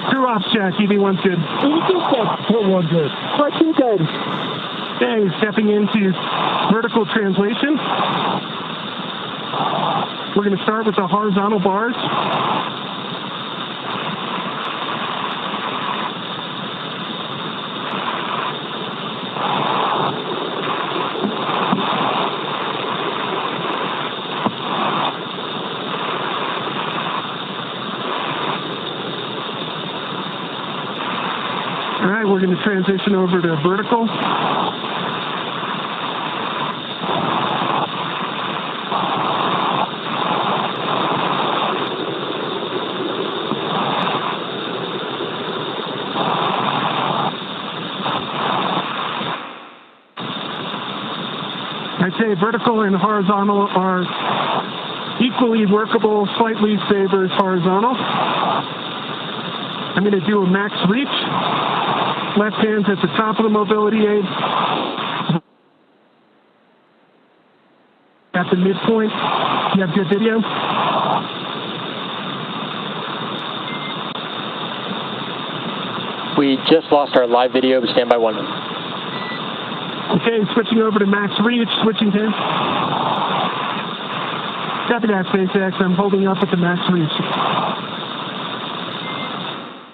Crew ops check, EV1's good. EV2's good. We're good. R2 good. Okay, stepping into vertical translation. We're going to start with the horizontal bars. All right, we're going to transition over to vertical. I'd say vertical and horizontal are equally workable, slight lead favors horizontal. I'm going to do a max reach. Left hand's at the top of the mobility aid. At the midpoint. You have good video? We just lost our live video, but stand by 1. Okay, switching over to max reach, switching hands. Copy that, SpaceX. I'm holding up at the max reach.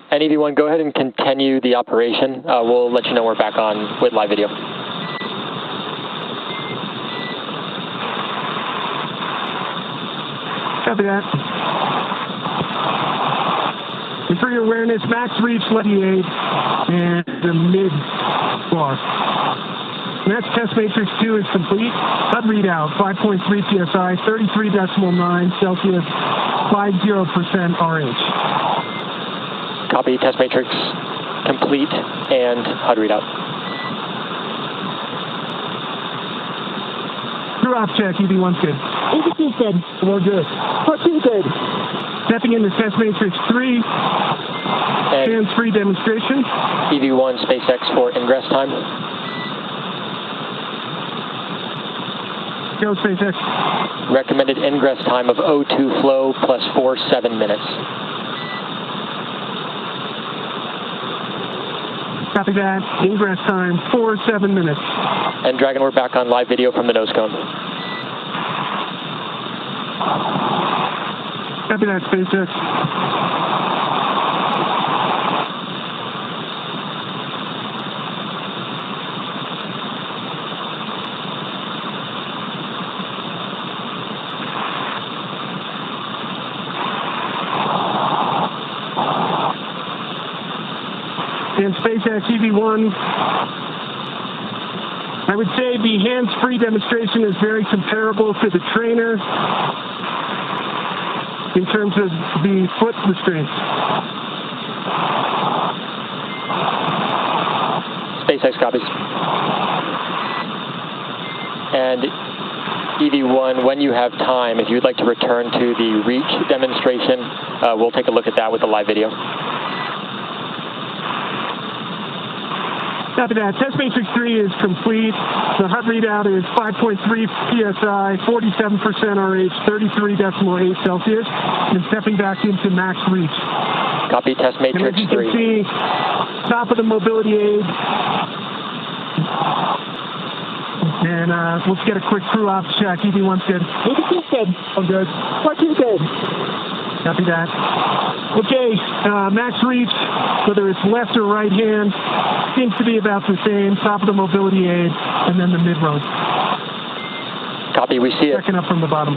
And EV1, go ahead and continue the operation. We'll let you know we're back on with live video. Copy that. And for your awareness, max reach, left aid, and the mid bar. And that's Test Matrix 2 is complete. HUD readout, 5.3 PSI, 33.9 Celsius, 50% RH. Copy, Test Matrix complete and HUD readout. Crew op check, EV1's good. EV2's good. We're good. R2 good. Stepping into Test Matrix 3, hands-free demonstration. EV1 SpaceX for ingress time. Go, SpaceX. Recommended ingress time of O2 flow plus 7 minutes. Copy that. Ingress time, 7 minutes. And Dragon, we're back on live video from the nose cone. Copy that, SpaceX. And SpaceX EV1, I would say the hands-free demonstration is very comparable to the trainer. in terms of the foot restraints. SpaceX copies. And EV1, when you have time, if you'd like to return to the reach demonstration, we'll take a look at that with the live video. After that, test matrix 3 is complete. The HUD readout is 5.3 psi, 47% RH, 33.8 Celsius, and stepping back into max reach. Copy test matrix 3. And as you can see, top of the mobility aid. And let's get a quick crew ops check. EV1's good. EV2's good. I'm good. What you good? Copy that. Okay, max reach, whether it's left or right hand, seems to be about the same. Top of the mobility aid, and then the mid-road. Copy, we see it. Checking up from the bottom.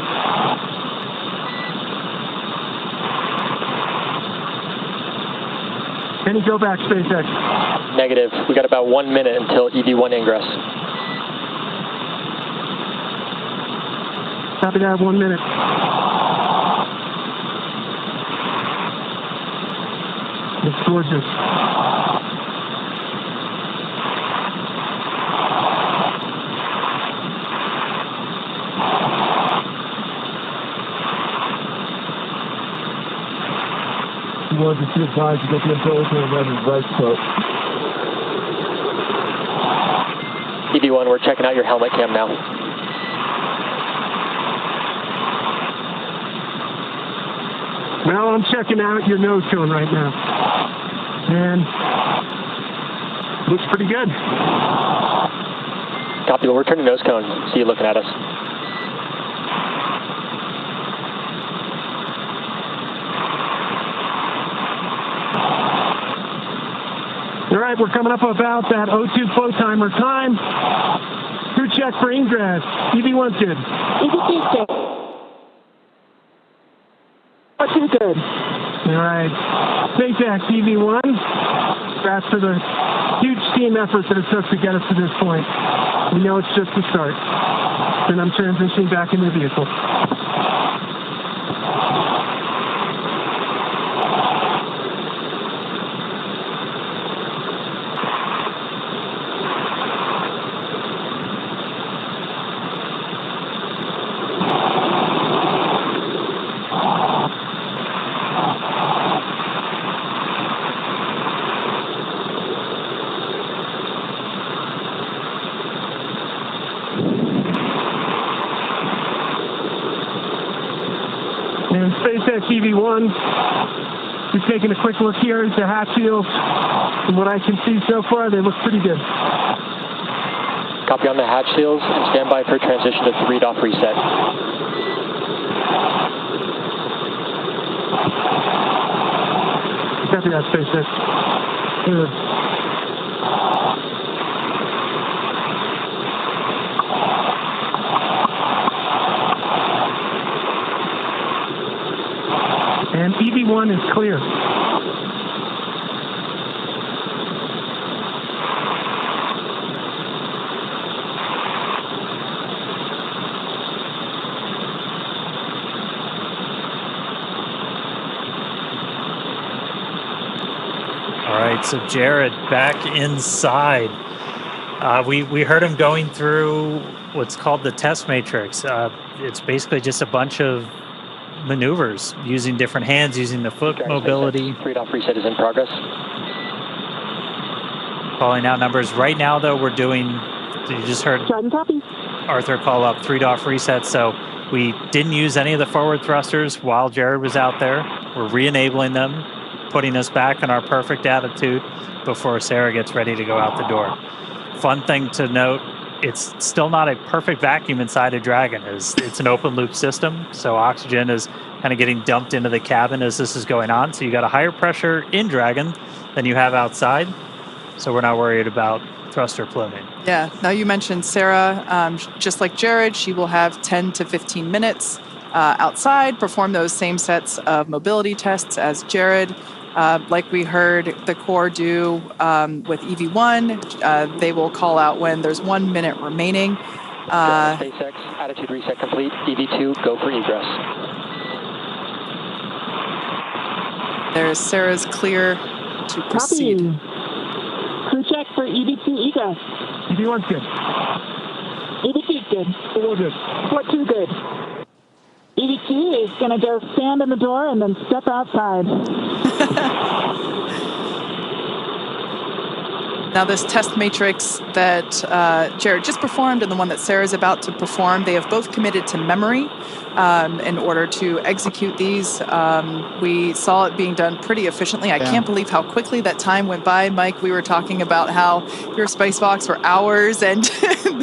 Any go back, SpaceX? Negative. We got about 1 minute until EV1 ingress. Copy that, 1 minute. It's gorgeous. You want to see the size, you get the umbilical and then the right foot. EV1, we're checking out your helmet cam now. Well, I'm checking out your nose cone right now. And looks pretty good. Copy, we'll return to nose cone. See you looking at us. All right, we're coming up about that O2 flow timer time. Crew check for ingress. EV1's good. EV2's good. What's you good? All right. SpaceX EV1. Congrats for the huge team effort that it took to get us to this point. We know it's just the start. Then I'm transitioning back into the vehicle. And SpaceX EV1, we've taken a quick look here at the hatch shields. From what I can see so far, they look pretty good. Copy on the hatch seals and stand by for transition to 3-off reset. Copy that, SpaceX. Good. And EV1 is clear. All right, so Jared back inside. We heard him going through what's called the test matrix. It's basically just a bunch of maneuvers using different hands, using the foot mobility. 3-off reset is in progress. Calling out numbers. Right now, though, we're doing, you just heard Arthur call up 3-off reset, so we didn't use any of the forward thrusters while Jared was out there. We're re-enabling them, putting us back in our perfect attitude before Sarah gets ready to go out the door. Fun thing to note, it's still not a perfect vacuum inside a Dragon. It's an open loop system, so oxygen is kind of getting dumped into the cabin as this is going on. So you got a higher pressure in Dragon than you have outside. So we're not worried about thruster pluming. Yeah. Now you mentioned Sarah, just like Jared, she will have 10 to 15 minutes outside, perform those same sets of mobility tests as Jared. Like we heard the Corps do with EV1, they will call out when there's 1 minute remaining. SpaceX, attitude reset complete. EV2, go for egress. There's Sarah's clear to proceed. Crew check for EV2 egress. EV1's good. EV2's good. We're good. What 2 good? EV2 is going to go stand in the door and then step outside. Now, this test matrix that Jared just performed and the one that Sarah's about to perform, they have both committed to memory in order to execute these. We saw it being done pretty efficiently. I can't believe how quickly that time went by. Mike, we were talking about how your spacewalks were hours, and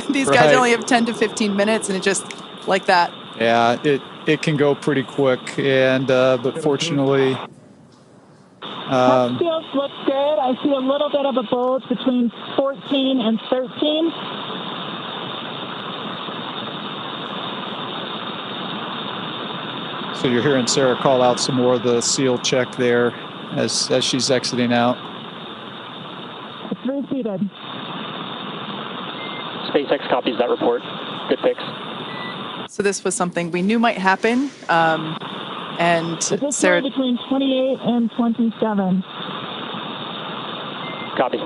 these guys only have 10 to 15 minutes, and it just like that. Yeah, it can go pretty quick, and but fortunately... Test fields look good. I see a little bit of a bulge between 14 and 13. So you're hearing Sarah call out some more of the seal check there as she's exiting out. It's reseated. SpaceX copies that report. Good fix. So this was something we knew might happen. And Sarah, between 28 and 27. Copy.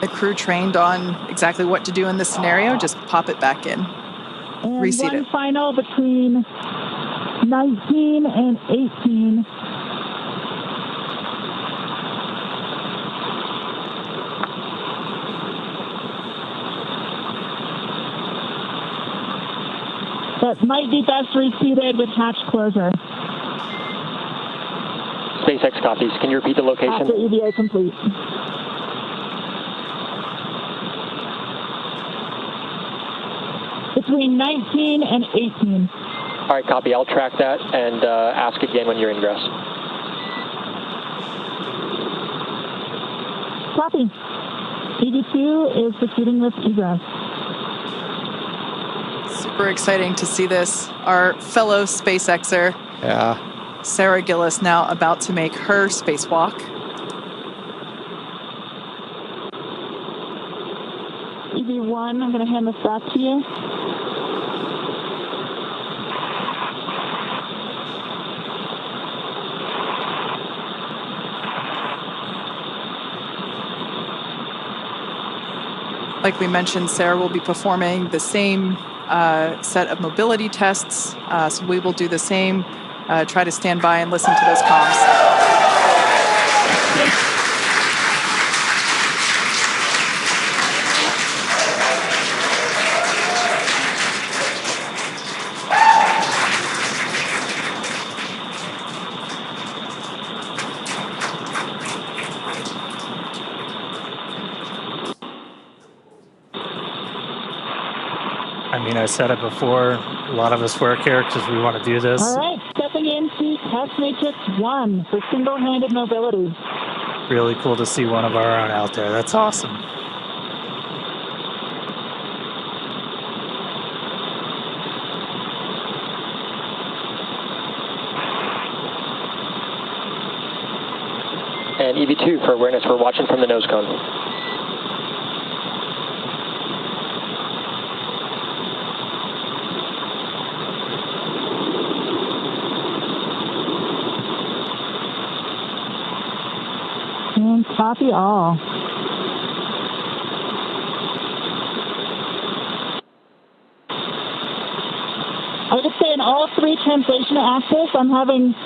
The crew trained on exactly what to do in this scenario. Just pop it back in. And Reseat one it. final between 19 and 18. That might be best reseated with hatch closure. SpaceX copies. Can you repeat the location? After EVA complete. Between 19 and 18. All right, copy. I'll track that and ask again when you're ingress. Copy. EV2 is proceeding with egress. Super exciting to see this. Our fellow SpaceXer, Sarah Gillis, now about to make her spacewalk. EV1, I'm going to hand this back to you. Like we mentioned, Sarah will be performing the same set of mobility tests. So we will do the same, try to stand by and listen to those comms. I mean, I said it before, a lot of us wear characters, we want to do this. All right, stepping into test matrix 1 for single-handed mobility. Really cool to see one of our own out there. That's awesome. And EV2 for awareness, we're watching from the nose cone. And copy all. I would say in all 3 translation axes, I'm having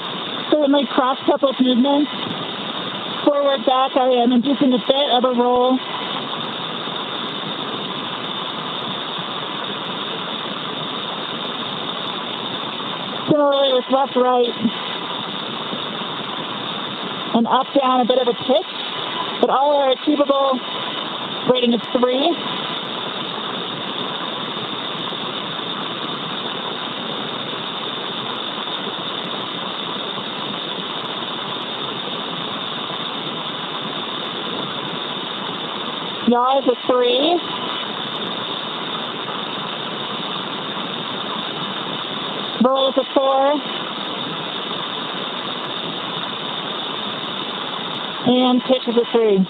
certainly cross-coupled movements. Forward, back, I am inducing a bit of a roll. Similarly with left, right. And up, down, a bit of a pitch, but all are achievable. Rating of 3. Yaw is a 3. Roll is a 4. And pitch is a 3.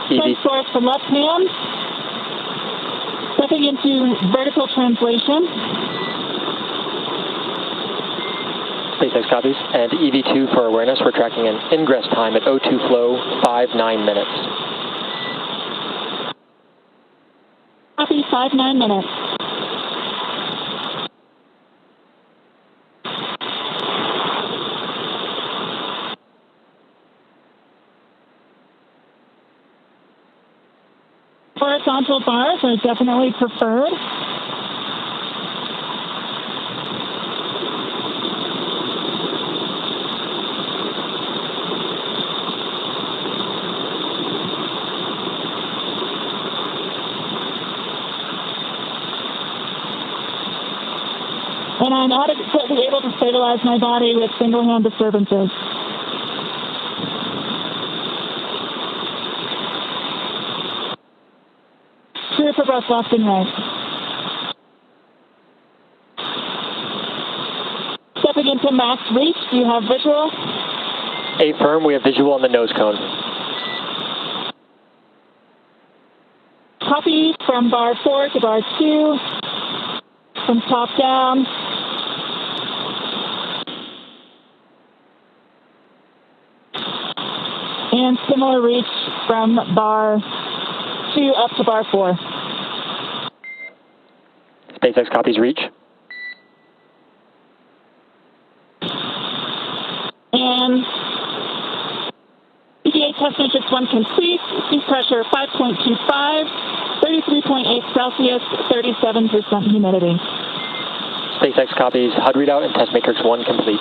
Turn source from left hand. Stepping into vertical translation. SpaceX copies. And EV2 for awareness, we're tracking an ingress time at O2 flow, 5-9 minutes. Copy, 5-9 minutes. Horizontal bars are definitely preferred. And I'm adequately able to stabilize my body with single-hand disturbances. Clear for both left and right. Stepping into max reach, do you have visual? Affirm, we have visual on the nose cone. Copy from bar 4 to bar 2, from top down. And similar reach from bar 2 up to bar 4. SpaceX copies reach. And EVA test matrix 1 complete. Seat pressure 5.25, 33.8 Celsius, 37% humidity. SpaceX copies HUD readout and test matrix 1 complete.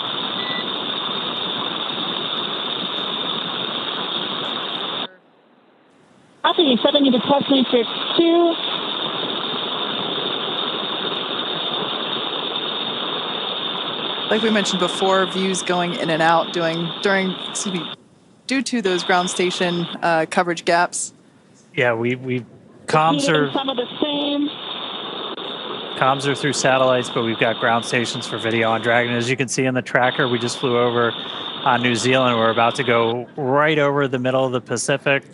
Copy, stepping into test matrix 2. Like we mentioned before, views going in and out due to those ground station coverage gaps. Yeah, comms are Some of the same. comms are through satellites, but we've got ground stations for video on Dragon. As you can see in the tracker, we just flew over on New Zealand. We're about to go right over the middle of the Pacific.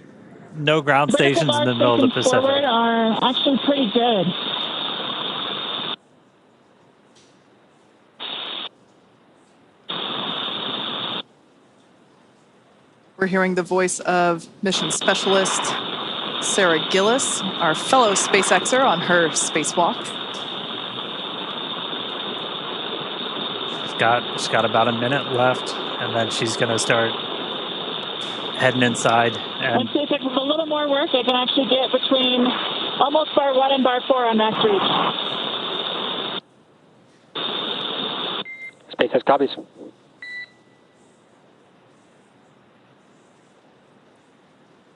No ground stations in the middle of the Pacific. Forward are actually pretty good. We're hearing the voice of mission specialist Sarah Gillis, our fellow SpaceXer on her spacewalk. She's got about a minute left, and then she's going to start heading inside. And SpaceX with a little more work, they can actually get between almost bar 1 and bar 4 on max reach. SpaceX copies.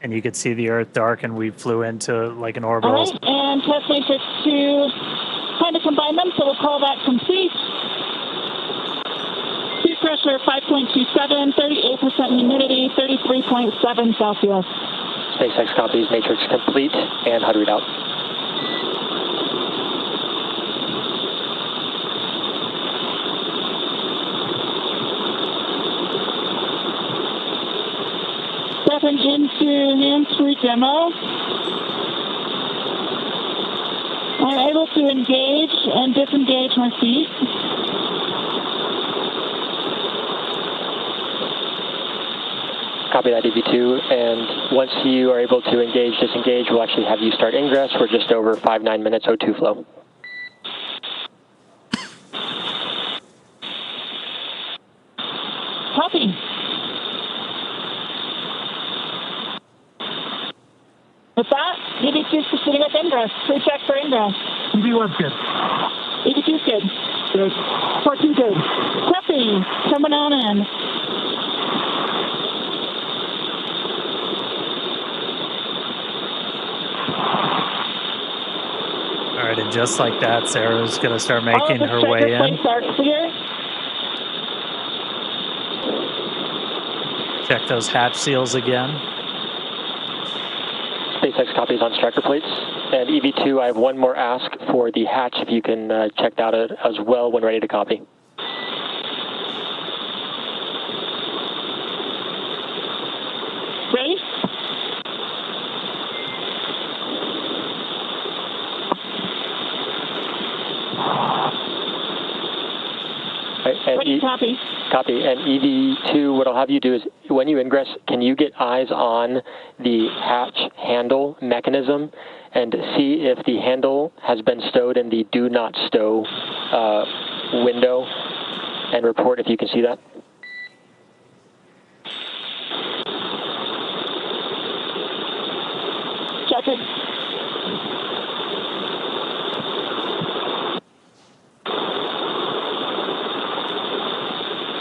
And you could see the Earth dark, and we flew into like an orbital. All right, and test matrix 2, trying to combine them, so we'll call that complete. Seat pressure 5.27, 38% humidity, 33.7 Celsius. SpaceX copies matrix complete and HUD readout. Stepping into hands-free demo. I'm able to engage and disengage my feet. Copy that, EV2. And once you are able to engage, disengage, we'll actually have you start ingress. We're just over 5-9 minutes O2 flow. Copy. With that, EV2 is proceeding with ingress. Pre-check for ingress. EV1's good. EV2's good. Good. 14 good. Copy. Coming on in. All right, and just like that, Sarah's going to start making her way in. Are clear. Check those hatch seals again. SpaceX copies on striker plates. And EV2, I have one more ask for the hatch, if you can check that out as well when ready to copy. Ready? Copy. Copy. And EV2, what I'll have you do is when you ingress, can you get eyes on the hatch handle mechanism and see if the handle has been stowed in the do not stow window and report if you can see that? Check it.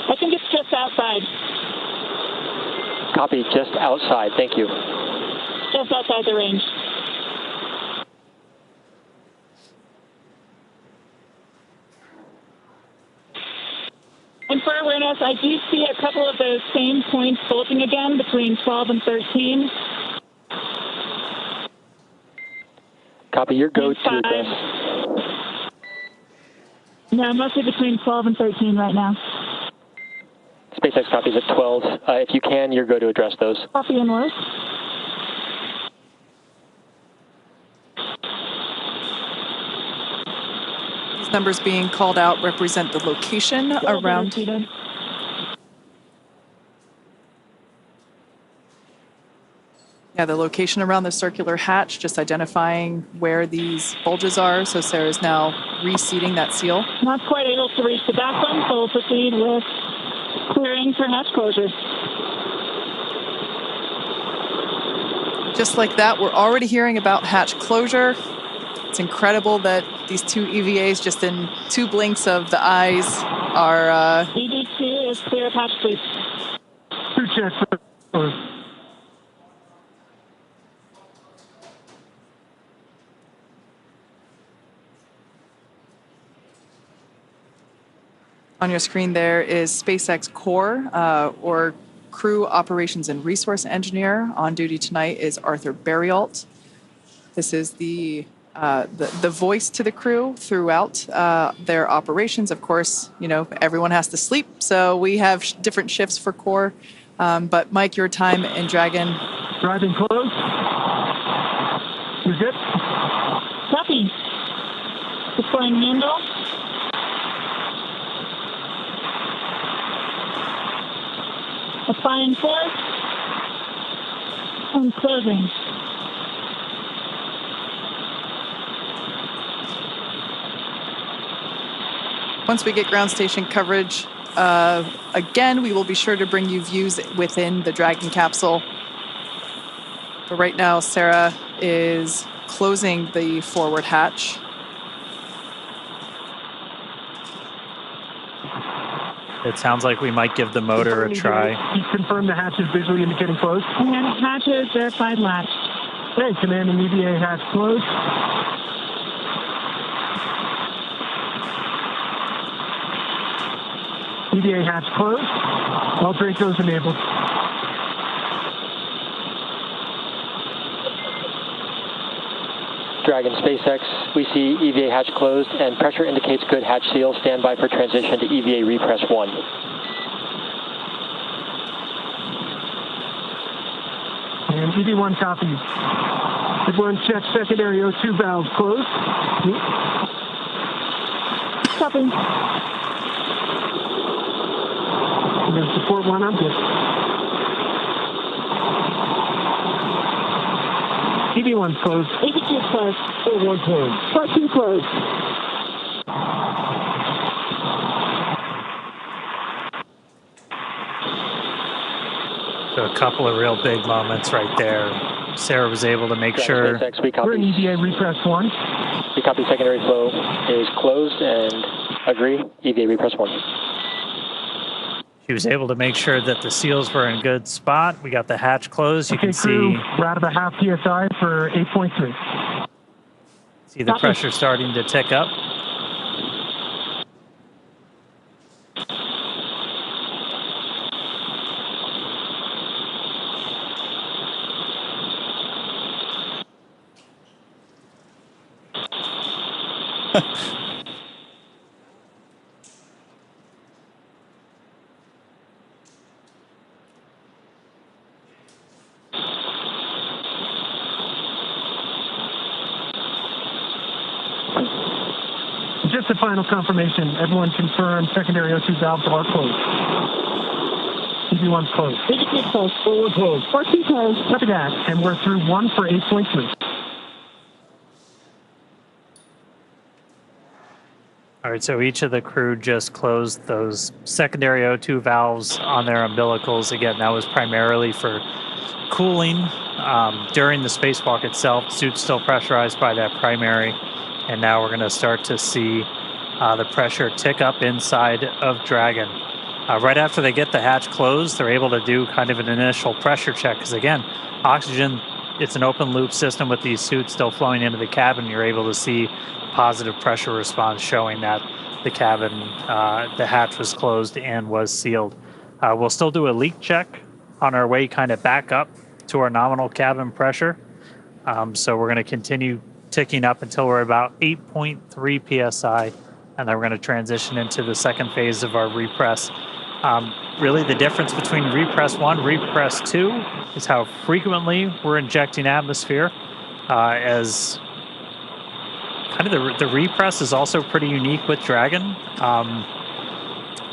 I think it's just outside. Copy, just outside. Thank you. Just outside the range. And for awareness, I do see a couple of those same points bulging again between 12 and 13. Copy, your go to address. No, mostly between 12 and 13 right now. SpaceX copies at 12. If you can, your go to address those. Copy and work. These numbers being called out represent the location around. Yeah, the location around the circular hatch, just identifying where these bulges are. So Sarah's now reseating that seal. Not quite able to reach the back one, so we'll proceed with clearing for hatch closure. Just like that, we're already hearing about hatch closure. It's incredible that these two EVAs, just in 2 blinks of the eyes, are... ED2 is clear of hatch, please. 2 checks. On your screen there is SpaceX Core, or Crew Operations and Resource Engineer. On duty tonight is Arthur Berrialt. This is the voice to the crew throughout their operations. Of course, you know, everyone has to sleep, so we have different shifts for Core. But Mike, your time in Dragon. Driving close. You're good? Copy. Deploying handle. Applying force. And closing. Once we get ground station coverage, again, we will be sure to bring you views within the Dragon capsule. But right now, Sarah is closing the forward hatch. It sounds like we might give the motor a try. You confirm the hatch is visually indicating closed? And hatch is verified latch. Okay, command and EVA hatch closed. EVA hatch closed. All Dracos enabled. Dragon SpaceX, we see EVA hatch closed and pressure indicates good hatch seal. Stand by for transition to EVA repress 1. And EV1 copies. Everyone check secondary O2 valve closed. Copy. And then support 1, I'm good. EV1 closed. EV2 closed. O1 closed. O2 closed. So a couple of real big moments right there. Sarah was able to make sure. SpaceX, we copy. We're in EVA repress 1. We copy secondary flow is closed and agree. EVA repress 1. She was able to make sure that the seals were in good spot. We got the hatch closed. You Okay, can crew, see. we're out of a half PSI for 8.3. See the pressure starting to tick up. Just the final confirmation. Everyone confirm secondary O2 valves are closed. EV1's closed. EV2 closed. Forward closed. 14 closed. Copy that. And we're through 1 for 8.3. All right, so each of the crew just closed those secondary O2 valves on their umbilicals. Again, that was primarily for cooling. During the spacewalk itself, the suit's still pressurized by that primary, and now we're going to start to see the pressure tick up inside of Dragon. Right after they get the hatch closed, they're able to do kind of an initial pressure check, because again, oxygen, it's an open loop system with these suits still flowing into the cabin. You're able to see positive pressure response showing that the cabin, the hatch was closed and was sealed. We'll still do a leak check on our way kind of back up to our nominal cabin pressure. So we're going to continue ticking up until we're about 8.3 psi, and then we're going to transition into the second phase of our repress. Really the difference between repress 1, repress 2 is how frequently we're injecting atmosphere, as kind of the repress is also pretty unique with Dragon.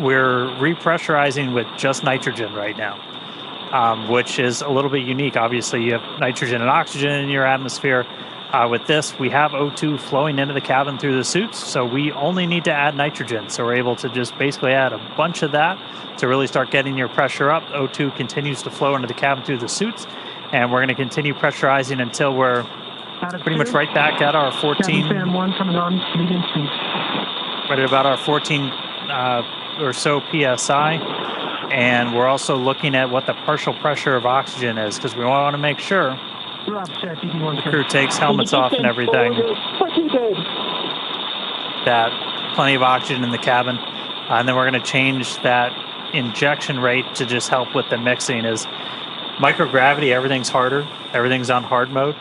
We're repressurizing with just nitrogen right now, which is a little bit unique. Obviously, you have nitrogen and oxygen in your atmosphere. With this, we have O2 flowing into the cabin through the suits, so we only need to add nitrogen. So we're able to just basically add a bunch of that to really start getting your pressure up. O2 continues to flow into the cabin through the suits, and we're going to continue pressurizing until we're pretty much right back at our 14. Fan 1 coming on, medium speed. Right at about our 14 or so PSI. And we're also looking at what the partial pressure of oxygen is, because we want to make sure the crew takes helmets off and everything, that plenty of oxygen in the cabin. And then we're going to change that injection rate to just help with the mixing. Is microgravity, everything's harder, everything's on hard mode.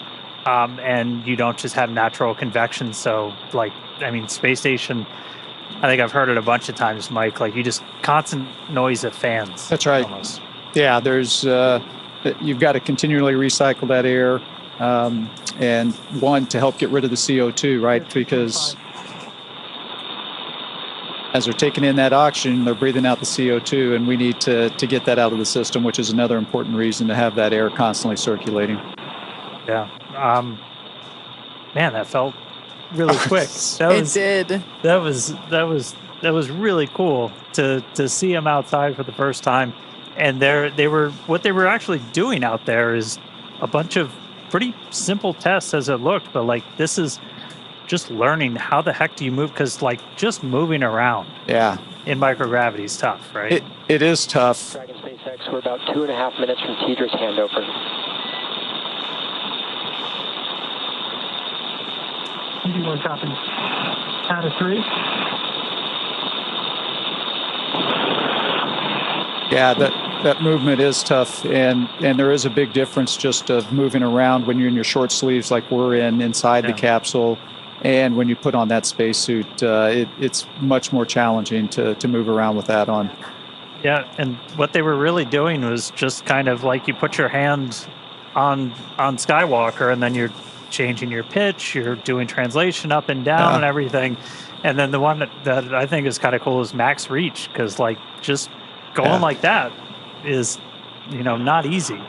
And you don't just have natural convection. So, like, I mean, space station, I think I've heard it a bunch of times, Mike, like you just constant noise of fans. That's right. Almost. Yeah, there's, you've got to continually recycle that air. And one, to help get rid of the CO2, right? Because as they're taking in that oxygen, they're breathing out the CO2, and we need to get that out of the system, which is another important reason to have that air constantly circulating. Yeah. Man, that felt really quick. It did. That was really cool to see them outside for the first time. And what they were actually doing out there is a bunch of pretty simple tests as it looked, but like this is just learning how the heck do you move, because like just moving around in microgravity is tough, right? It is tough. Dragon SpaceX, we're about 2.5 minutes from Tidra's handover. EV1 copies. Out of 3. Yeah, that movement is tough, and there is a big difference just of moving around when you're in your short sleeves like we're inside the capsule, and when you put on that spacesuit, it's much more challenging to move around with that on. Yeah, and what they were really doing was just kind of like you put your hand on Skywalker, and then you're changing your pitch, you're doing translation up and down and everything. And then the one that I think is kind of cool is max reach, because like just going like that is, not easy.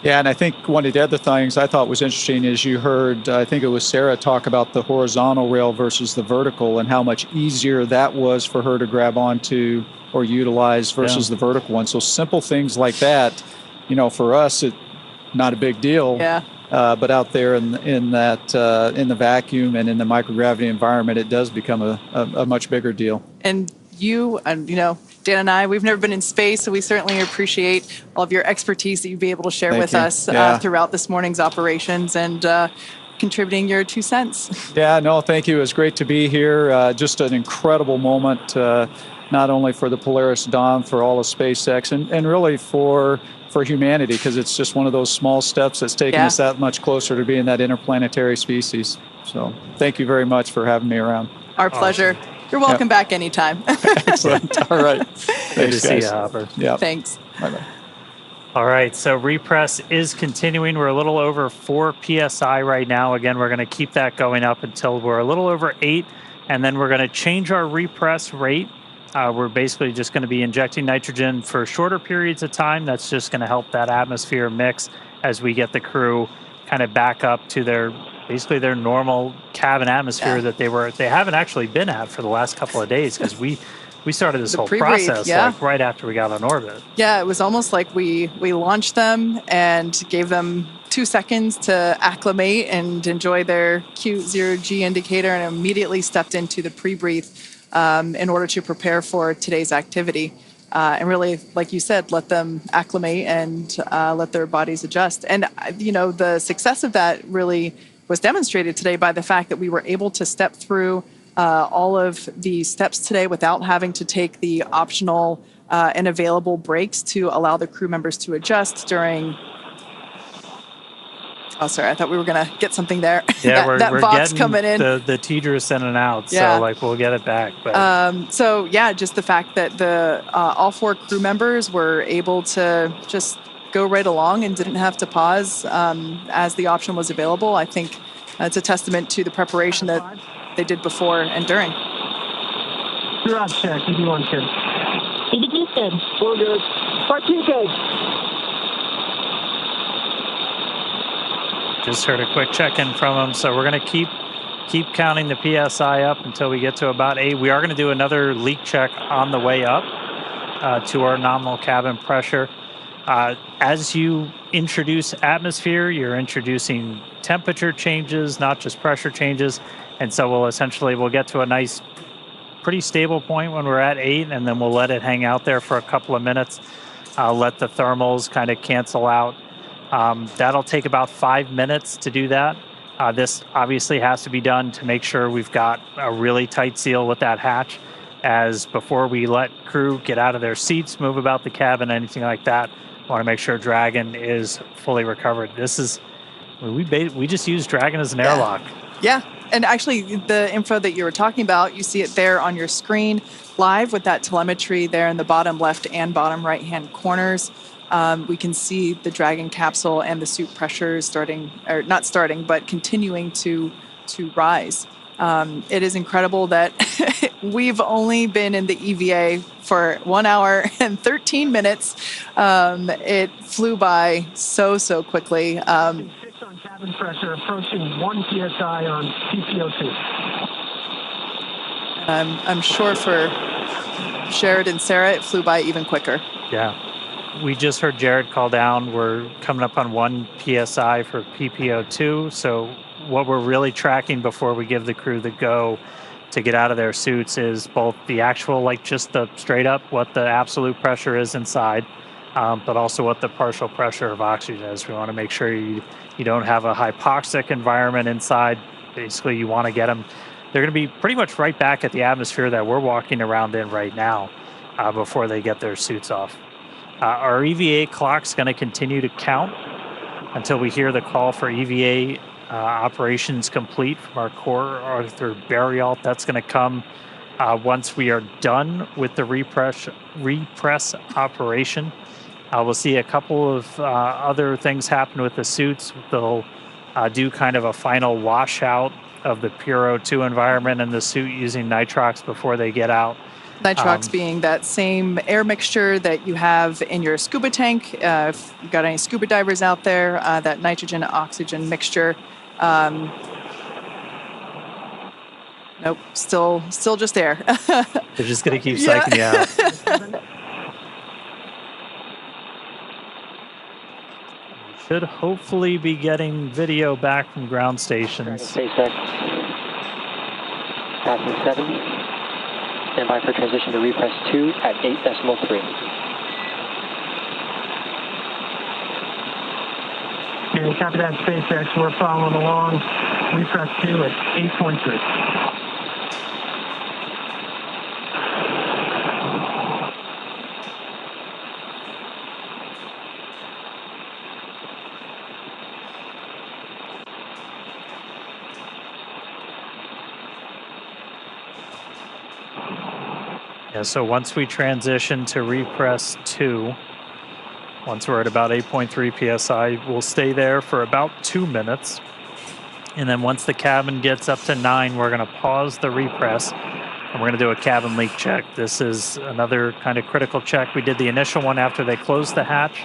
Yeah, and I think one of the other things I thought was interesting is you heard, I think it was Sarah, talk about the horizontal rail versus the vertical and how much easier that was for her to grab onto or utilize versus the vertical one. So simple things like that, for us, it's not a big deal. Yeah. But out there in the vacuum and in the microgravity environment, it does become a much bigger deal. And you and Dan and I, we've never been in space, so we certainly appreciate all of your expertise that you'd be able to share with us throughout this morning's operations and contributing your 2 cents. Yeah, no, thank you. It was great to be here. Just an incredible moment, not only for the Polaris Dawn, for all of SpaceX, and really for humanity, because it's just one of those small steps that's taken us that much closer to being that interplanetary species. So thank you very much for having me around. Our pleasure. Awesome. You're welcome back anytime. Excellent. All right. Good to see you, Hopper. Yeah. Thanks. Bye-bye. All right, so repress is continuing. We're a little over 4 PSI right now. Again, we're going to keep that going up until we're a little over 8, And then we're going to change our repress rate. We're basically just going to be injecting nitrogen for shorter periods of time. That's just going to help that atmosphere mix as we get the crew kind of back up to basically their normal cabin atmosphere that they haven't actually been at for the last couple of days, because we started this whole process like right after we got on orbit. Yeah, it was almost like we launched them and gave them 2 seconds to acclimate and enjoy their cute 0G indicator, and immediately stepped into the pre-breathe in order to prepare for today's activity. And really, like you said, let them acclimate and let their bodies adjust. And, the success of that really was demonstrated today by the fact that we were able to step through all of the steps today without having to take the optional and available breaks to allow the crew members to adjust during... Oh, sorry, I thought we were going to get something there. Yeah, that we're Vox getting coming in. the TDRS in and out, Yeah. so we'll get it back. But So yeah, just the fact that the all 4 crew members were able to just go right along and didn't have to pause as the option was available, I think it's a testament to the preparation that they did before and during. You're on check, ED1 good. ED2 good. We're good. Part 2 good. just heard a quick check-in from them, so we're going to keep counting the PSI up until we get to about 8. We are going to do another leak check on the way up to our nominal cabin pressure. As you introduce atmosphere, you're introducing temperature changes, not just pressure changes. And so we'll get to a nice, pretty stable point when we're at 8, and then we'll let it hang out there for a couple of minutes. Let the thermals kind of cancel out. That'll take about 5 minutes to do that. This obviously has to be done to make sure we've got a really tight seal with that hatch, as before we let crew get out of their seats, move about the cabin, anything like that. Want to make sure Dragon is fully recovered. We just use Dragon as an airlock. Yeah, and actually the info that you were talking about, you see it there on your screen live with that telemetry there in the bottom left and bottom right hand corners. We can see the Dragon capsule and the suit pressures continuing to rise. It is incredible that we've only been in the EVA for 1 hour and 13 minutes. It flew by so quickly. 6 on cabin pressure, approaching 1 psi on PPO2. I'm sure for Jared and Sarah, it flew by even quicker. Yeah. We just heard Jared call down. We're coming up on 1 PSI for PPO2. So what we're really tracking before we give the crew the go to get out of their suits is both the actual, just the straight up, what the absolute pressure is inside, but also what the partial pressure of oxygen is. We want to make sure you don't have a hypoxic environment inside. Basically, you want to get them. They're going to be pretty much right back at the atmosphere that we're walking around in right now before they get their suits off. Our EVA clock's going to continue to count until we hear the call for EVA operations complete from our core Arthur Burial. That's going to come once we are done with the repress operation. We'll see a couple of other things happen with the suits. They'll do kind of a final washout of the pure O2 environment in the suit using nitrox before they get out. Nitrox being that same air mixture that you have in your scuba tank. If you've got any scuba divers out there, that nitrogen-oxygen mixture. Nope, still just air. They're just going to keep psyching you out. Should hopefully be getting video back from ground stations. SpaceX, passing 7. Stand by for transition to repress 2 at 8.3. Okay, copy that, SpaceX. We're following along. Repress 2 at 8.3. Yeah, so once we transition to repress 2, once we're at about 8.3 PSI, we'll stay there for about 2 minutes. And then once the cabin gets up to 9, we're going to pause the repress and we're going to do a cabin leak check. This is another kind of critical check. We did the initial one after they closed the hatch,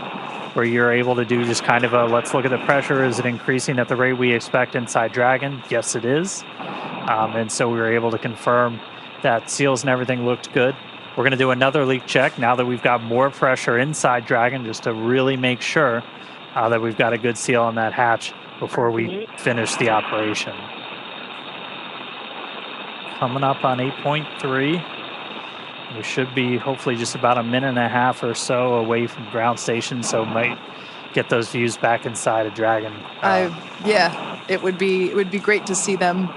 where you're able to do just kind of a, let's look at the pressure. Is it increasing at the rate we expect inside Dragon? Yes, it is. And so we were able to confirm that seals and everything looked good. We're going to do another leak check now that we've got more pressure inside Dragon, just to really make sure that we've got a good seal on that hatch before we finish the operation. Coming up on 8.3. We should be hopefully just about a minute and a half or so away from ground station, so might get those views back inside of Dragon. Yeah, it would be great to see them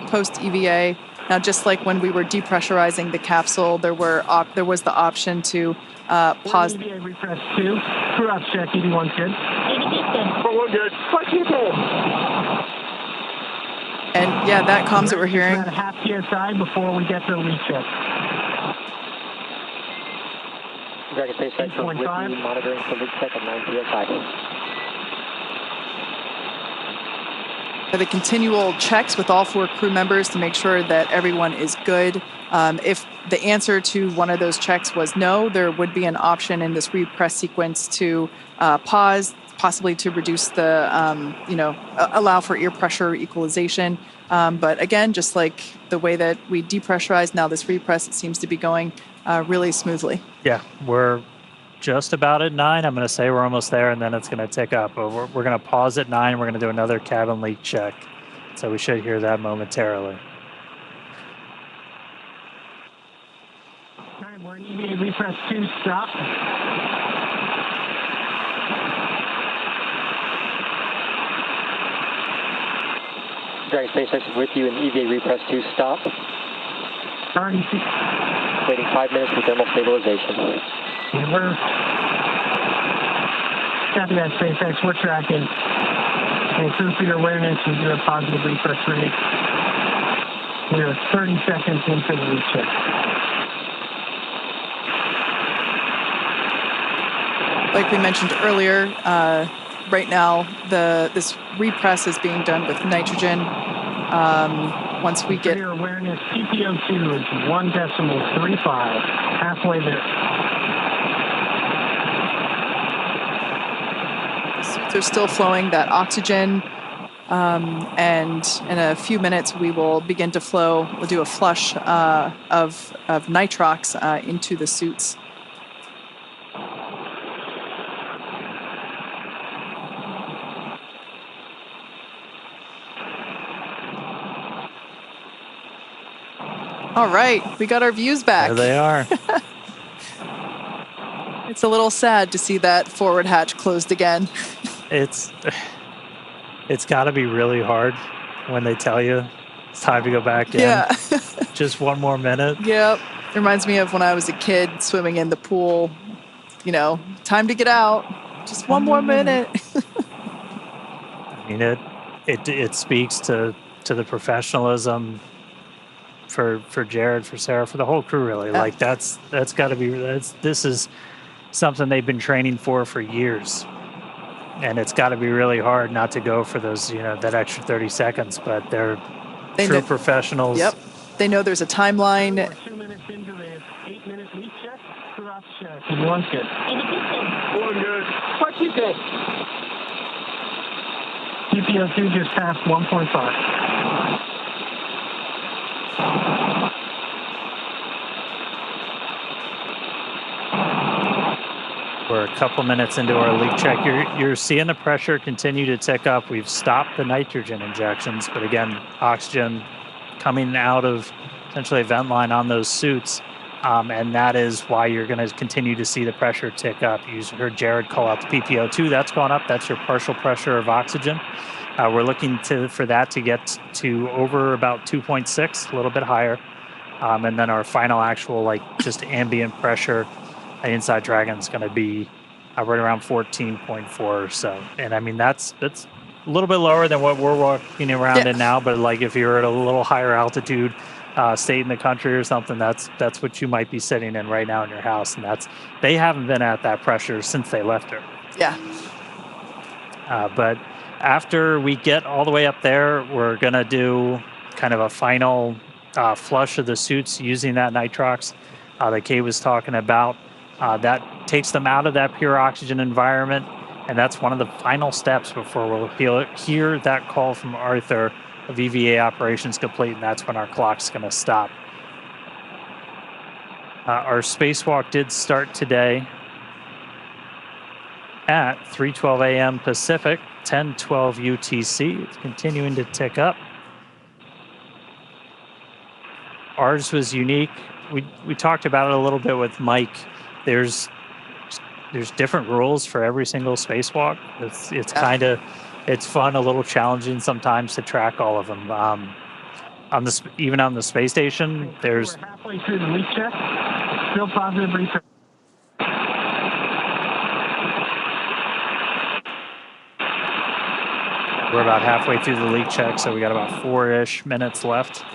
post EVA. Now, just like when we were depressurizing the capsule, there was the option to pause. EVA repress 2. Crew ops check, EV1 good. We're good. And yeah, that comms that we're hearing. About a half PSI before we get to the leak check. Dragon SpaceX with you, monitoring for leak check at 9 PSI. The continual checks with all 4 crew members to make sure that everyone is good. If the answer to one of those checks was no, there would be an option in this repress sequence to pause, possibly to reduce the, allow for ear pressure equalization. But again, just like the way that we depressurized, now this repress, it seems to be going really smoothly. Yeah, we're just about at 9. I'm going to say we're almost there, and then it's going to tick up. But we're going to pause at 9. We're going to do another cabin leak check. So we should hear that momentarily. All right, we're in EVA repress 2, stop. Dragon SpaceX is with you in EVA repress 2, stop. Waiting 5 minutes for thermal stabilization. And we're copy that, SpaceX. We're tracking. And crew for your awareness, we do a positive repress rate. We are 30 seconds into the leak check. Like we mentioned earlier, right now this repress is being done with nitrogen. Once we get your awareness, PPO2 is 1.35, halfway there. They're still flowing that oxygen, and in a few minutes we will begin to flow. We'll do a flush of nitrox into the suits. All right, we got our views back. There they are. It's a little sad to see that forward hatch closed again. It's got to be really hard when they tell you it's time to go back in. Yeah. Just one more minute. Yep. It reminds me of when I was a kid swimming in the pool. You know, time to get out. Just one more minute. I mean, it speaks to the professionalism for Jared, for Sarah, for the whole crew, really. Yeah. Like that's got to be, this is something they've been training for years. And it's got to be really hard not to go for those, that extra 30 seconds, but they're true professionals. Yep. They know there's a timeline. We're 2 minutes into the 8-minute leak check. Crew ops check. Everyone's good. We're good. What you good? PPO2 just passed 1.5. We're a couple minutes into our leak check. You're seeing the pressure continue to tick up. We've stopped the nitrogen injections, but again, oxygen coming out of essentially a vent line on those suits, and that is why you're going to continue to see the pressure tick up. You heard Jared call out the PPO2. That's gone up. That's your partial pressure of oxygen. We're looking for that to get to over about 2.6, a little bit higher, and then our final actual just ambient pressure inside Dragon's going to be right around 14.4 or so. And I mean, that's a little bit lower than what we're walking around in now, but if you're at a little higher altitude state in the country or something, that's what you might be sitting in right now in your house. And they haven't been at that pressure since they left her. Yeah. But After we get all the way up there, we're going to do kind of a final flush of the suits using that nitrox that Kate was talking about. That takes them out of that pure oxygen environment, and that's one of the final steps before we'll hear that call from Arthur of EVA operations complete, and that's when our clock's going to stop. Our spacewalk did start today at 3:12 a.m. Pacific, 10:12 UTC. It's continuing to tick up. Ours was unique. We talked about it a little bit with Mike. There's different rules for every single spacewalk. It's kind of fun, a little challenging sometimes to track all of them. Even on the space station, there's We're halfway through the leak check. Still positive research. We're about halfway through the leak check, so we got about 4-ish minutes left.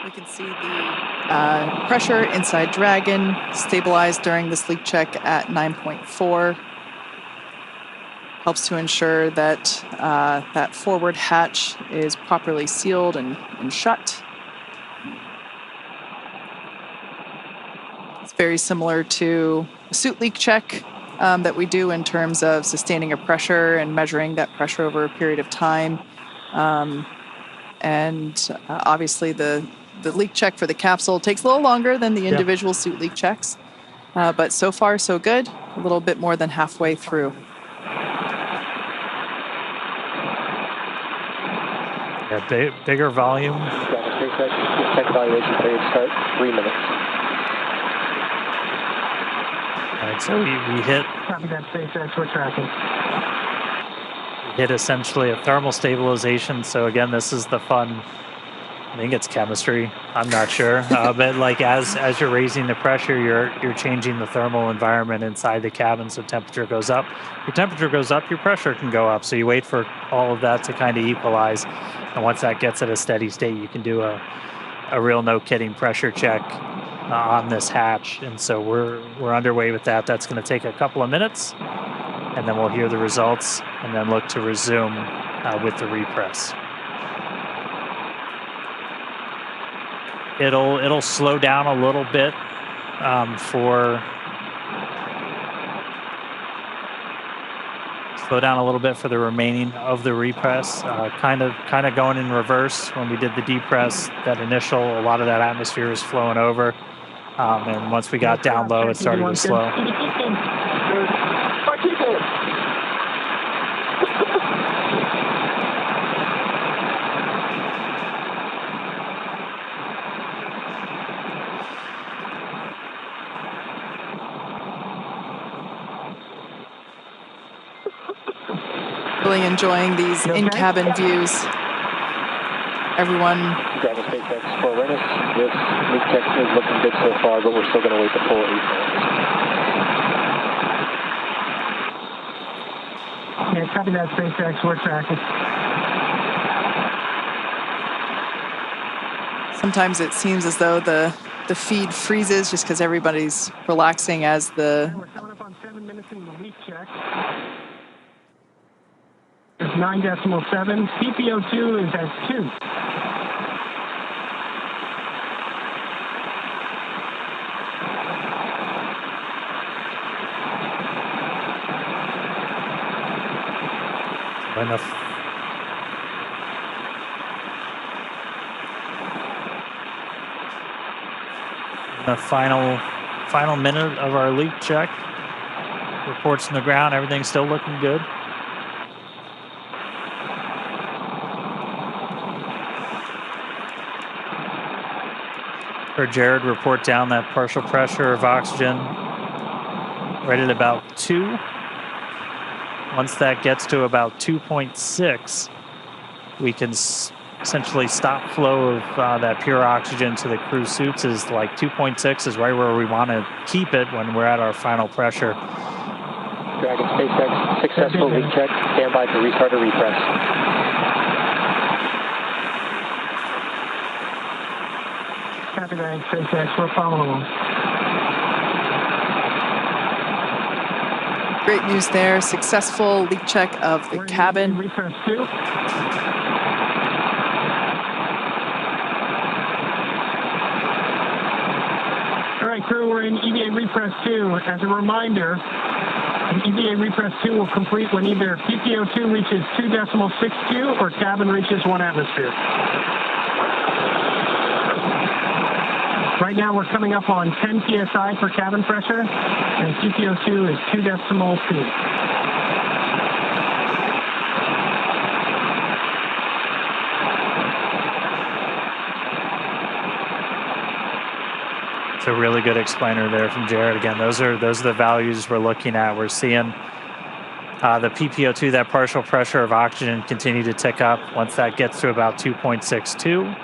We can see the pressure inside Dragon stabilized during this leak check at 9.4. Helps to ensure that that forward hatch is properly sealed and shut. It's very similar to a suit leak check that we do in terms of sustaining a pressure and measuring that pressure over a period of time. Obviously the leak check for the capsule takes a little longer than the individual suit leak checks. But so far, so good. A little bit more than halfway through. Yeah, bigger volume. Check evaluation period start 3 minutes. All right, so we hit. Copy that, SpaceX. We're tracking. We hit essentially a thermal stabilization. So again, this is the fun. I think it's chemistry. I'm not sure, but like as you're raising the pressure, you're changing the thermal environment inside the cabin, so temperature goes up. Your temperature goes up, your pressure can go up. So you wait for all of that to kind of equalize, and once that gets at a steady state, you can do a real no-kidding pressure check on this hatch. And so we're underway with that. That's going to take a couple of minutes, and then we'll hear the results, and then look to resume with the repress. It'll slow down a little bit for the remaining of the repress. Kind of going in reverse. When we did the depress, that initial, a lot of that atmosphere was flowing over, and once we got down low, it started to slow. Really enjoying these in-cabin views. Everyone. Dragon SpaceX for awareness. This leak check is looking good so far, but we're still going to wait the full 8 minutes. Yeah, copy that, SpaceX. We're tracking. Sometimes it seems as though the feed freezes just because everybody's relaxing as the. We're coming up on 7 minutes in the leak check. It's 9.7. CPO2 is at 2. Enough. The final minute of our leak check. Reports from the ground. Everything's still looking good. Heard Jared report down that partial pressure of oxygen right at about 2. Once that gets to about 2.6, we can essentially stop flow of that pure oxygen to the crew suits. Is like 2.6 is right where we want to keep it when we're at our final pressure. Dragon SpaceX, successful leak check. Stand by to restart or repress. Copy that, SpaceX. We're following along. Great news there. Successful leak check of the cabin. Refresh 2. All right, crew, we're in EVA Repress 2. As a reminder, EVA Repress 2 will complete when either PPO2 reaches 2.62 or cabin reaches 1 atmosphere. Right now we're coming up on 10 psi for cabin pressure, and PPO2 is 2.2. It's a really good explainer there from Jared. Again, those are the values we're looking at. We're seeing the PPO2, that partial pressure of oxygen, continue to tick up. Once that gets to about 2.62,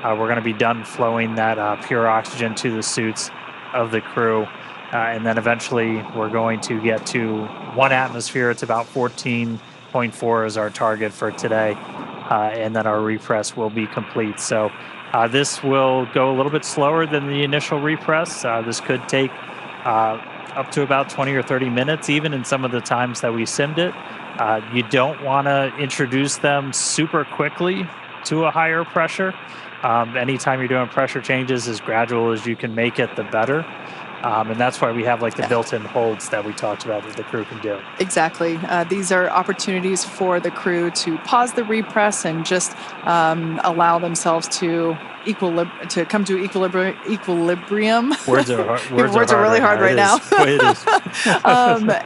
we're going to be done flowing that pure oxygen to the suits of the crew. And then eventually we're going to get to 1 atmosphere. It's about 14.4 is our target for today. And then our repress will be complete. So this will go a little bit slower than the initial repress. This could take up to about 20 or 30 minutes, even in some of the times that we simmed it. You don't want to introduce them super quickly to a higher pressure. Anytime you're doing pressure changes, as gradual as you can make it, the better. And that's why we have like the built-in holds that we talked about that the crew can do. Exactly. These are opportunities for the crew to pause the repress and just allow themselves to come to equilibrium. Words are really hard right now. It is.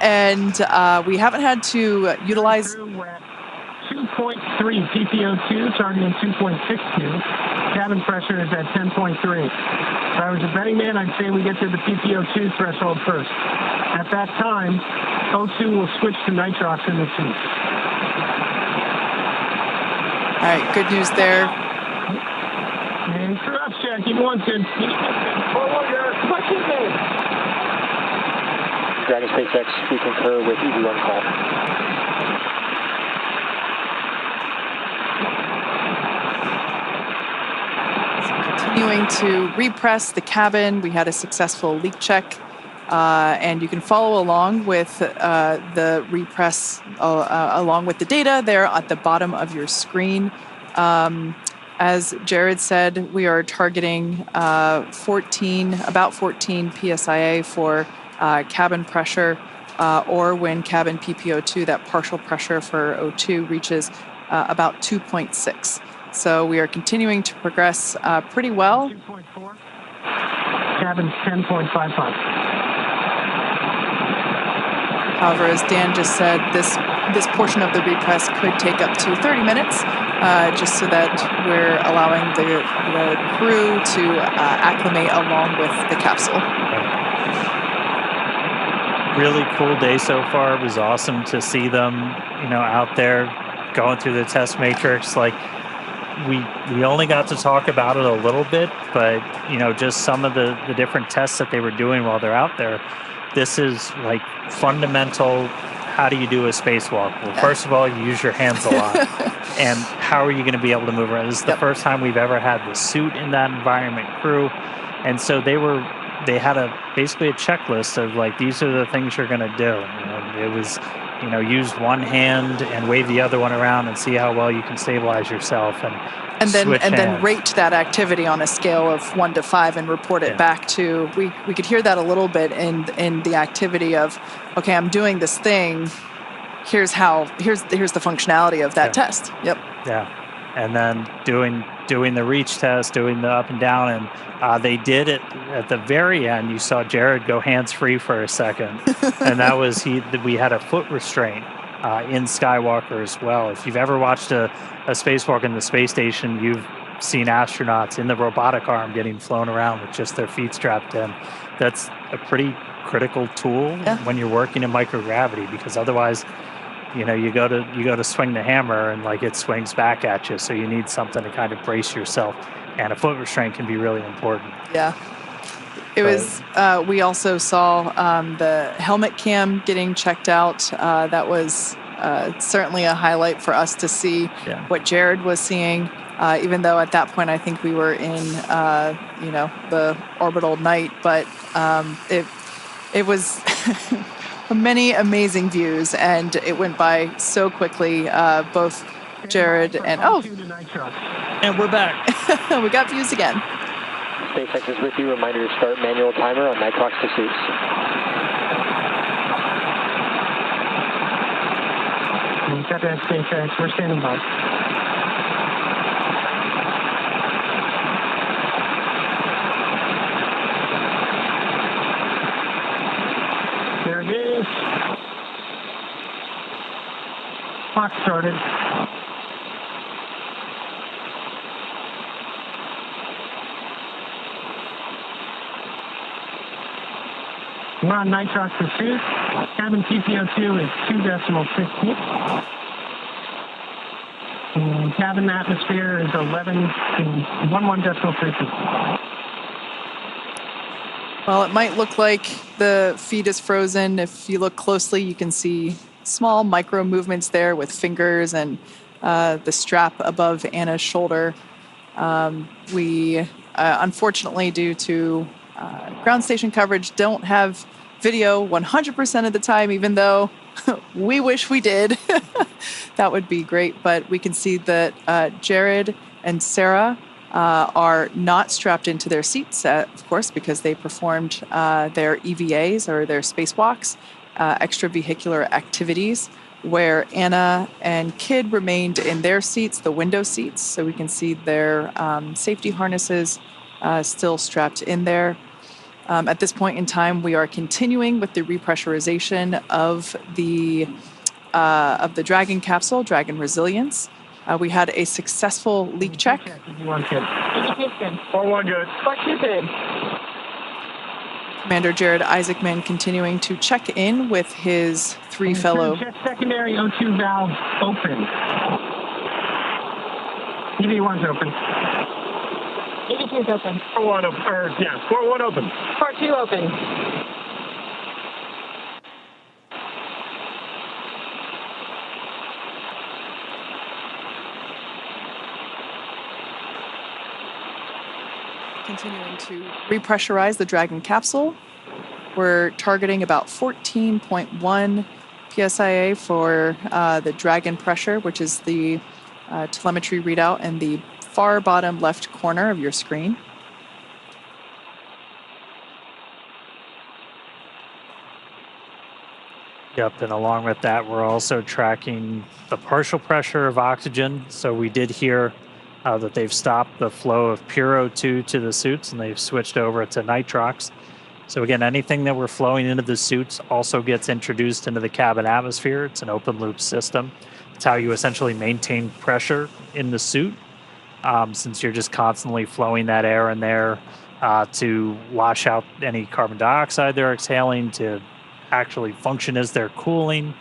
And we haven't had to utilize 2.3 PPO2, targeting 2.62. Cabin pressure is at 10.3. If I was a betting man, I'd say we get to the PPO2 threshold first. At that time, O2 will switch to nitrox in the suit. All right, good news there. And cross check in 1 10. Dragon SpaceX, we concur with EV1 call. Continuing to repress the cabin. We had a successful leak check, and you can follow along with the repress along with the data there at the bottom of your screen. As Jared said, we are targeting about 14 psia for cabin pressure, or when cabin PPO2, that partial pressure for O2 reaches about 2.6. So we are continuing to progress pretty well. 2.4. Cabin's 10.55. However, as Dan just said, this portion of the repress could take up to 30 minutes, just so that we're allowing the crew to acclimate along with the capsule. Really cool day so far. It was awesome to see them, out there going through the test matrix. Like, we only got to talk about it a little bit, but just some of the different tests that they were doing while they're out there. This is like fundamental. How do you do a spacewalk? Well, first of all, you use your hands a lot. And how are you going to be able to move around? This is the first time we've ever had the suit in that environment crew. And so they had basically a checklist of like, these are the things you're going to do. It was, use one hand and wave the other one around and see how well you can stabilize yourself, and then rate that activity on a scale of 1 to 5 and report it back to. We could hear that a little bit in the activity of, okay, I'm doing this thing. Here's the functionality of that test. Yep. Yeah, and then doing the reach test, doing the up and down, and they did it at the very end. You saw Jared go hands-free for a second, and that was we had a foot restraint in Skywalker as well. If you've ever watched a spacewalk in the space station, you've seen astronauts in the robotic arm getting flown around with just their feet strapped in. That's a pretty critical tool when you're working in microgravity, because otherwise, you go to swing the hammer and like it swings back at you. So you need something to kind of brace yourself, and a foot restraint can be really important. Yeah. We also saw the helmet cam getting checked out. That was certainly a highlight for us to see what Jared was seeing. even though at that point I think we were in, the orbital night. But it was many amazing views, and it went by so quickly. Both Jared and and we're back. We got views again. SpaceX is with you. Reminder to start manual timer on nitrox to suits. Got that, SpaceX. We're standing by. There it is. Clock started. We're on nitrox pursuit. Cabin TPO2 is 2.16. And cabin atmosphere is 11.32. Well, it might look like the feed is frozen. If you look closely, you can see small micro movements there with fingers and the strap above Anna's shoulder. We, unfortunately, due to ground station coverage, don't have video 100% of the time, even though we wish we did. That would be great. But we can see that Jared and Sarah are not strapped into their seats, of course, because they performed their EVAs or their spacewalks, extravehicular activities, where Anna and Kid remained in their seats, the window seats, so we can see their safety harnesses still strapped in there. At this point in time, we are continuing with the repressurization of the Dragon capsule, Dragon Resilience. We had a successful leak check. 4-1 good. 4-2 good. Commander Jared Isaacman continuing to check in with his three fellow. Jet secondary O2 valve open. EV1's open. EV2's open. 4-1 open. 4-1 open. 4-2 open. Continuing to repressurize the Dragon capsule. We're targeting about 14.1 psia for the Dragon pressure, which is the telemetry readout in the far bottom left corner of your screen. Yep, and along with that, we're also tracking the partial pressure of oxygen. So we did hear that they've stopped the flow of pure O2 to the suits, and they've switched over to nitrox. So again, anything that we're flowing into the suits also gets introduced into the cabin atmosphere. It's an open loop system. It's how you essentially maintain pressure in the suit, since you're just constantly flowing that air in there to wash out any carbon dioxide they're exhaling, to actually function as they're cooling.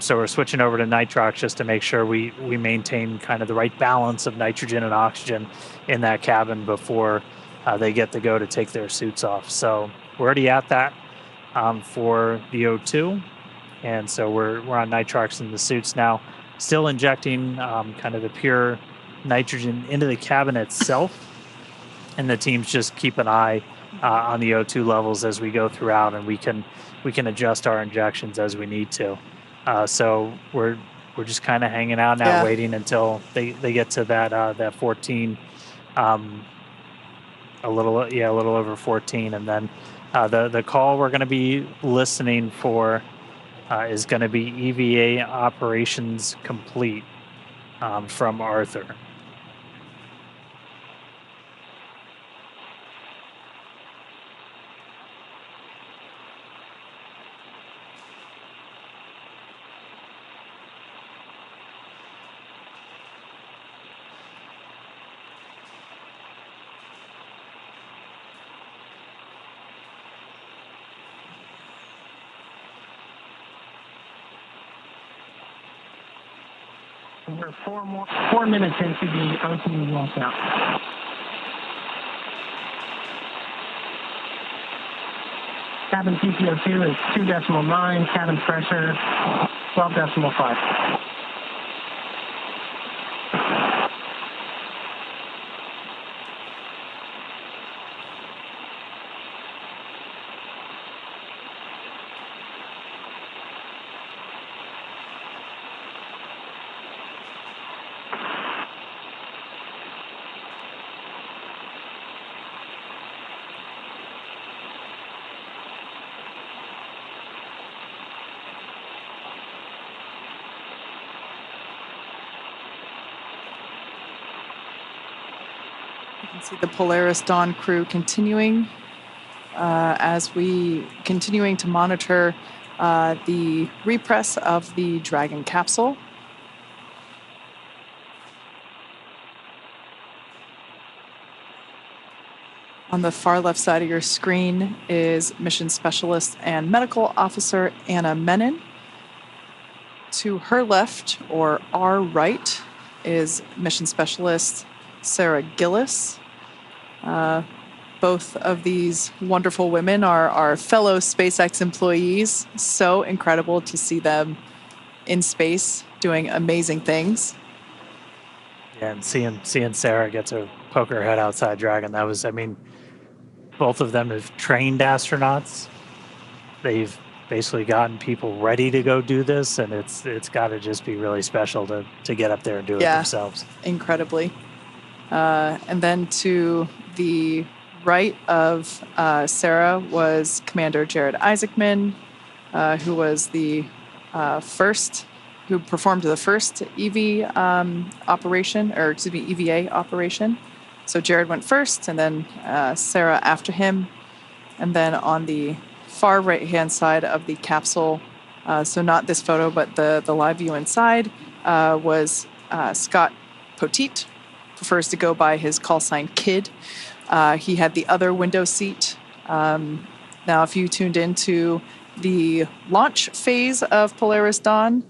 So we're switching over to nitrox just to make sure we maintain kind of the right balance of nitrogen and oxygen in that cabin before they get to go to take their suits off. So we're already at that for the O2. And so we're on nitrox in the suits now, still injecting kind of the pure nitrogen into the cabin itself. And the teams just keep an eye on the O2 levels as we go throughout, and we can adjust our injections as we need to. So we're just kind of hanging out now, waiting until they get to that 14, a little over 14, and then the call we're going to be listening for is going to be EVA operations complete from Arthur. We're 4 minutes into the O2 walkout. Cabin TPO2 is 2.9, cabin pressure 12.5. can see the Polaris Dawn crew continuing continuing to monitor the repress of the Dragon capsule. On the far left side of your screen is Mission Specialist and Medical Officer Anna Menon. To her left, or our right, is Mission Specialist Sarah Gillis. Both of these wonderful women are our fellow SpaceX employees. So incredible to see them in space doing amazing things. Yeah, and seeing Sarah get to poke her head outside Dragon, that was, I mean, both of them have trained astronauts. They've basically gotten people ready to go do this, and it's got to just be really special to get up there and do it themselves. Incredibly. And then to the right of Sarah was Commander Jared Isaacman, who was the who performed the first EV operation, or excuse me, EVA operation. So Jared went first, and then Sarah after him. And then on the far right-hand side of the capsule, so not this photo, but the live view inside, was Scott Poteet, prefers to go by his call sign Kid. He had the other window seat. Now, if you tuned into the launch phase of Polaris Dawn,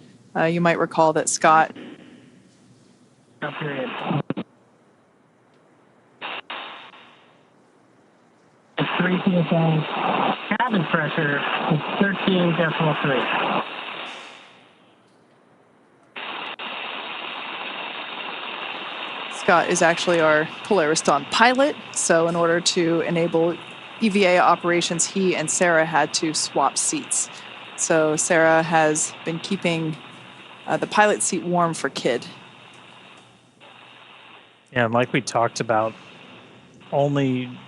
you might recall that Scott... Period. 3 psi. Cabin pressure is 13.3. Scott is actually our Polaris Dawn pilot, so in order to enable EVA operations, he and Sarah had to swap seats. So Sarah has been keeping the pilot seat warm for Kid. Yeah, and like we talked about, we only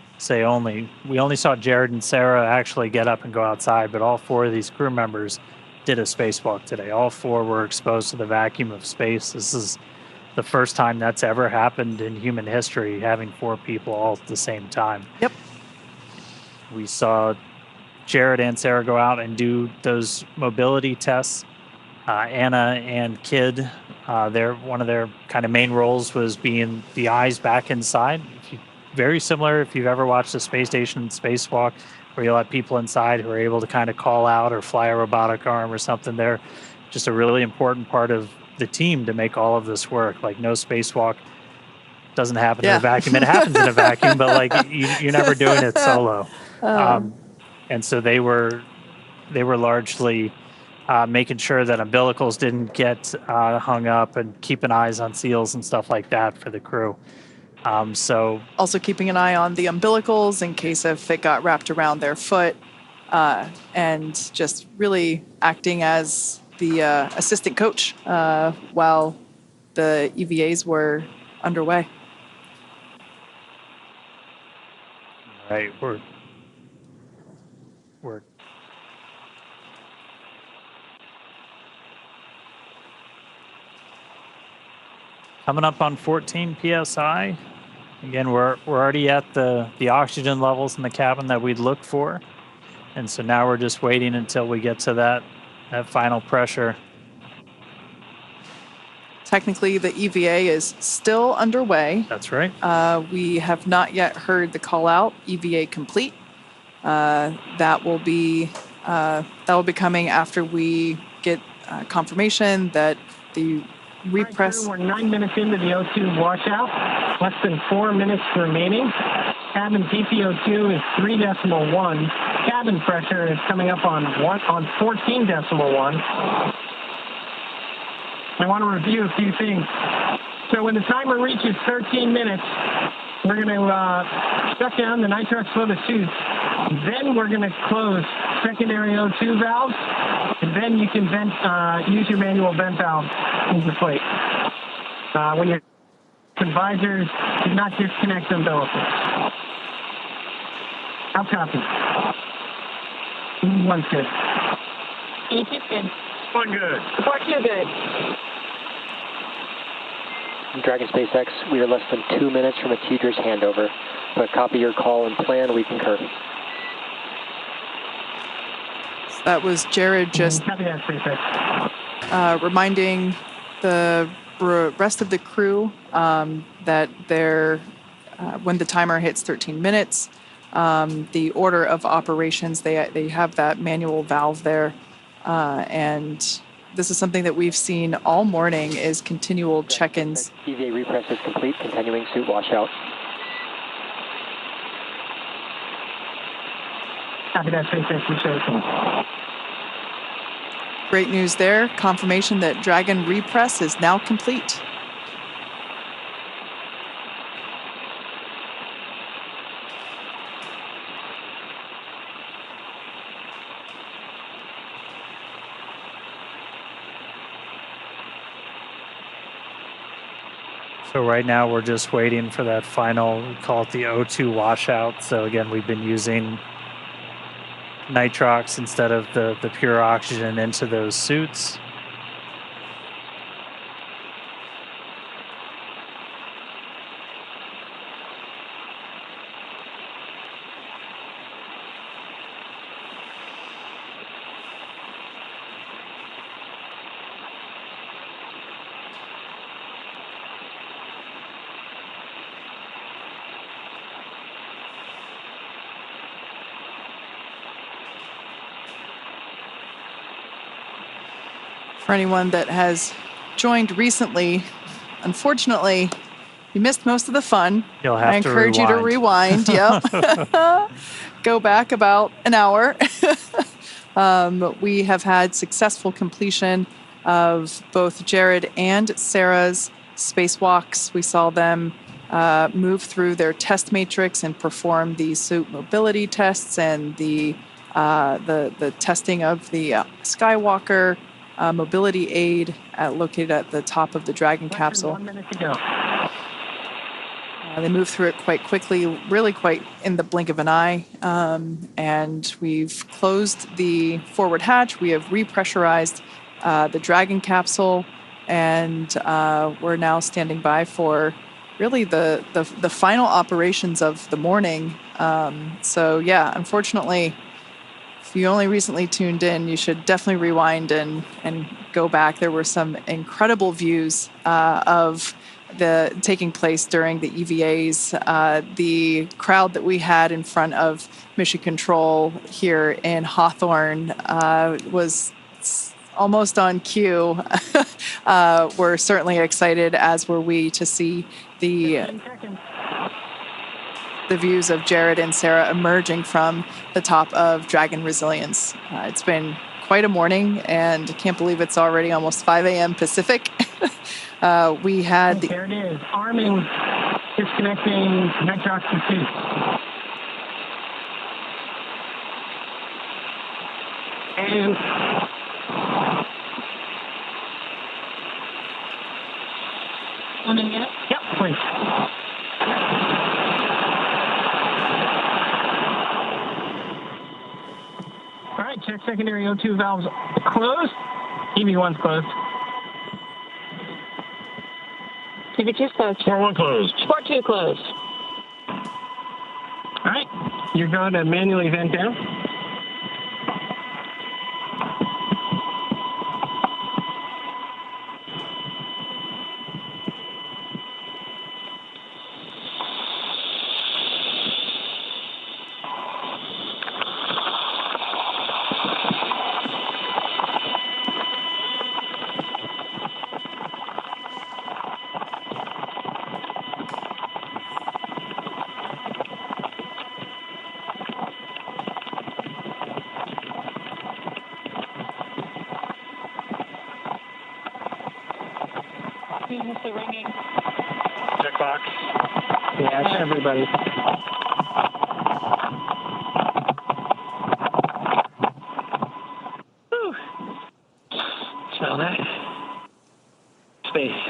saw Jared and Sarah actually get up and go outside, but all 4 of these crew members did a spacewalk today. All 4 were exposed to the vacuum of space. This is the first time that's ever happened in human history, having 4 people all at the same time. Yep. We saw Jared and Sarah go out and do those mobility tests. Anna and Kid, one of their kind of main roles was being the eyes back inside. Very similar if you've ever watched a space station spacewalk, where you let people inside who are able to kind of call out or fly a robotic arm or something. They're just a really important part of the team to make all of this work. Like, no spacewalk doesn't happen in a vacuum. It happens in a vacuum, but like you're never doing it solo. And so they were largely making sure that umbilicals didn't get hung up and keeping eyes on seals and stuff like that for the crew. So also keeping an eye on the umbilicals in case if it got wrapped around their foot, and just really acting as the assistant coach while the EVAs were underway. Right, we're coming up on 14 psi. Again, we're already at the oxygen levels in the cabin that we'd look for. And so now we're just waiting until we get to that final pressure. Technically, the EVA is still underway. That's right. We have not yet heard the call out, EVA complete. That will be coming after we get confirmation that the repress. We're 9 minutes into the O2 washout, less than 4 minutes remaining. Cabin PPO2 is 3.1. Cabin pressure is coming up on 14.1. I want to review a few things. So when the timer reaches 13 minutes, we're going to shut down the nitrous flow the chutes. Then we're going to close secondary O2 valves, and then you can use your manual vent valve into the plate. When your visors, do not disconnect umbilicals. How copy? One's good. Each is good. One good. Four two good. Dragon SpaceX, we are less than 2 minutes from a TDRS handover, but copy your call and plan, we concur. So that was Jared just reminding the rest of the crew that when the timer hits 13 minutes, the order of operations, they have that manual valve there, and this is something that we've seen all morning is continual check-ins. EVA repress is complete, continuing suit washout. Copy that, SpaceX research. Great news there. Confirmation that Dragon repress is now complete. So right now we're just waiting for that final, we call it the O2 washout. So again, we've been using nitrox instead of the pure oxygen into those suits. For anyone that has joined recently, unfortunately, you missed most of the fun. You'll have I encourage you to rewind. Yep. Go back about an hour. We have had successful completion of both Jared and Sarah's spacewalks. We saw them move through their test matrix and perform the suit mobility tests and the testing of the Skywalker mobility aid located at the top of the Dragon capsule. 1 minute to go. They moved through it quite quickly, really quite in the blink of an eye. And we've closed the forward hatch. We have repressurized the Dragon capsule, and we're now standing by for really the final operations of the morning. So yeah, unfortunately, if you only recently tuned in, you should definitely rewind and go back. There were some incredible views of the taking place during the EVAs. The crowd that we had in front of Mission Control here in Hawthorne was almost on cue. We're certainly excited, as were we, to see the views of Jared and Sarah emerging from the top of Dragon Resilience. It's been quite a morning, and I can't believe it's already almost 5 a.m. Pacific. We had there it is. Arming, disconnecting nitrox and suit. And Want to get it? Yep, please. All right, check secondary O2 valves closed. EV1's closed. EV2's closed. 4-1 closed. 4-2 closed. All right, you're going to manually vent down. Ringing. Checkbox. Yes, everybody. Whew. Smell that? Space.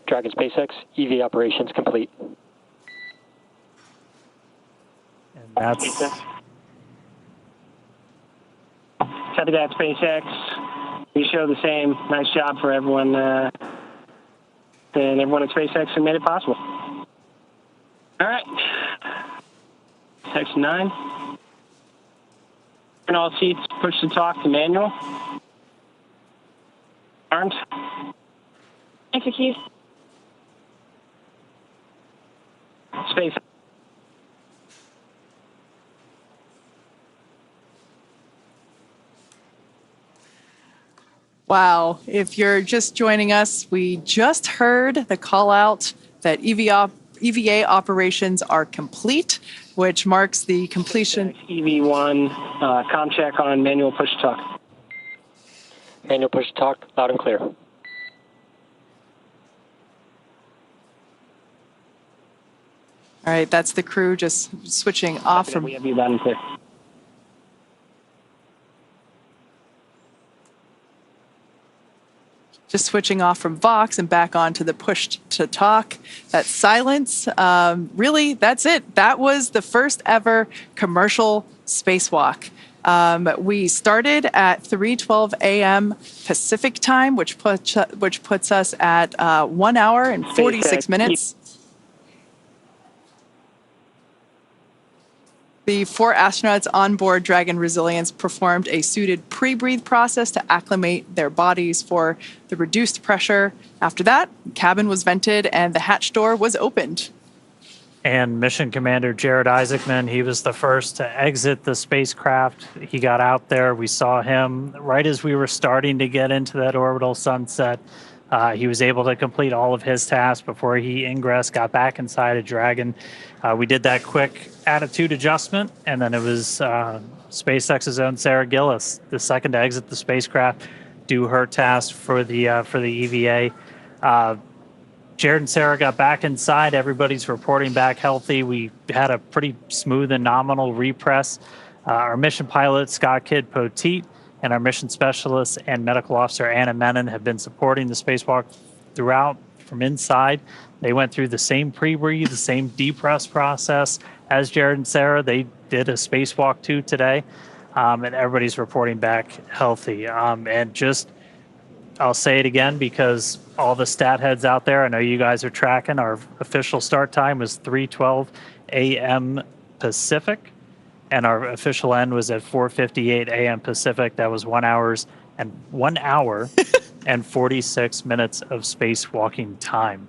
Dragon SpaceX, EV operations complete. And that's Copy that, SpaceX. We show the same. Nice job for everyone and everyone at SpaceX who made it possible. All right. Section 9. Turn all seats, push to talk to manual. Armed. Execute. Space. Wow. If you're just joining us, we just heard the call out that EVA operations are complete, which marks the completion. EV1, comm check on manual push to talk. Manual push to talk, loud and clear. All right, that's the crew just switching off from. We have you loud and clear. Just switching off from Vox and back on to the push to talk. That silence, really, that's it. That was the first ever commercial spacewalk. We started at 3:12 a.m. Pacific time, which puts us at 1 hour and 46 minutes. The 4 astronauts on board Dragon Resilience performed a suited pre-breathe process to acclimate their bodies for the reduced pressure. After that, the cabin was vented and the hatch door was opened. And Mission Commander Jared Isaacman, he was the first to exit the spacecraft. He got out there. We saw him right as we were starting to get into that orbital sunset. He was able to complete all of his tasks before he ingressed, got back inside of Dragon. We did that quick attitude adjustment, and then it was SpaceX's own Sarah Gillis, the second to exit the spacecraft, do her task for the EVA. Jared and Sarah got back inside. Everybody's reporting back healthy. We had a pretty smooth and nominal repress. Our mission pilot, Scott Kidd Poteet, and our mission specialist and medical officer, Anna Menon, have been supporting the spacewalk throughout from inside. They went through the same pre-breathe, the same depress process as Jared and Sarah. They did a spacewalk too today, and everybody's reporting back healthy. And just, I'll say it again because all the stat heads out there, I know you guys are tracking, our official start time was 3:12 a.m. Pacific. And our official end was at 4:58 a.m. Pacific. That was 1 hour and 46 minutes of spacewalking time.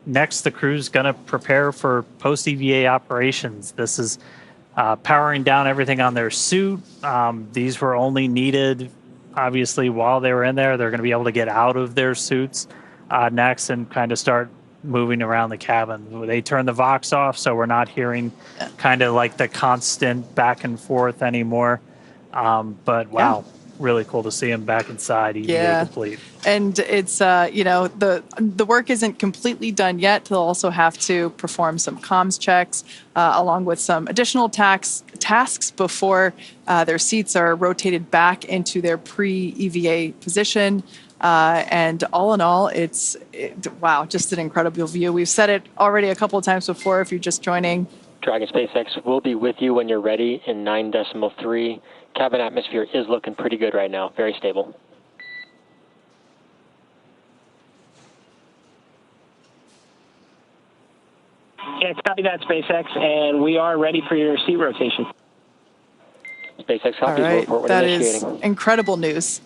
Next, the crew's going to prepare for post-EVA operations. This is powering down everything on their suit. These were only needed, obviously, while they were in there. They're going to be able to get out of their suits next and kind of start moving around the cabin. They turned the Vox off, so we're not hearing kind of like the constant back and forth anymore. But wow, really cool to see him back inside, EVA complete. And it's, the work isn't completely done yet. They'll also have to perform some comms checks along with some additional tasks before their seats are rotated back into their pre-EVA position. And all in all, wow, just an incredible view. We've said it already a couple of times before if you're just joining. Dragon SpaceX will be with you when you're ready in 9.3. Cabin atmosphere is looking pretty good right now, very stable. Yeah, copy that, SpaceX, and we are ready for your seat rotation. SpaceX All copies, right, report when that initiating. is incredible news.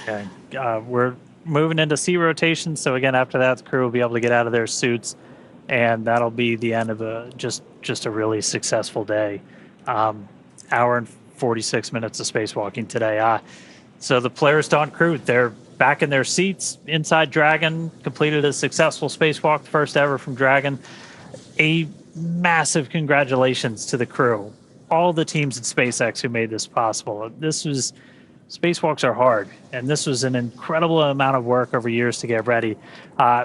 Okay. We're moving into seat rotation, so again, after that, the crew will be able to get out of their suits, and that'll be the end of just a really successful day. Hour and 46 minutes of spacewalking today. So the Polaris Dawn crew, they're back in their seats inside Dragon, completed a successful spacewalk, first ever from Dragon. A massive congratulations to the crew, all the teams at SpaceX who made this possible. Spacewalks are hard, and this was an incredible amount of work over years to get ready.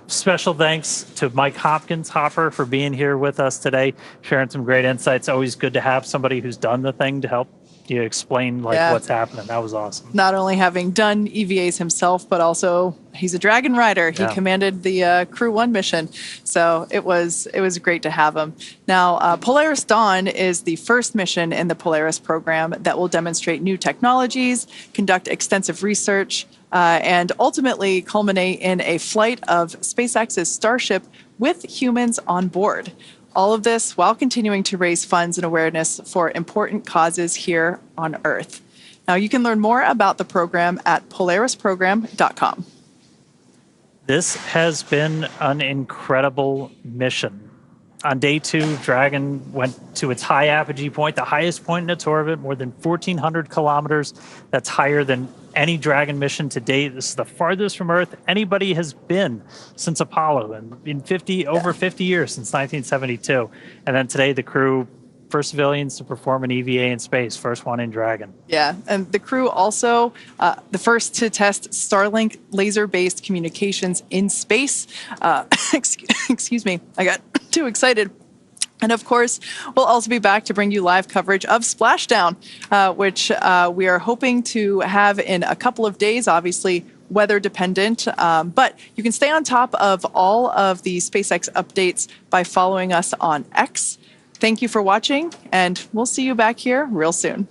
Special thanks to Mike Hopper for being here with us today, sharing some great insights. Always good to have somebody who's done the thing to help you explain like Yeah. what's happening. That was awesome. Not only having done EVAs himself, but also he's a Dragon rider. He Yeah. commanded the Crew 1 mission. So it was great to have him. Now, Polaris Dawn is the first mission in the Polaris program that will demonstrate new technologies, conduct extensive research, and ultimately culminate in a flight of SpaceX's Starship with humans on board. All of this while continuing to raise funds and awareness for important causes here on Earth. Now, you can learn more about the program at polarisprogram.com. This has been an incredible mission. On day 2, Dragon went to its high apogee point, the highest point in its orbit, more than 1,400 kilometers. That's higher than any Dragon mission to date. This is the farthest from Earth anybody has been since Apollo, and in over 50 years, since 1972. And then today, the Crew, first civilians to perform an EVA in space, first one in Dragon. Yeah, and the Crew also the first to test Starlink laser-based communications in space. Excuse me, I got too excited. And of course, we'll also be back to bring you live coverage of Splashdown, which we are hoping to have in a couple of days, obviously weather dependent. But you can stay on top of all of the SpaceX updates by following us on X. Thank you for watching, and we'll see you back here real soon.